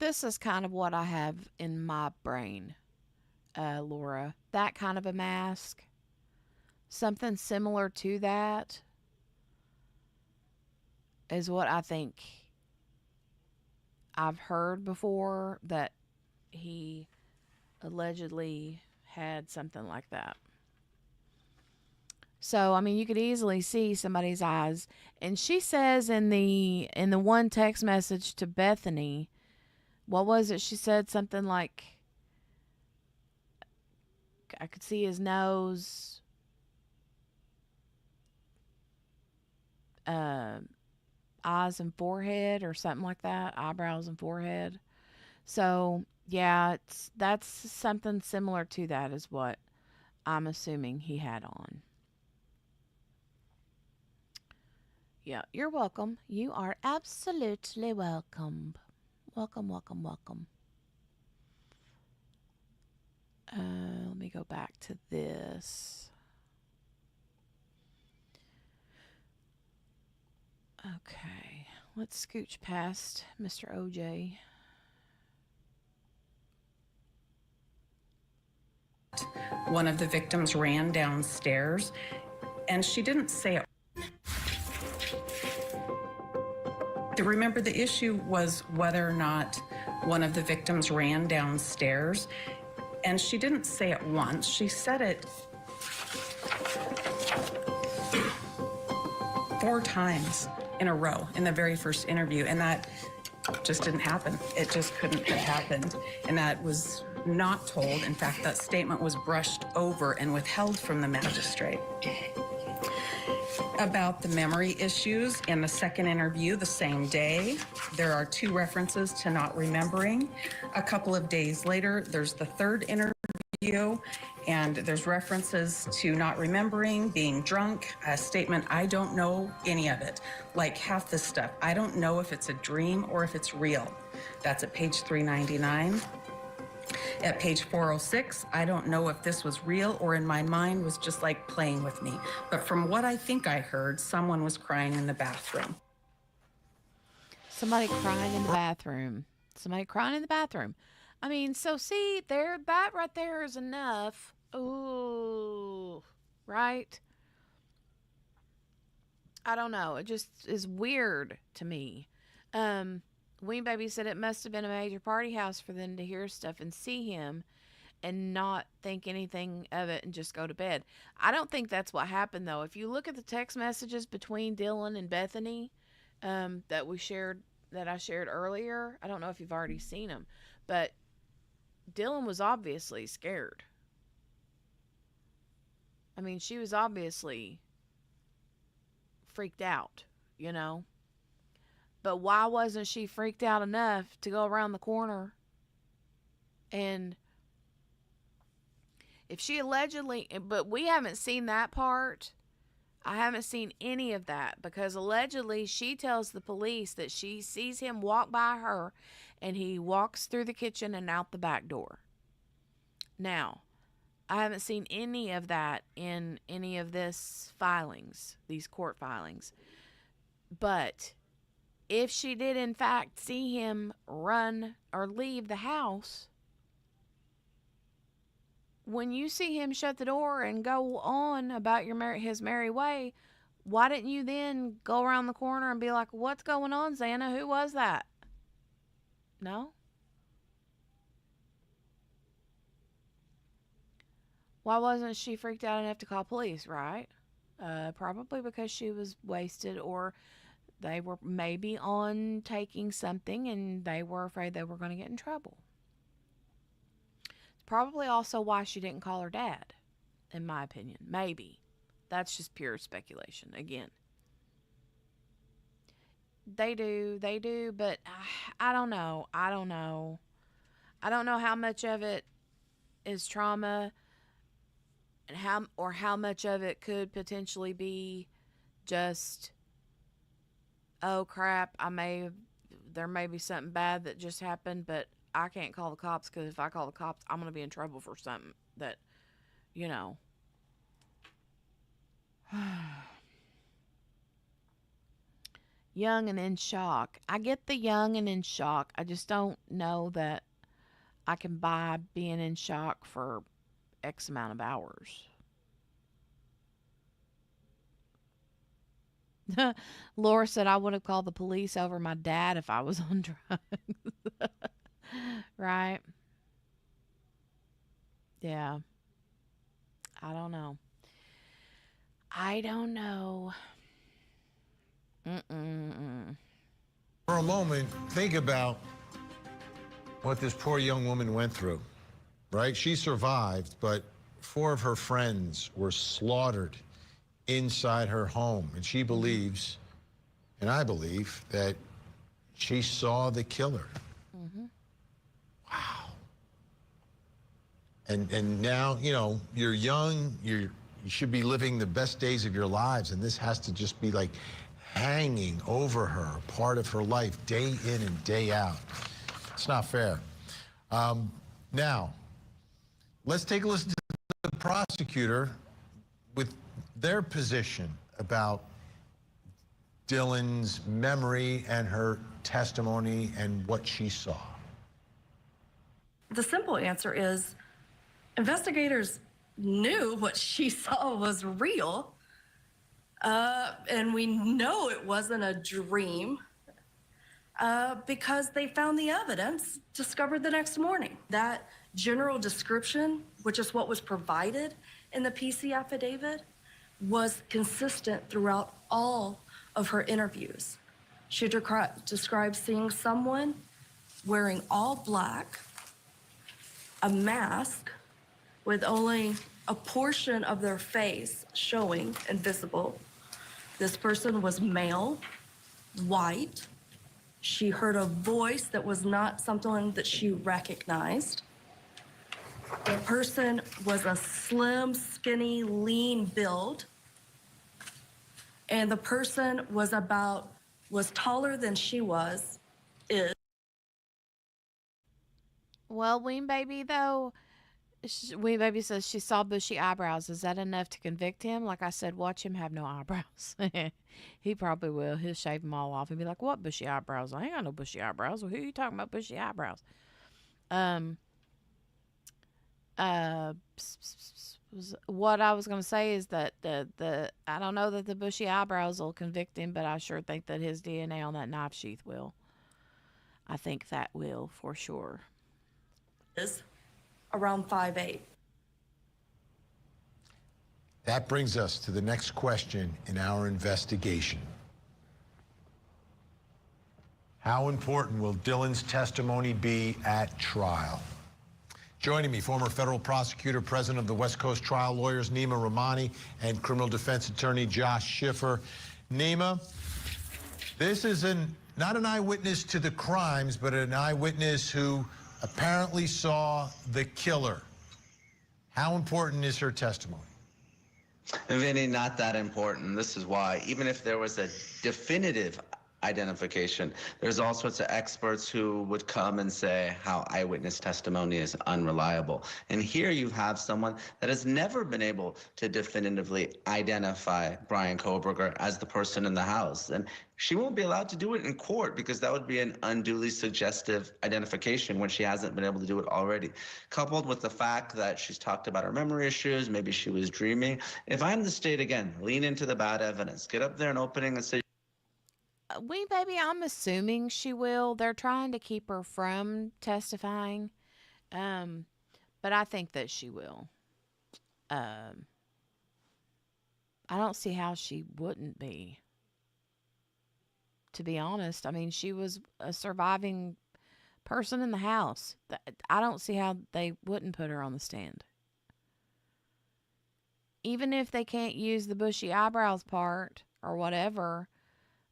This is kind of what I have in my brain, Laura. That kind of a mask. Something similar to that is what I think I've heard before, that he allegedly had something like that. So, I mean, you could easily see somebody's eyes. And she says in the one text message to Bethany, what was it? She said something like, I could see his nose, eyes and forehead, or something like that, eyebrows and forehead. So, yeah, that's something similar to that is what I'm assuming he had on. Yeah, you're welcome. You are absolutely welcome. Welcome, welcome, welcome. Let me go back to this. Okay, let's scooch past Mr. OJ. One of the victims ran downstairs, and she didn't say it. Remember, the issue was whether or not one of the victims ran downstairs, and she didn't say it once. She said it 4 times in a row in the very first interview, and that just didn't happen. It just couldn't have happened, and that was not told. In fact, that statement was brushed over and withheld from the magistrate. About the memory issues in the second interview the same day, there are 2 references to not remembering. A couple of days later, there's the third interview, and there's references to not remembering, being drunk, a statement, I don't know any of it. Like half this stuff, I don't know if it's a dream or if it's real. That's at page 399. At page 406, I don't know if this was real or in my mind was just like playing with me. But from what I think I heard, someone was crying in the bathroom. Somebody crying in the bathroom. Somebody crying in the bathroom. I mean, so see, there, that right there is enough. Ooh, right? I don't know. It just is weird to me. Ween Baby said it must have been a major party house for them to hear stuff and see him and not think anything of it and just go to bed. I don't think that's what happened, though. If you look at the text messages between Dylan and Bethany that we shared, that I shared earlier, I don't know if you've already seen them, but Dylan was obviously scared. I mean, she was obviously freaked out, you know? But why wasn't she freaked out enough to go around the corner? And if she allegedly, but we haven't seen that part. I haven't seen any of that because allegedly she tells the police that she sees him walk by her and he walks through the kitchen and out the back door. Now, I haven't seen any of that in any of this filings, these court filings. But if she did in fact see him run or leave the house, when you see him shut the door and go on about his merry way, why didn't you then go around the corner and be like, what's going on, Xana? Who was that? No? Why wasn't she freaked out enough to call police, right? Probably because she was wasted, or they were maybe on taking something and they were afraid they were going to get in trouble. It's probably also why she didn't call her dad, in my opinion. Maybe. That's just pure speculation, again. They do, but I don't know. I don't know how much of it is trauma and how much of it could potentially be just, oh crap, there may be something bad that just happened, but I can't call the cops because if I call the cops, I'm going to be in trouble for something that, you know. Young and in shock. I get the young and in shock. I just don't know that I can buy being in shock for X amount of hours. Laura said I would have called the police over my dad if I was on drugs. Right? Yeah. I don't know. For a moment, think about what this poor young woman went through, right? She survived, but 4 of her friends were slaughtered inside her home. And she believes, and I believe, that she saw the killer. Mm-hmm. Wow. And now, you know, you're young, you should be living the best days of your lives, and this has to just be like hanging over her, part of her life, day in and day out. It's not fair. Now, let's take a listen to the prosecutor with their position about Dylan's memory and her testimony and what she saw. The simple answer is investigators knew what she saw was real, and we know it wasn't a dream because they found the evidence discovered the next morning. That general description, which is what was provided in the PC affidavit, was consistent throughout all of her interviews. She described seeing someone wearing all black, a mask with only a portion of their face showing and visible. This person was male, white. She heard a voice that was not something that she recognized. The person was a slim, skinny, lean build. And the person was taller than she is. Well, Ween Baby, though, Ween Baby says she saw bushy eyebrows. Is that enough to convict him? Like I said, watch him have no eyebrows. He probably will. He'll shave them all off and be like, what bushy eyebrows? I ain't got no bushy eyebrows. Well, who are you talking about bushy eyebrows? What I was going to say is that I don't know that the bushy eyebrows will convict him, but I sure think that his DNA on that knife sheath will. I think that will for sure. Is around 5'8". That brings us to the next question in our investigation. How important will Dylan's testimony be at trial? Joining me, former federal prosecutor, president of the West Coast Trial Lawyers, Nima Rahmani, and criminal defense attorney Josh Schiffer. Nima, this is not an eyewitness to the crimes, but an eyewitness who apparently saw the killer. How important is her testimony? Vinny, not that important. This is why. Even if there was a definitive identification, there's all sorts of experts who would come and say how eyewitness testimony is unreliable. And here you have someone that has never been able to definitively identify BRYAN KOHBERGER as the person in the house. And she won't be allowed to do it in court because that would be an unduly suggestive identification when she hasn't been able to do it already. Coupled with the fact that she's talked about her memory issues, maybe she was dreaming. If I'm the state, again, lean into the bad evidence. Get up there in opening and say, Ween Baby, I'm assuming she will. They're trying to keep her from testifying, but I think that she will. I don't see how she wouldn't be. To be honest, I mean, she was a surviving person in the house. I don't see how they wouldn't put her on the stand. Even if they can't use the bushy eyebrows part or whatever,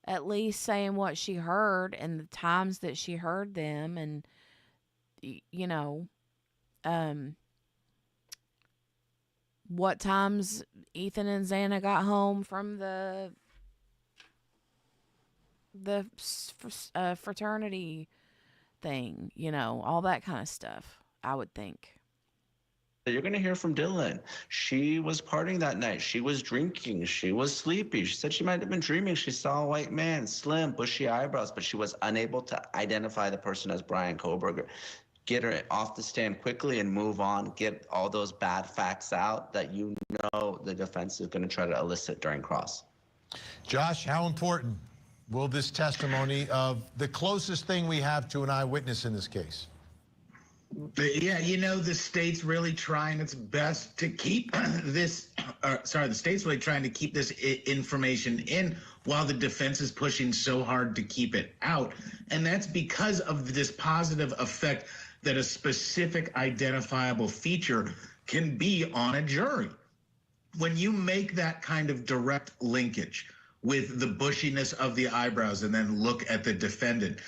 at least saying what she heard and the times that she heard them, and what times Ethan and Xana got home from the fraternity thing, all that kind of stuff, I would think. you're going to hear from Dylan. She was partying that night. She was drinking. She was sleepy. She said she might have been dreaming. She saw a white man, slim, bushy eyebrows, but she was unable to identify the person as BRYAN KOHBERGER. Get her off the stand quickly and move on. Get all those bad facts out that the defense is going to try to elicit during cross. Josh, how important will this testimony of the closest thing we have to an eyewitness in this case? Yeah, the state's really trying its best to keep this, the state's really trying to keep this information in while the defense is pushing so hard to keep it out. And that's because of this positive effect that a specific identifiable feature can be on a jury. When you make that kind of direct linkage with the bushiness of the eyebrows and then look at the defendant,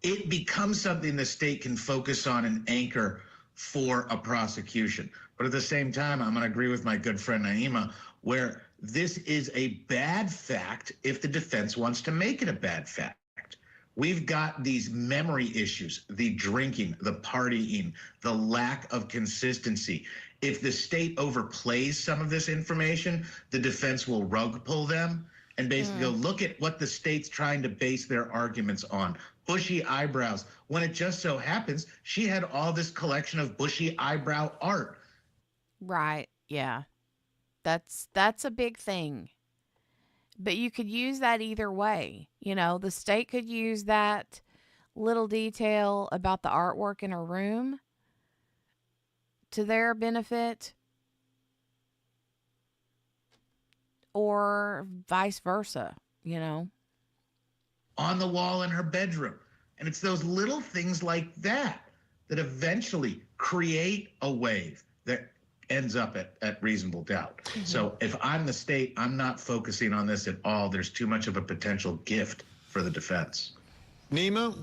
it becomes something the state can focus on and anchor for a prosecution. But at the same time, I'm going to agree with my good friend Naima, where this is a bad fact if the defense wants to make it a bad fact. We've got these memory issues, the drinking, the partying, the lack of consistency. If the state overplays some of this information, the defense will rug pull them and basically go, look at what the state's trying to base their arguments on. Bushy eyebrows, when it just so happens she had all this collection of bushy eyebrow art. Right, yeah. That's a big thing. But you could use that either way. The state could use that little detail about the artwork in her room to their benefit, or vice versa, on the wall in her bedroom. And it's those little things like that that eventually create a wave that ends up at reasonable doubt. Mm-hmm. So if I'm the state, I'm not focusing on this at all. There's too much of a potential gift for the defense. Nima,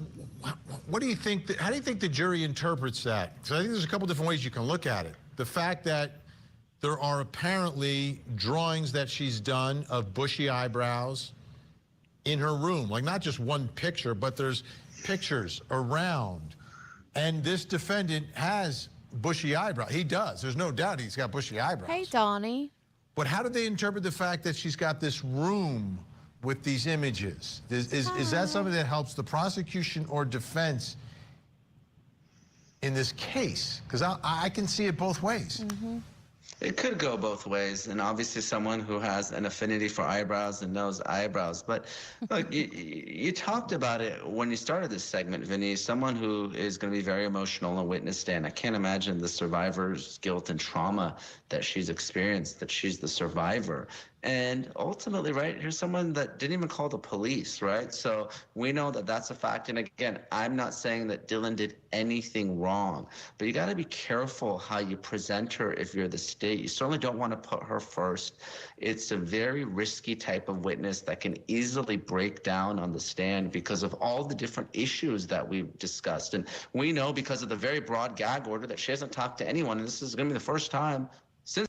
what do you think? How do you think the jury interprets that? So I think there's a couple different ways you can look at it. The fact that there are apparently drawings that she's done of bushy eyebrows in her room, like not just one picture, but there's pictures around. And this defendant has bushy eyebrows. He does. There's no doubt he's got bushy eyebrows. Hey, Donnie. But how do they interpret the fact that she's got this room with these images? Is that something that helps the prosecution or defense in this case? Because I can see it both ways. It could go both ways, and obviously someone who has an affinity for eyebrows and knows eyebrows. But look, you talked about it when you started this segment, Vinny, someone who is going to be very emotional on a witness stand. I can't imagine the survivor's guilt and trauma that she's experienced, that she's the survivor. And ultimately, right, here's someone that didn't even call the police, right? So we know that that's a fact. And again, I'm not saying that Dylan did anything wrong, but you got to be careful how you present her if you're the state. You certainly don't want to put her first. It's a very risky type of witness that can easily break down on the stand because of all the different issues that we've discussed. And we know because of the very broad gag order that she hasn't talked to anyone. And this is going to be the first time since.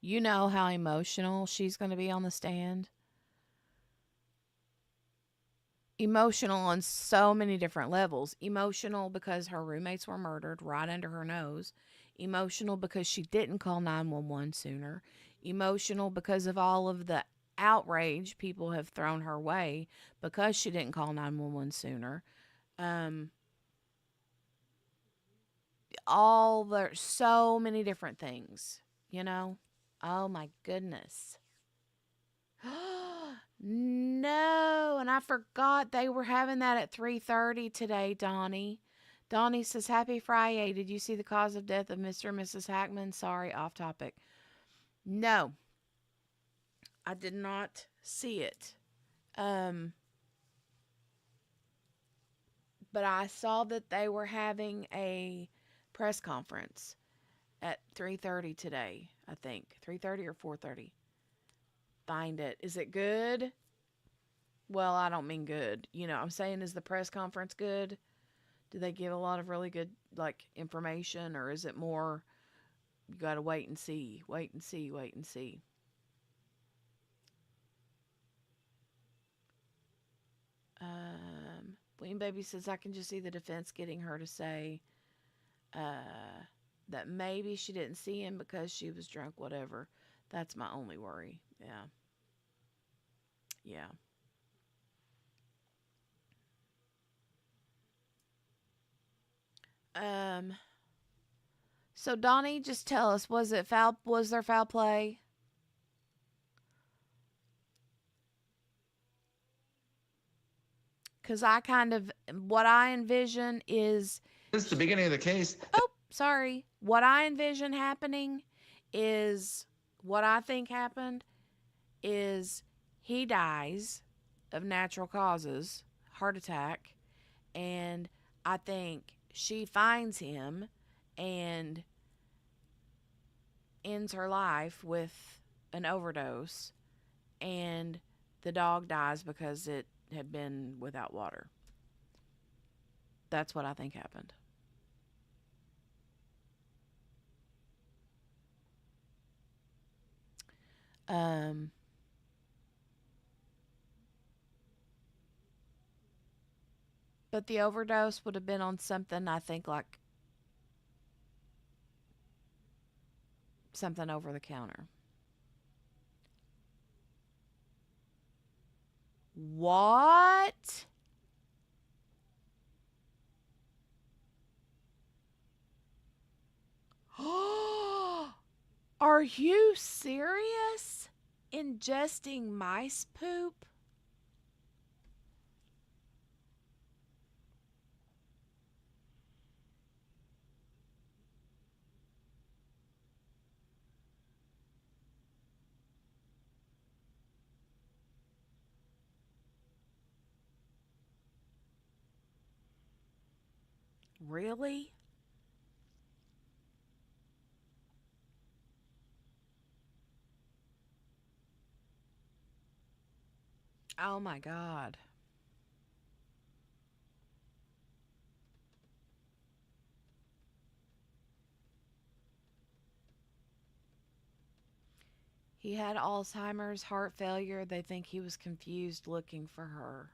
You know how emotional she's going to be on the stand? Emotional on so many different levels. Emotional because her roommates were murdered right under her nose. Emotional because she didn't call 911 sooner. Emotional because of all of the outrage people have thrown her way because she didn't call 911 sooner. There's so many different things, you know? Oh my goodness. No, and I forgot they were having that at 3:30 today, Donnie. Donnie says, "Happy Friday. Did you see the cause of death of Mr. and Mrs. Hackman?" Sorry, off topic. No, I did not see it. But I saw that they were having a press conference at 3:30 today, I think. 3:30 or 4:30. Find it. Is it good? Well, I don't mean good. You know, I'm saying, is the press conference good? Do they give a lot of really good, like, information? Or is it more, you got to wait and see, wait and see, wait and see? Queen Baby says, I can just see the defense getting her to say that maybe she didn't see him because she was drunk, whatever. That's my only worry. Yeah. So Donnie, just tell us, was there foul play? Because what I envision is... Since the beginning of the case. Oh, sorry. What I envision happening is, what I think happened is he dies of natural causes, heart attack, and I think she finds him and ends her life with an overdose, and the dog dies because it had been without water. That's what I think happened. But the overdose would have been on something, I think, like something over the counter. What? Are you serious? Ingesting mice poop? Really? Oh my God. He had Alzheimer's, heart failure. They think he was confused looking for her.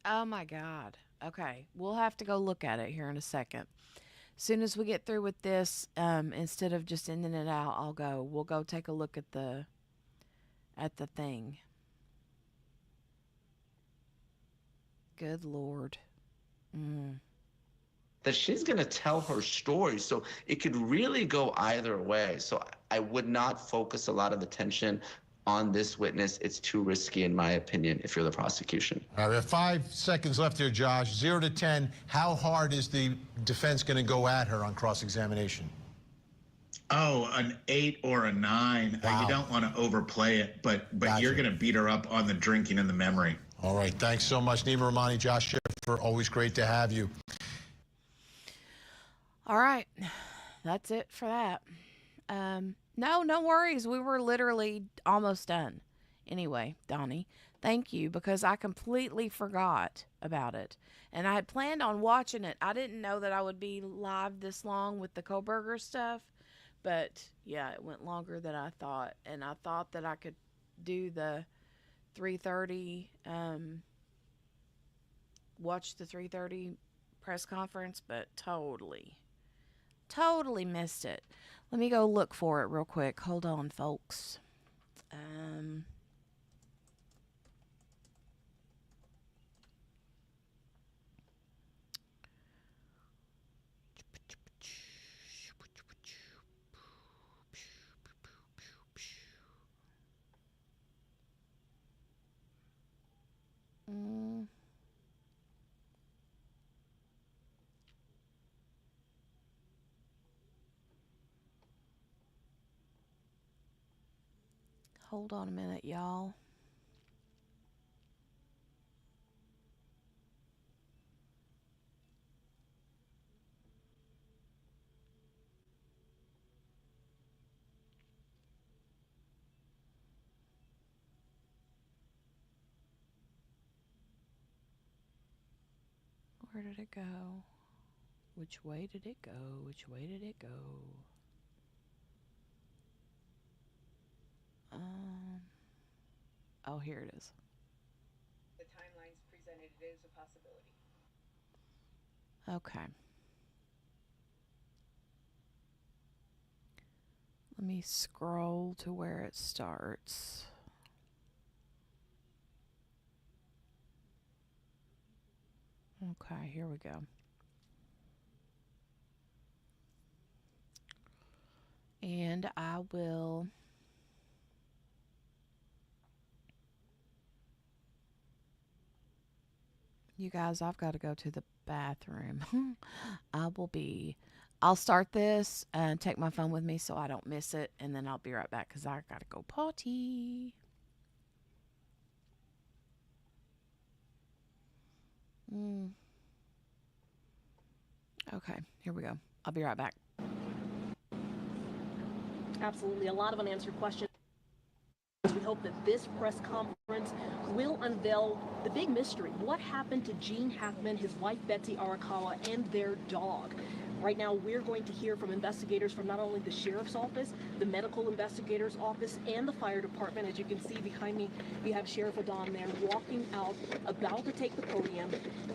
Oh my God. Okay. We'll have to go look at it here in a second. As soon as we get through with this, instead of just ending it out, we'll go take a look at the thing. Good Lord. That she's going to tell her story. So it could really go either way. So I would not focus a lot of attention on this witness. It's too risky, in my opinion, if you're the prosecution. All right, we have 5 seconds left here, Josh. 0 to 10. How hard is the defense going to go at her on cross-examination? Oh, an 8 or a 9. Wow. You don't want to overplay it, but Gotcha. You're going to beat her up on the drinking and the memory. All right, thanks so much, Nima Rahmani, Josh Schiffer. Always great to have you. All right. That's it for that. No worries. We were literally almost done. Anyway, Donnie, thank you, because I completely forgot about it. And I had planned on watching it. I didn't know that I would be live this long with the Kohberger stuff. But, yeah, it went longer than I thought. And I thought that I could do the 3:30, watch the 3:30 press conference, but totally missed it. Let me go look for it real quick. Hold on, folks. Hold on a minute, y'all. Where did it go? Which way did it go? Which way did it go? Oh, here it is. The timelines presented, it is a possibility. Okay. Let me scroll to where it starts. Okay, here we go. And I will... You guys, I've got to go to the bathroom. I'll start this and take my phone with me so I don't miss it, and then I'll be right back because I got to go potty. Okay, here we go. I'll be right back. Absolutely, a lot of unanswered questions. We hope that this press conference will unveil the big mystery. What happened to Gene Hackman, his wife Betsy Arakawa, and their dog? Right now, we're going to hear from investigators from not only the sheriff's office, the medical investigator's office, and the fire department. As you can see behind me, we have Sheriff Adon there walking out, about to take the podium.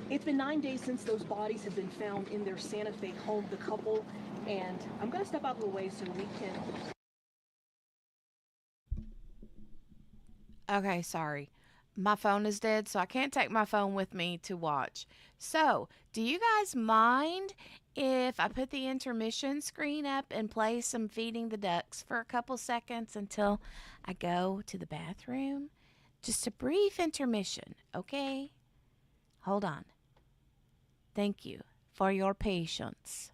It's been 9 days since those bodies have been found in their Santa Fe home, the couple, and I'm going to step out of the way so we can... Okay, sorry. My phone is dead, so I can't take my phone with me to watch. So, do you guys mind if I put the intermission screen up and play some Feeding the Ducks for a couple seconds until I go to the bathroom? Just a brief intermission, okay? Hold on. Thank you for your patience.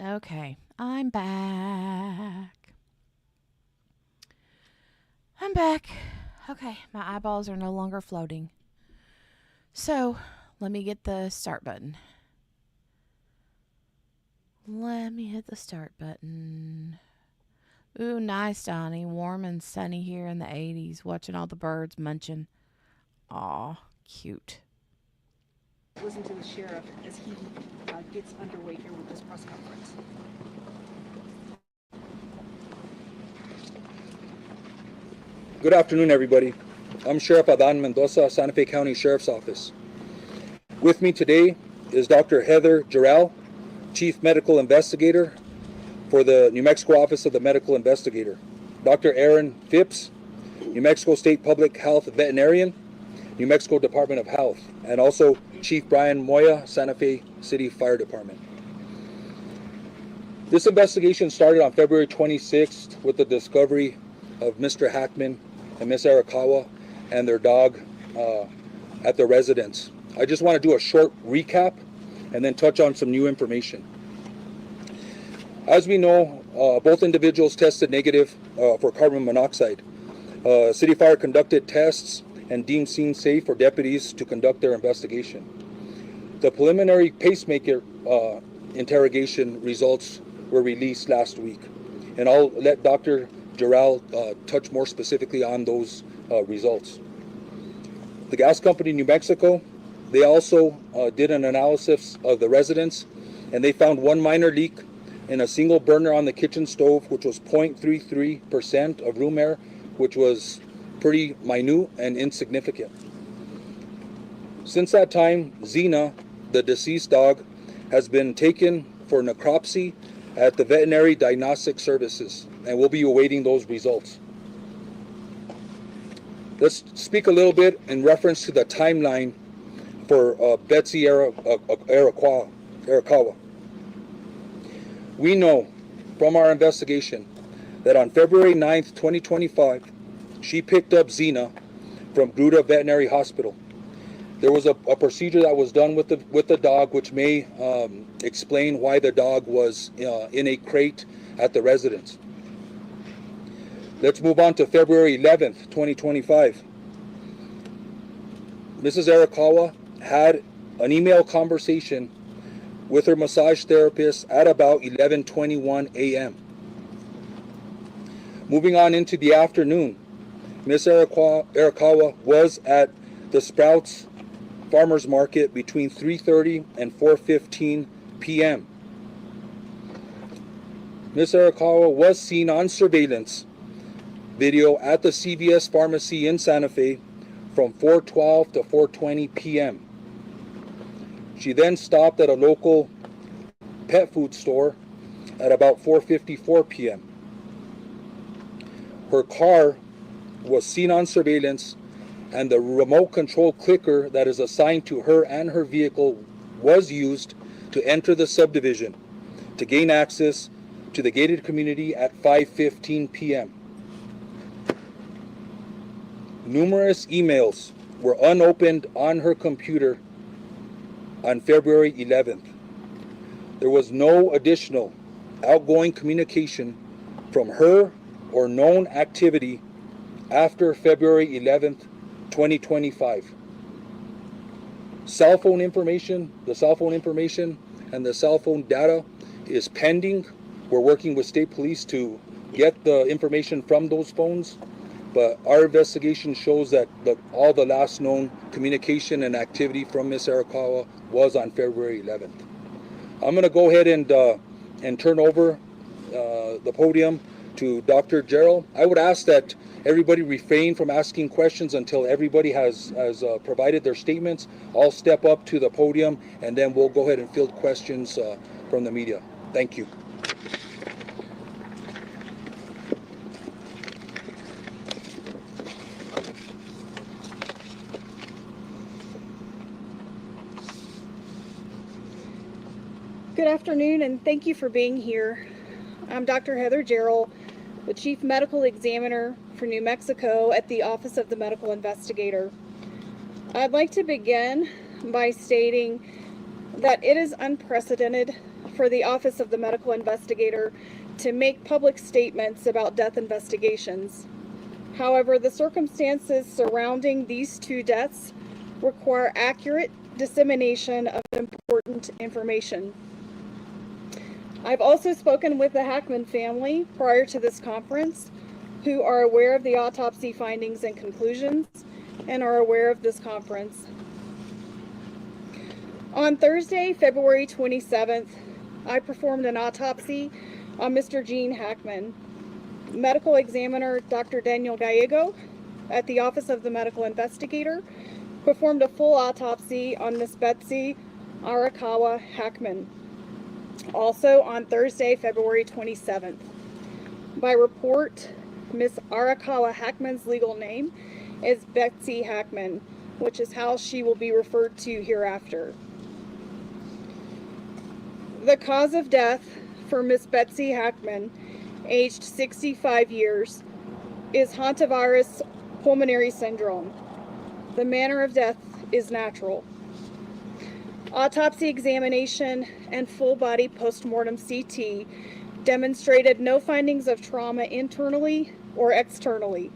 Okay, I'm back. I'm back. Okay, my eyeballs are no longer floating. So, let me get the start button. Let me hit the start button. Ooh, nice, Donnie. Warm and sunny here in the 80s, watching all the birds munching. Aw, cute. Listen to the sheriff as he gets underway here with this press conference. Good afternoon, everybody. I'm Sheriff Adan Mendoza, Santa Fe County Sheriff's Office. With me today is Dr. Heather Jarrell, Chief Medical Investigator for the New Mexico Office of the Medical Investigator, Dr. Aaron Phipps, New Mexico State Public Health Veterinarian, New Mexico Department of Health, and also Chief Brian Moya, Santa Fe City Fire Department. This investigation started on February 26th with the discovery of Mr. Hackman and Miss Arakawa and their dog at their residence. I just want to do a short recap and then touch on some new information. As we know, both individuals tested negative for carbon monoxide. City Fire conducted tests and deemed scene safe for deputies to conduct their investigation. The preliminary pacemaker interrogation results were released last week, and I'll let Dr. Jarrell touch more specifically on those results. The gas company New Mexico, they also did an analysis of the residence, and they found one minor leak in a single burner on the kitchen stove, which was 0.33% of room air, which was pretty minute and insignificant. Since that time, Xena, the deceased dog, has been taken for necropsy at the Veterinary Diagnostic Services, and we'll be awaiting those results. Let's speak a little bit in reference to the timeline for Betsy Arakawa. We know from our investigation that on February 9th, 2025, she picked up Xena from Gruta Veterinary Hospital. There was a procedure that was done with the dog, which may explain why the dog was in a crate at the residence. Let's move on to February 11th, 2025. Mrs. Arakawa had an email conversation with her massage therapist at about 11:21 a.m. Moving on into the afternoon, Ms. Arakawa was at the Sprouts Farmers Market between 3:30 and 4:15 p.m. Ms. Arakawa was seen on surveillance video at the CVS Pharmacy in Santa Fe from 4:12 to 4:20 p.m. She then stopped at a local pet food store at about 4:54 p.m. Her car was seen on surveillance, and the remote control clicker that is assigned to her and her vehicle was used to enter the subdivision to gain access to the gated community at 5:15 p.m. Numerous emails were unopened on her computer on February 11th. There was no additional outgoing communication from her or known activity after February 11th, 2025. The cell phone information and the cell phone data is pending. We're working with state police to get the information from those phones, but our investigation shows that all the last known communication and activity from Ms. Arakawa was on February 11th. I'm going to go ahead and and turn over the podium to Dr. Gerald. I would ask that everybody refrain from asking questions until everybody has provided their statements. I'll step up to the podium and then we'll go ahead and field questions from the media. Thank you. Good afternoon, and thank you for being here. I'm Dr. Heather Gerald, the Chief Medical Examiner for New Mexico at the Office of the Medical Investigator. I'd like to begin by stating that it is unprecedented for the Office of the Medical Investigator to make public statements about death investigations. However, the circumstances surrounding these two deaths require accurate dissemination of important information. I've also spoken with the Hackman family prior to this conference, who are aware of the autopsy findings and conclusions and are aware of this conference. On Thursday, February 27th, I performed an autopsy on Mr. Gene Hackman. Medical examiner Dr. Daniel Gallego at the Office of the Medical Investigator performed a full autopsy on Miss Betsy Arakawa Hackman. Also on Thursday, February 27th. By report, Miss Arakawa Hackman's legal name is Betsy Hackman, which is how she will be referred to hereafter. The cause of death for Miss Betsy Hackman, aged 65 years, is hantavirus pulmonary syndrome. The manner of death is natural. Autopsy examination and full-body postmortem CT demonstrated no findings of trauma internally or externally,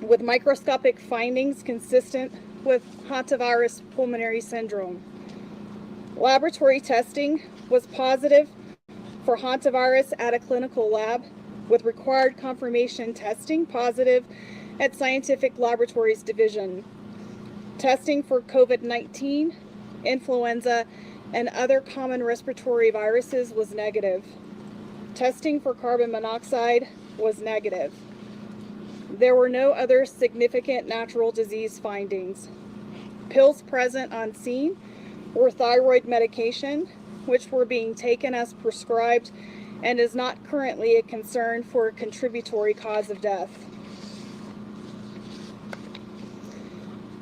with microscopic findings consistent with hantavirus pulmonary syndrome. Laboratory testing was positive for hantavirus at a clinical lab, with required confirmation testing positive at Scientific Laboratories Division. Testing for COVID-19, influenza, and other common respiratory viruses was negative. Testing for carbon monoxide was negative. There were no other significant natural disease findings. Pills present on scene were thyroid medication, which were being taken as prescribed and is not currently a concern for a contributory cause of death.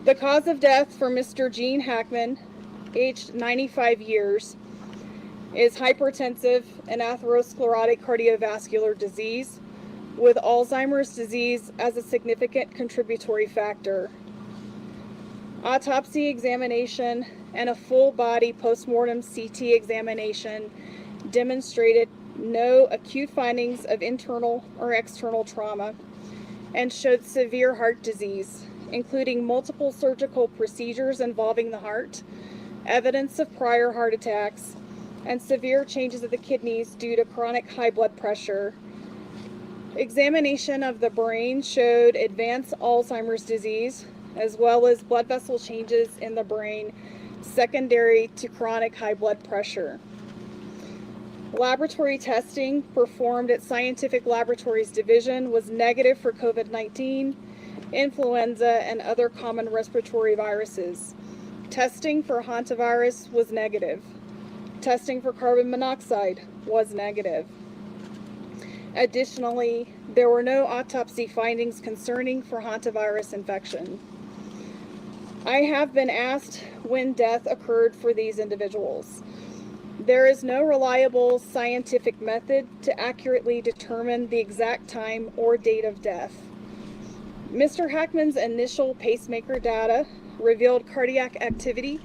The cause of death for Mr. Gene Hackman, aged 95 years, is hypertensive and atherosclerotic cardiovascular disease, with Alzheimer's disease as a significant contributory factor. Autopsy examination and a full-body postmortem CT examination demonstrated no acute findings of internal or external trauma and showed severe heart disease, including multiple surgical procedures involving the heart, evidence of prior heart attacks, and severe changes of the kidneys due to chronic high blood pressure. Examination of the brain showed advanced Alzheimer's disease, as well as blood vessel changes in the brain secondary to chronic high blood pressure. Laboratory testing performed at Scientific Laboratories Division was negative for COVID-19, influenza, and other common respiratory viruses. Testing for hantavirus was negative. Testing for carbon monoxide was negative. Additionally, there were no autopsy findings concerning for hantavirus infection. I have been asked when death occurred for these individuals. There is no reliable scientific method to accurately determine the exact time or date of death. Mr. Hackman's initial pacemaker data revealed cardiac activity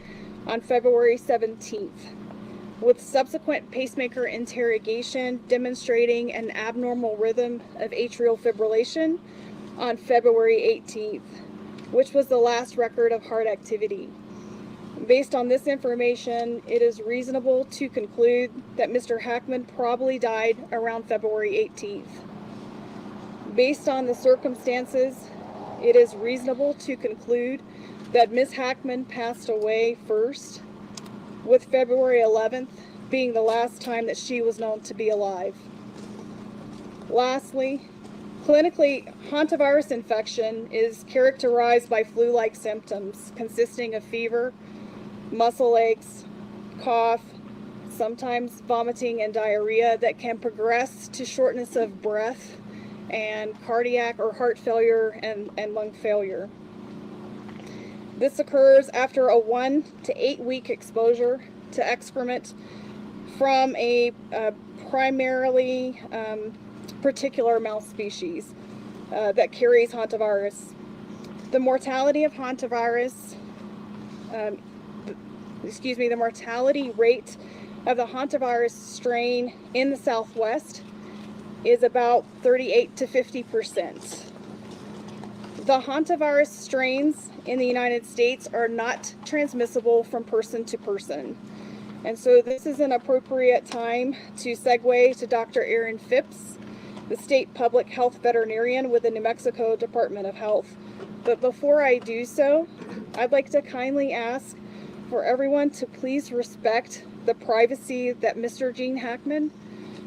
on February 17th, with subsequent pacemaker interrogation demonstrating an abnormal rhythm of atrial fibrillation on February 18th, which was the last record of heart activity. Based on this information, it is reasonable to conclude that Mr. Hackman probably died around February 18th. Based on the circumstances, it is reasonable to conclude that Ms. Hackman passed away first, with February 11th being the last time that she was known to be alive. Lastly, clinically, hantavirus infection is characterized by flu-like symptoms consisting of fever, muscle aches, cough, sometimes vomiting and diarrhea that can progress to shortness of breath and cardiac or heart failure and lung failure. This occurs after a 1 to 8 week exposure to excrement from a primarily particular mouse species that carries hantavirus. The mortality of hantavirus, the mortality rate of the hantavirus strain in the Southwest is about 38 to 50%. The hantavirus strains in the United States are not transmissible from person to person. And so this is an appropriate time to segue to Dr. Aaron Phipps, the state public health veterinarian with the New Mexico Department of Health. But before I do so, I'd like to kindly ask for everyone to please respect the privacy that Mr. Gene Hackman,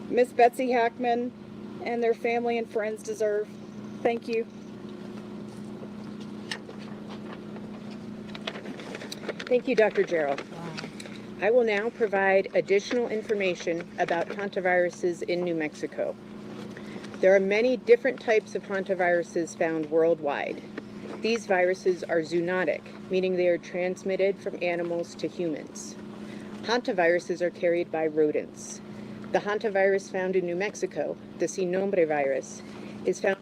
Miss Betsy Hackman, and their family and friends deserve. Thank you. Thank you, Dr. Gerald. I will now provide additional information about hantaviruses in New Mexico. There are many different types of hantaviruses found worldwide. These viruses are zoonotic, meaning they are transmitted from animals to humans. Hantaviruses are carried by rodents. The hantavirus found in New Mexico, the Sin Nombre virus, is found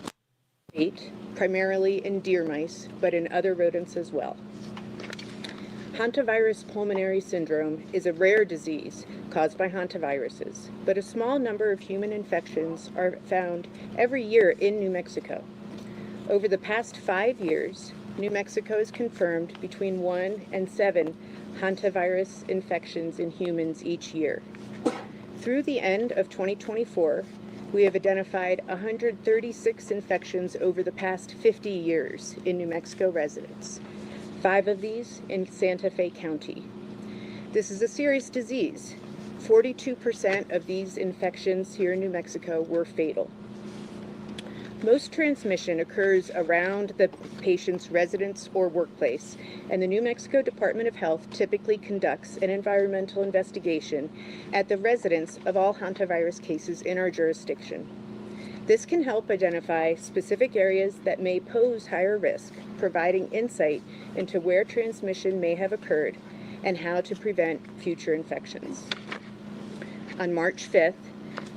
primarily in deer mice, but in other rodents as well. Hantavirus pulmonary syndrome is a rare disease caused by hantaviruses, but a small number of human infections are found every year in New Mexico. Over the past 5 years, New Mexico has confirmed between 1 and 7 hantavirus infections in humans each year. Through the end of 2024, we have identified 136 infections over the past 50 years in New Mexico residents. 5 of these in Santa Fe County. This is a serious disease. 42% of these infections here in New Mexico were fatal. Most transmission occurs around the patient's residence or workplace, and the New Mexico Department of Health typically conducts an environmental investigation at the residence of all hantavirus cases in our jurisdiction. This can help identify specific areas that may pose higher risk, providing insight into where transmission may have occurred and how to prevent future infections. On March 5th,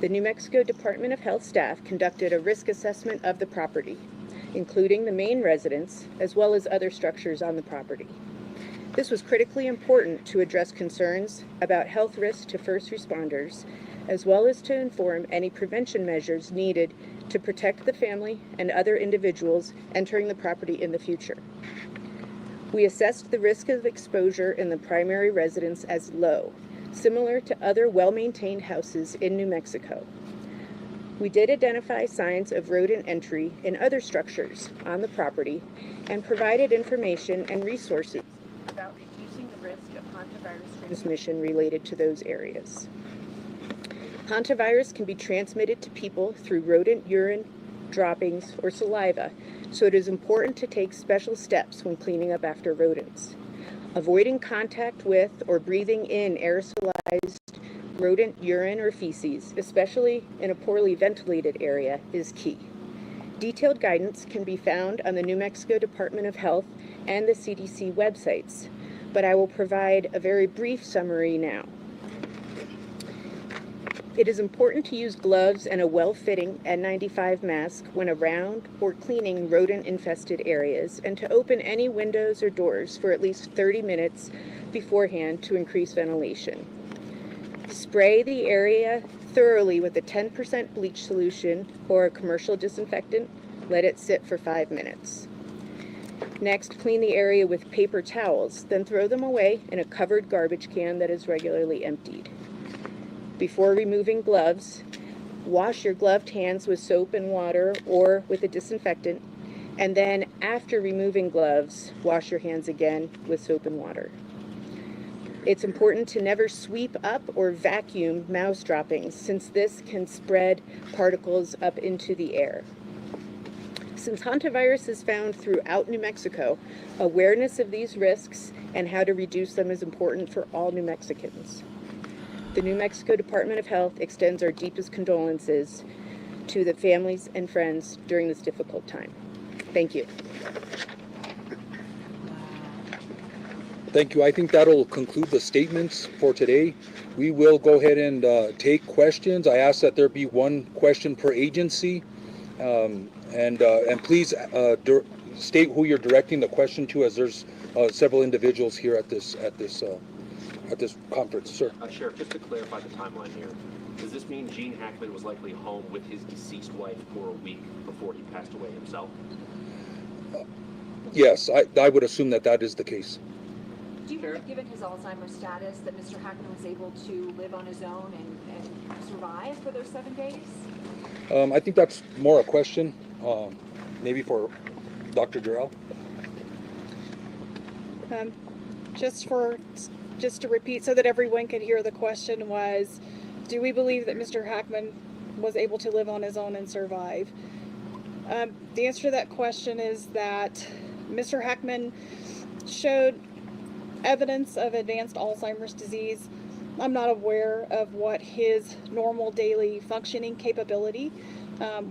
the New Mexico Department of Health staff conducted a risk assessment of the property, including the main residence, as well as other structures on the property. This was critically important to address concerns about health risks to first responders, as well as to inform any prevention measures needed to protect the family and other individuals entering the property in the future. We assessed the risk of exposure in the primary residence as low, similar to other well-maintained houses in New Mexico. We did identify signs of rodent entry in other structures on the property and provided information and resources about reducing the risk of hantavirus transmission related to those areas. Hantavirus can be transmitted to people through rodent urine, droppings, or saliva, so it is important to take special steps when cleaning up after rodents. Avoiding contact with or breathing in aerosolized rodent urine or feces, especially in a poorly ventilated area, is key. Detailed guidance can be found on the New Mexico Department of Health and the CDC websites, but I will provide a very brief summary now. It is important to use gloves and a well-fitting N95 mask when around or cleaning rodent-infested areas, and to open any windows or doors for at least 30 minutes beforehand to increase ventilation. Spray the area thoroughly with a 10% bleach solution or a commercial disinfectant. Let it sit for 5 minutes. Next, clean the area with paper towels, then throw them away in a covered garbage can that is regularly emptied. Before removing gloves, wash your gloved hands with soap and water or with a disinfectant, and then after removing gloves, wash your hands again with soap and water. It's important to never sweep up or vacuum mouse droppings, since this can spread particles up into the air. Since hantavirus is found throughout New Mexico, awareness of these risks and how to reduce them is important for all New Mexicans. The New Mexico Department of Health extends our deepest condolences to the families and friends during this difficult time. Thank you. Thank you. I think that'll conclude the statements for today. We will go ahead and take questions. I ask that there be one question per agency, and please state who you're directing the question to, as there's several individuals here at this conference. Sir. Sheriff, just to clarify the timeline here, does this mean Gene Hackman was likely home with his deceased wife for a week before he passed away himself? Yes, I would assume that that is the case. Do you believe, given his Alzheimer's status, that Mr. Hackman was able to live on his own and survive for those 7 days? I think that's more a question, maybe for Dr. Durrell. Just to repeat so that everyone could hear, the question was, do we believe that Mr. Hackman was able to live on his own and survive? The answer to that question is that Mr. Hackman showed evidence of advanced Alzheimer's disease. I'm not aware of what his normal daily functioning capability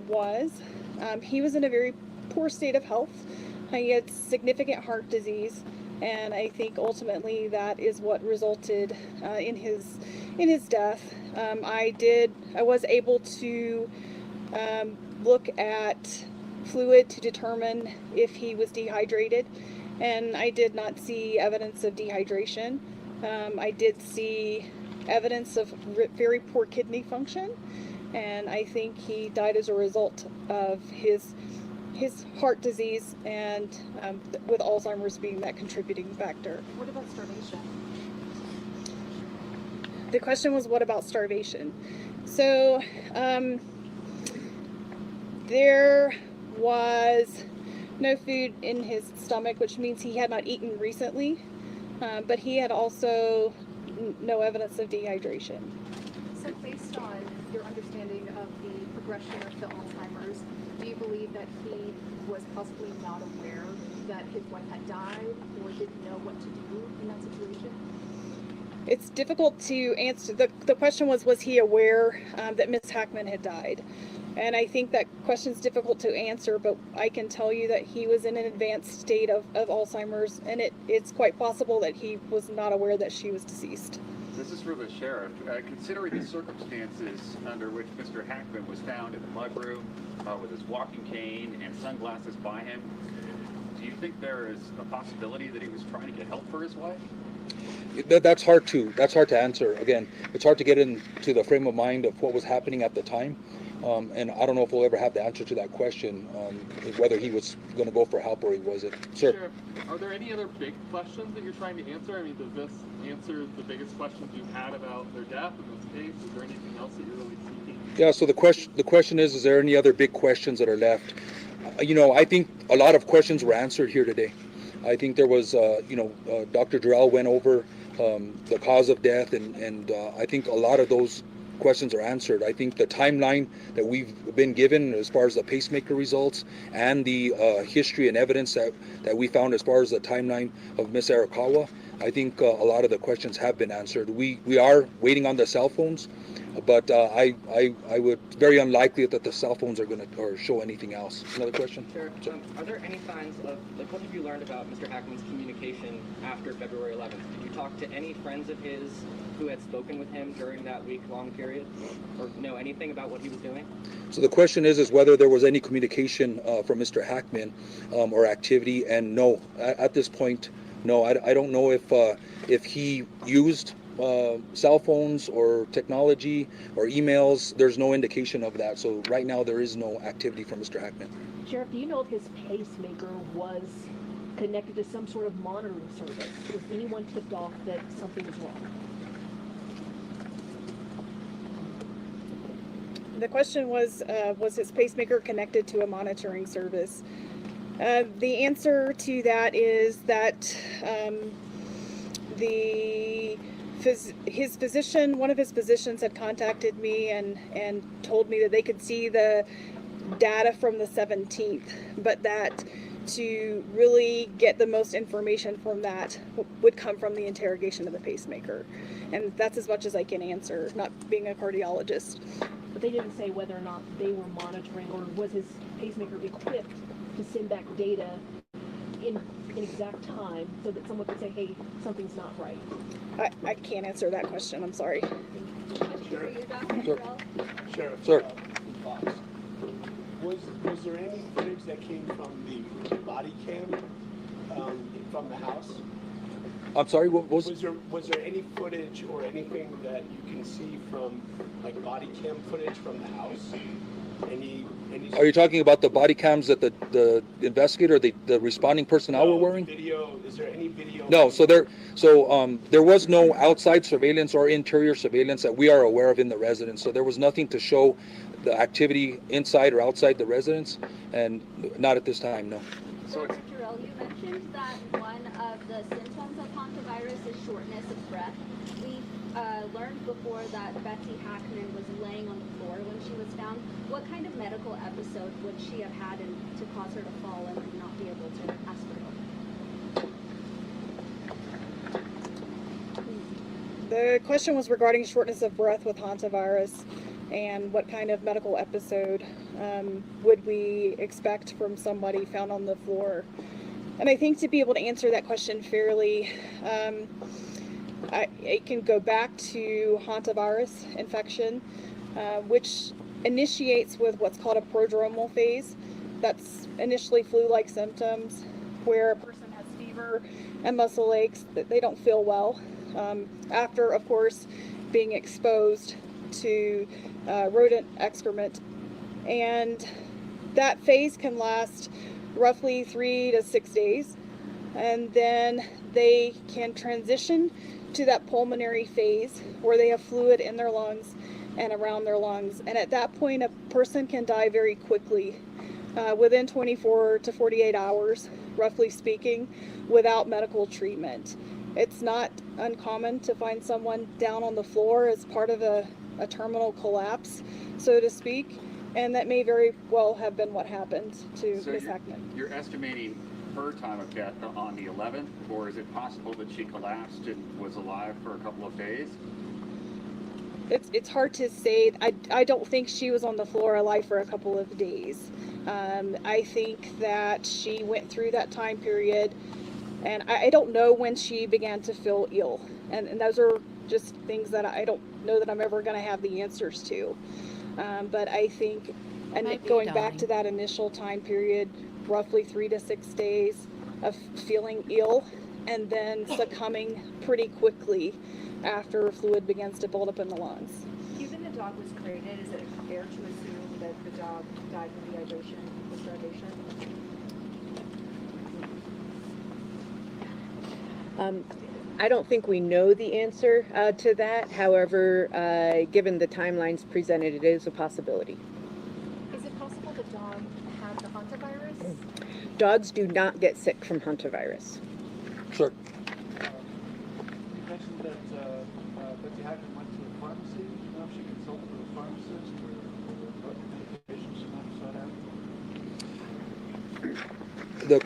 was. He was in a very poor state of health. He had significant heart disease, and I think ultimately that is what resulted in his death. I was able to look at fluid to determine if he was dehydrated, and I did not see evidence of dehydration. I did see evidence of very poor kidney function, and I think he died as a result of his heart disease, and with Alzheimer's being that contributing factor. What about starvation? The question was, what about starvation? So there was no food in his stomach, which means he had not eaten recently, but he had also no evidence of dehydration. So based on your understanding of the progression of the Alzheimer's, do you believe that he was possibly not aware that his wife had died, or didn't know what to do in that situation? It's difficult to answer. The question was he aware that Ms. Hackman had died? And I think that question's difficult to answer, but I can tell you that he was in an advanced state of Alzheimer's, and it's quite possible that he was not aware that she was deceased. This is for the sheriff. Considering the circumstances under which Mr. Hackman was found in the mudroom with his walking cane and sunglasses by him, do you think there is a possibility that he was trying to get help for his wife? That's hard to answer. Again, it's hard to get into the frame of mind of what was happening at the time. And I don't know if we'll ever have the answer to that question, whether he was going to go for help or he wasn't. Sir? Sheriff, are there any other big questions that you're trying to answer? I mean, does this answer the biggest questions you've had about their death in this case? Is there anything else that you're really seeking? Yeah, so the question is there any other big questions that are left? I think a lot of questions were answered here today. I think there was, Dr. Durrell went over the cause of death, and I think a lot of those questions are answered. I think the timeline that we've been given as far as the pacemaker results and the history and evidence that we found as far as the timeline of Miss Arakawa, I think a lot of the questions have been answered. We are waiting on the cell phones, but I would very unlikely that the cell phones are going to show anything else. Another question? Sure. Are there any signs of, what have you learned about Mr. Hackman's communication after February 11th? Did you talk to any friends of his who had spoken with him during that week-long period, or know anything about what he was doing? So the question is whether there was any communication from Mr. Hackman or activity, and no, at this point, no. I don't know if he used cell phones or technology or emails. There's no indication of that. So right now there is no activity from Mr. Hackman. Sheriff, do you know if his pacemaker was connected to some sort of monitoring service? Was anyone tipped off that something was wrong? The question was his pacemaker connected to a monitoring service? The answer to that is that his physician, one of his physicians had contacted me and told me that they could see the data from the 17th, but that to really get the most information from that would come from the interrogation of the pacemaker. And that's as much as I can answer, not being a cardiologist. But they didn't say whether or not they were monitoring, or was his pacemaker equipped to send back data in exact time so that someone could say, hey, something's not right. I can't answer that question, I'm sorry. Sheriff, Sir. Fox. Was there any footage that came from the body cam from the house? I'm sorry, what was? Was there any footage or anything that you can see from like body cam footage from the house? Any Are you talking about the body cams that the investigator, the responding personnel were wearing? Video? Is there any video? No, there was no outside surveillance or interior surveillance that we are aware of in the residence. So there was nothing to show the activity inside or outside the residence, and not at this time, no. Dr. Terrell, you mentioned that one of the symptoms of hantavirus is shortness of breath. We learned before that Betsy Hackman was laying on the floor when she was found. What kind of medical episode would she have had to cause her to fall and not be able to ask for help? The question was regarding shortness of breath with hantavirus, and what kind of medical episode would we expect from somebody found on the floor. And I think to be able to answer that question fairly, it can go back to hantavirus infection, which initiates with what's called a prodromal phase. That's initially flu-like symptoms where a person has fever and muscle aches, that they don't feel well. After, of course, being exposed to rodent excrement. And that phase can last roughly 3 to 6 days. And then they can transition to that pulmonary phase where they have fluid in their lungs and around their lungs. And at that point, a person can die very quickly, within 24 to 48 hours, roughly speaking, without medical treatment. It's not uncommon to find someone down on the floor as part of a terminal collapse, so to speak, and that may very well have been what happened to Ms. Hackman. You're estimating her time of death on the 11th, or is it possible that she collapsed and was alive for a couple of days? It's hard to say. I don't think she was on the floor alive for a couple of days. I think that she went through that time period, and I don't know when she began to feel ill, and those are just things that I don't know that I'm ever going to have the answers to. But I think, and going back to that initial time period, roughly 3 to 6 days of feeling ill and then succumbing pretty quickly after fluid begins to build up in the lungs. Given the dog was created, is it fair to assume that the dog died from dehydration or starvation? I don't think we know the answer to that. However, given the timelines presented, it is a possibility. Is it possible the dog had the hantavirus? Dogs do not get sick from hantavirus. Sure. You mentioned that Betsy Hackman went to a pharmacy. Do you know if she consulted with a pharmacist or what medications she might have sought out?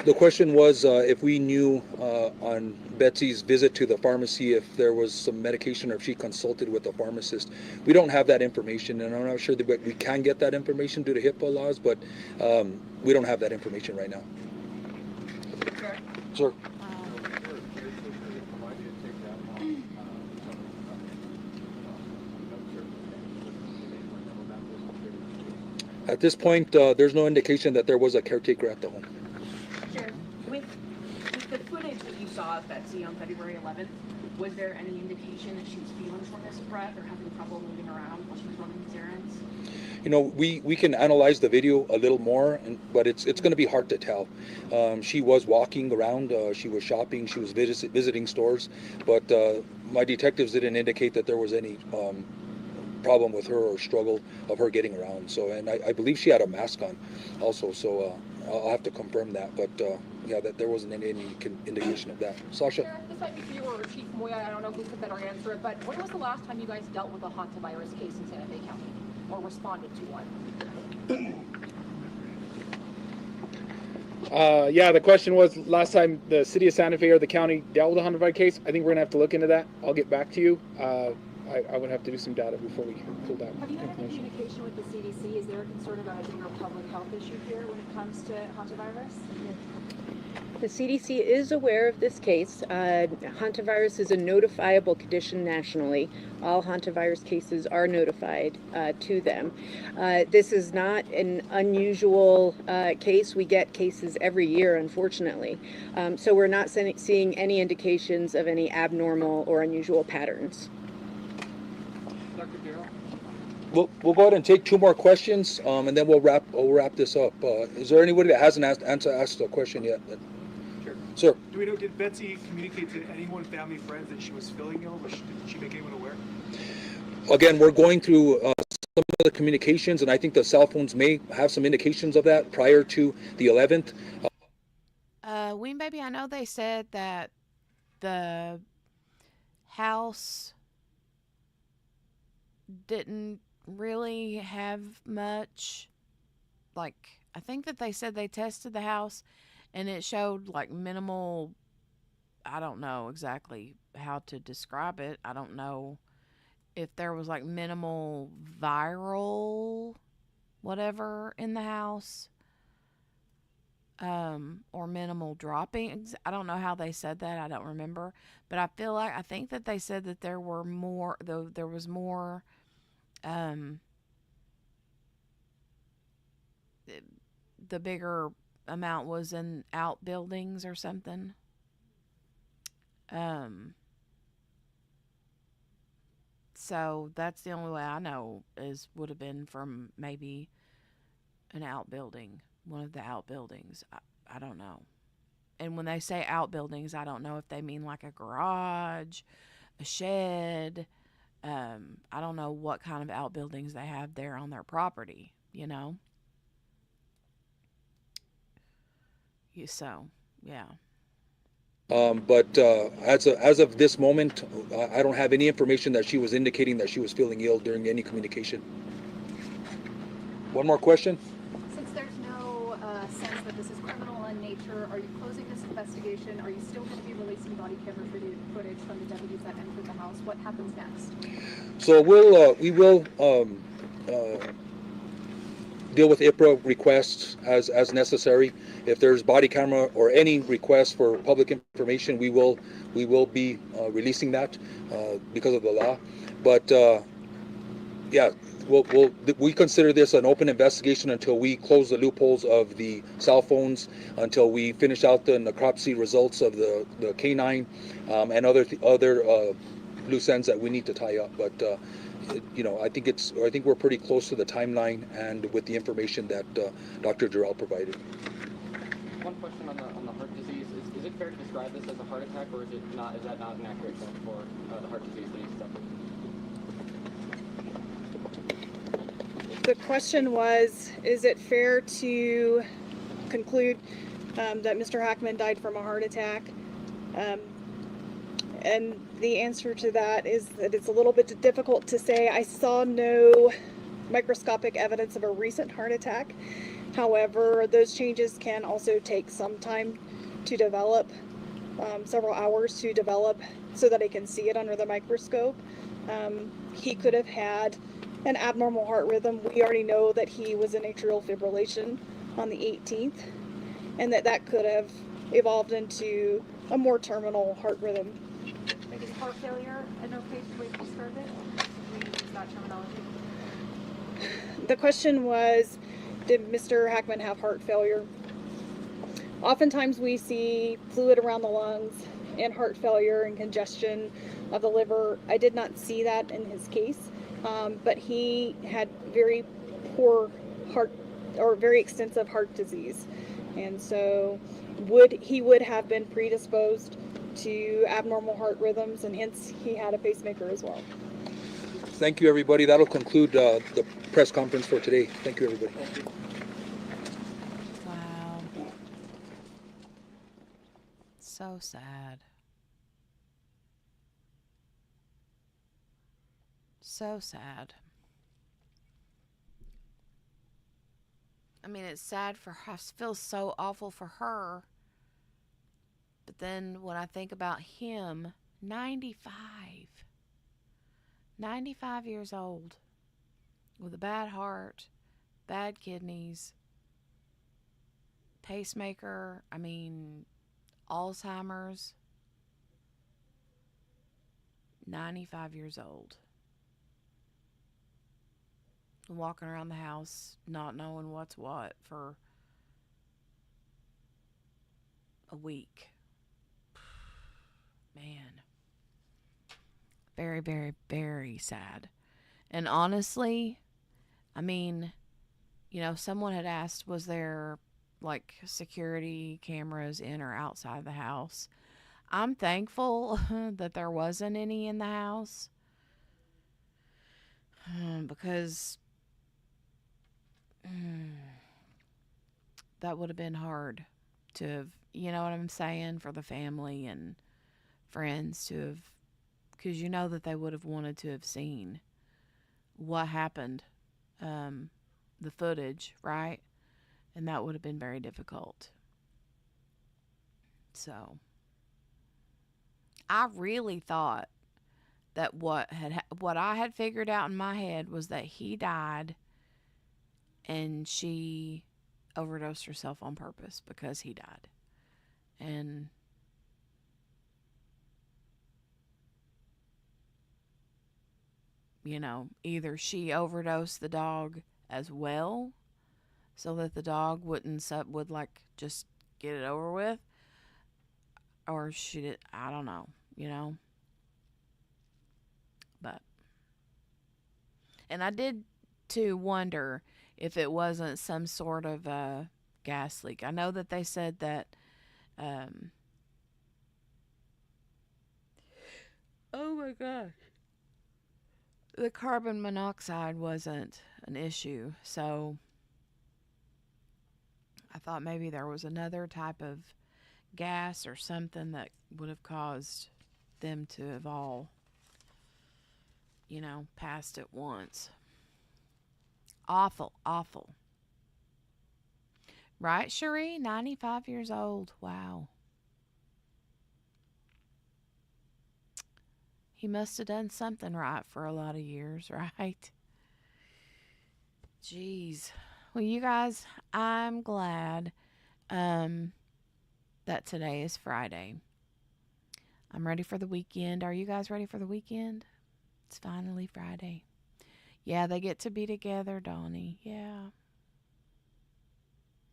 The question was if we knew on Betsy's visit to the pharmacy if there was some medication or if she consulted with a pharmacist. We don't have that information, and I'm not sure that we can get that information due to HIPAA laws, but we don't have that information right now. Sure. At this point, there's no indication that there was a caretaker at the home. Sure. With the footage that you saw of Betsy on February 11th, was there any indication that she was feeling shortness of breath or having trouble moving around while she was running these errands? You know, we can analyze the video a little more, but it's going to be hard to tell. She was walking around, she was shopping, she was visiting stores, but my detectives didn't indicate that there was any problem with her or struggle of her getting around. So, and I believe she had a mask on also, so I'll have to confirm that, but yeah, that there wasn't any indication of that. Sasha? might be for you or Chief Moya, I don't know who could better answer it, but when was the last time you guys dealt with a hantavirus case in Santa Fe County or responded to one? Yeah, the question was last time the city of Santa Fe or the county dealt with a hantavirus case. I think we're gonna have to look into that. I'll get back to you. I would have to do some data before we pull that Have you had any information. communication with the CDC? Is there a concern about a bigger public health issue here when it comes to hantavirus? The CDC is aware of this case. Hantavirus is a notifiable condition nationally. All hantavirus cases are notified to them. This is not an unusual case. We get cases every year, unfortunately. So we're not seeing any indications of any abnormal or unusual patterns. Dr. Darrell? We'll go ahead and take 2 more questions, and then we'll wrap this up. Is there anybody that hasn't asked a question yet? Sure. Sir. Do we know, did Betsy communicate to anyone, family, friends, that she was feeling ill? Did she make anyone aware? Again, we're going through some of the communications, and I think the cell phones may have some indications of that prior to the 11th. Ween Baby, I know they said that the house didn't really have much. Like, I think that they said they tested the house and it showed like minimal, I don't know exactly how to describe it. I don't know if there was like minimal viral whatever in the house, or minimal droppings. I don't know how they said that. I don't remember, but I think that they said that there were more, though there was more, the bigger amount was in outbuildings or something. So that's the only way I know would have been from maybe an outbuilding, one of the outbuildings. I don't know. And when they say outbuildings, I don't know if they mean like a garage, a shed. I don't know what kind of outbuildings they have there on their property, you know? So, yeah. But as of this moment, I don't have any information that she was indicating that she was feeling ill during any communication. One more question? Since there's no sense that this is criminal in nature, are you closing this investigation? Are you still going to be releasing body camera footage from the deputies that entered the house? What happens next? So we will deal with IPRA requests as necessary. If there's body camera or any request for public information, we will be releasing that because of the law. But yeah, we consider this an open investigation until we close the loopholes of the cell phones, until we finish out the necropsy results of the canine, and other loose ends that we need to tie up. But you know, I think we're pretty close to the timeline and with the information that Dr. Jarrell provided. One question on the heart disease. Is it fair to describe this as a heart attack, or is that not an accurate term for the heart disease that he suffered? The question was, is it fair to conclude that Mr. Hackman died from a heart attack? And the answer to that is that it's a little bit difficult to say. I saw no microscopic evidence of a recent heart attack. However, those changes can also take some time to develop, several hours to develop, so that I can see it under the microscope. He could have had an abnormal heart rhythm. We already know that he was in atrial fibrillation on the 18th, and that could have evolved into a more terminal heart rhythm. Is heart failure an okay way to describe it? We use that terminology. The question was, did Mr. Hackman have heart failure? Oftentimes we see fluid around the lungs and heart failure and congestion of the liver. I did not see that in his case, but he had very poor heart, or very extensive heart disease. And so he would have been predisposed to abnormal heart rhythms, and hence he had a pacemaker as well. Thank you, everybody. That'll conclude the press conference for today. Thank you, everybody. Thank you. Wow. So sad. So sad. I mean, it's sad for her. I feel so awful for her. But then when I think about him, 95. 95 years old. With a bad heart, bad kidneys, pacemaker, I mean, Alzheimer's. 95 years old. Walking around the house not knowing what's what for a week. Man. Very, very, very sad. And honestly, I mean, someone had asked, was there like security cameras in or outside the house? I'm thankful that there wasn't any in the house. Because that would have been hard to have, you know what I'm saying, for the family and friends to have, because that they would have wanted to have seen what happened, the footage, right? And that would have been very difficult. So, I really thought that what I had figured out in my head was that he died and she overdosed herself on purpose because he died. And either she overdosed the dog as well so that the dog would like just get it over with, or she did, I don't know, But and I did too wonder if it wasn't some sort of a gas leak. I know that they said that oh my gosh, the carbon monoxide wasn't an issue. So I thought maybe there was another type of gas or something that would have caused them to have all, passed at once. Awful, awful. Right, Cherie? 95 years old. Wow. He must have done something right for a lot of years, right? Jeez. Well, you guys, I'm glad that today is Friday. I'm ready for the weekend. Are you guys ready for the weekend? It's finally Friday. Yeah, they get to be together, Donnie. Yeah.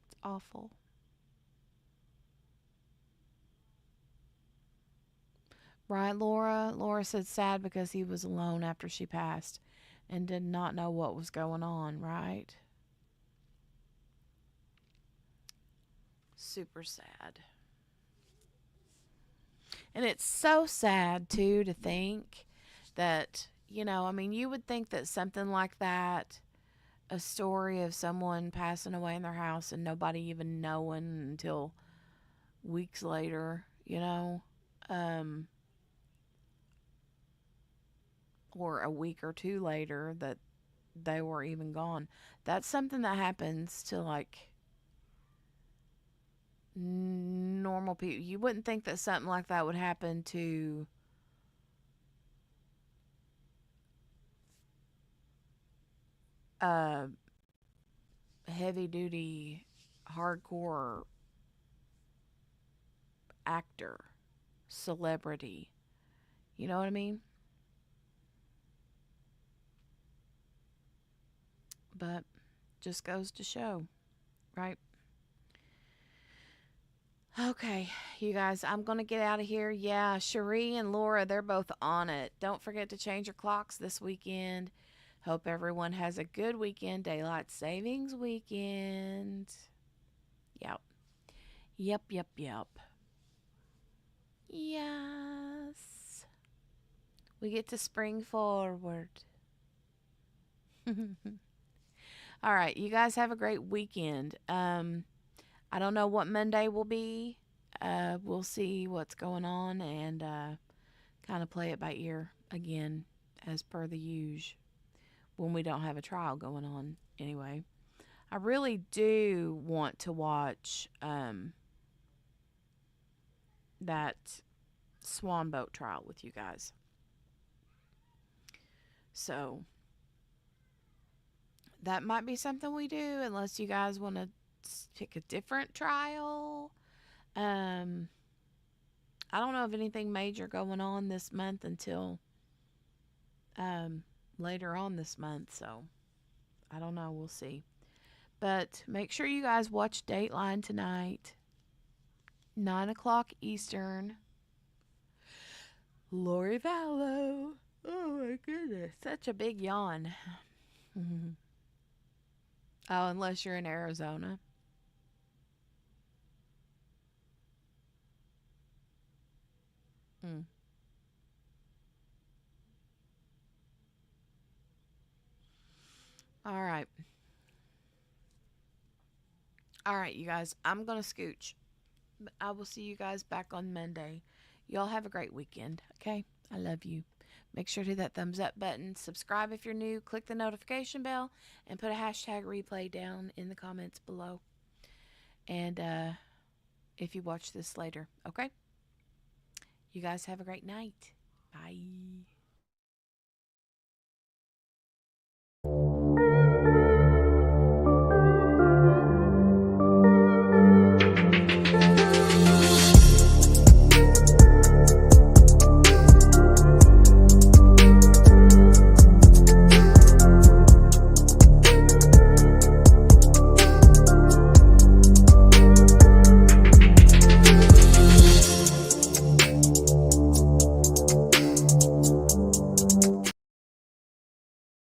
It's awful. Right, Laura? Laura said sad because he was alone after she passed and did not know what was going on, right? Super sad. And it's so sad, too, to think that, you would think that something like that, a story of someone passing away in their house and nobody even knowing until weeks later, or a week or two later that they were even gone. That's something that happens to like normal people. You wouldn't think that something like that would happen to a heavy duty hardcore actor, celebrity. You know what I mean? But just goes to show, right? Okay, you guys, I'm going to get out of here. Yeah, Cherie and Laura, they're both on it. Don't forget to change your clocks this weekend. Hope everyone has a good weekend, daylight savings weekend. Yep. Yep, yep, yep. Yes. We get to spring forward. All right, you guys have a great weekend. I don't know what Monday will be. We'll see what's going on and kind of play it by ear again as per the usual, when we don't have a trial going on anyway. I really do want to watch that swan boat trial with you guys. So that might be something we do, unless you guys want to pick a different trial. I don't know of anything major going on this month until later on this month, so I don't know. We'll see. But make sure you guys watch Dateline tonight, 9 o'clock Eastern. Lori Vallow. Oh my goodness, such a big yawn. Oh, unless you're in Arizona. Mm. All right. All right, you guys. I'm going to scooch. I will see you guys back on Monday. Y'all have a great weekend, okay? I love you. Make sure to hit that thumbs up button. Subscribe if you're new. Click the notification bell. And put a hashtag replay down in the comments below. And if you watch this later, okay? You guys have a great night. Bye.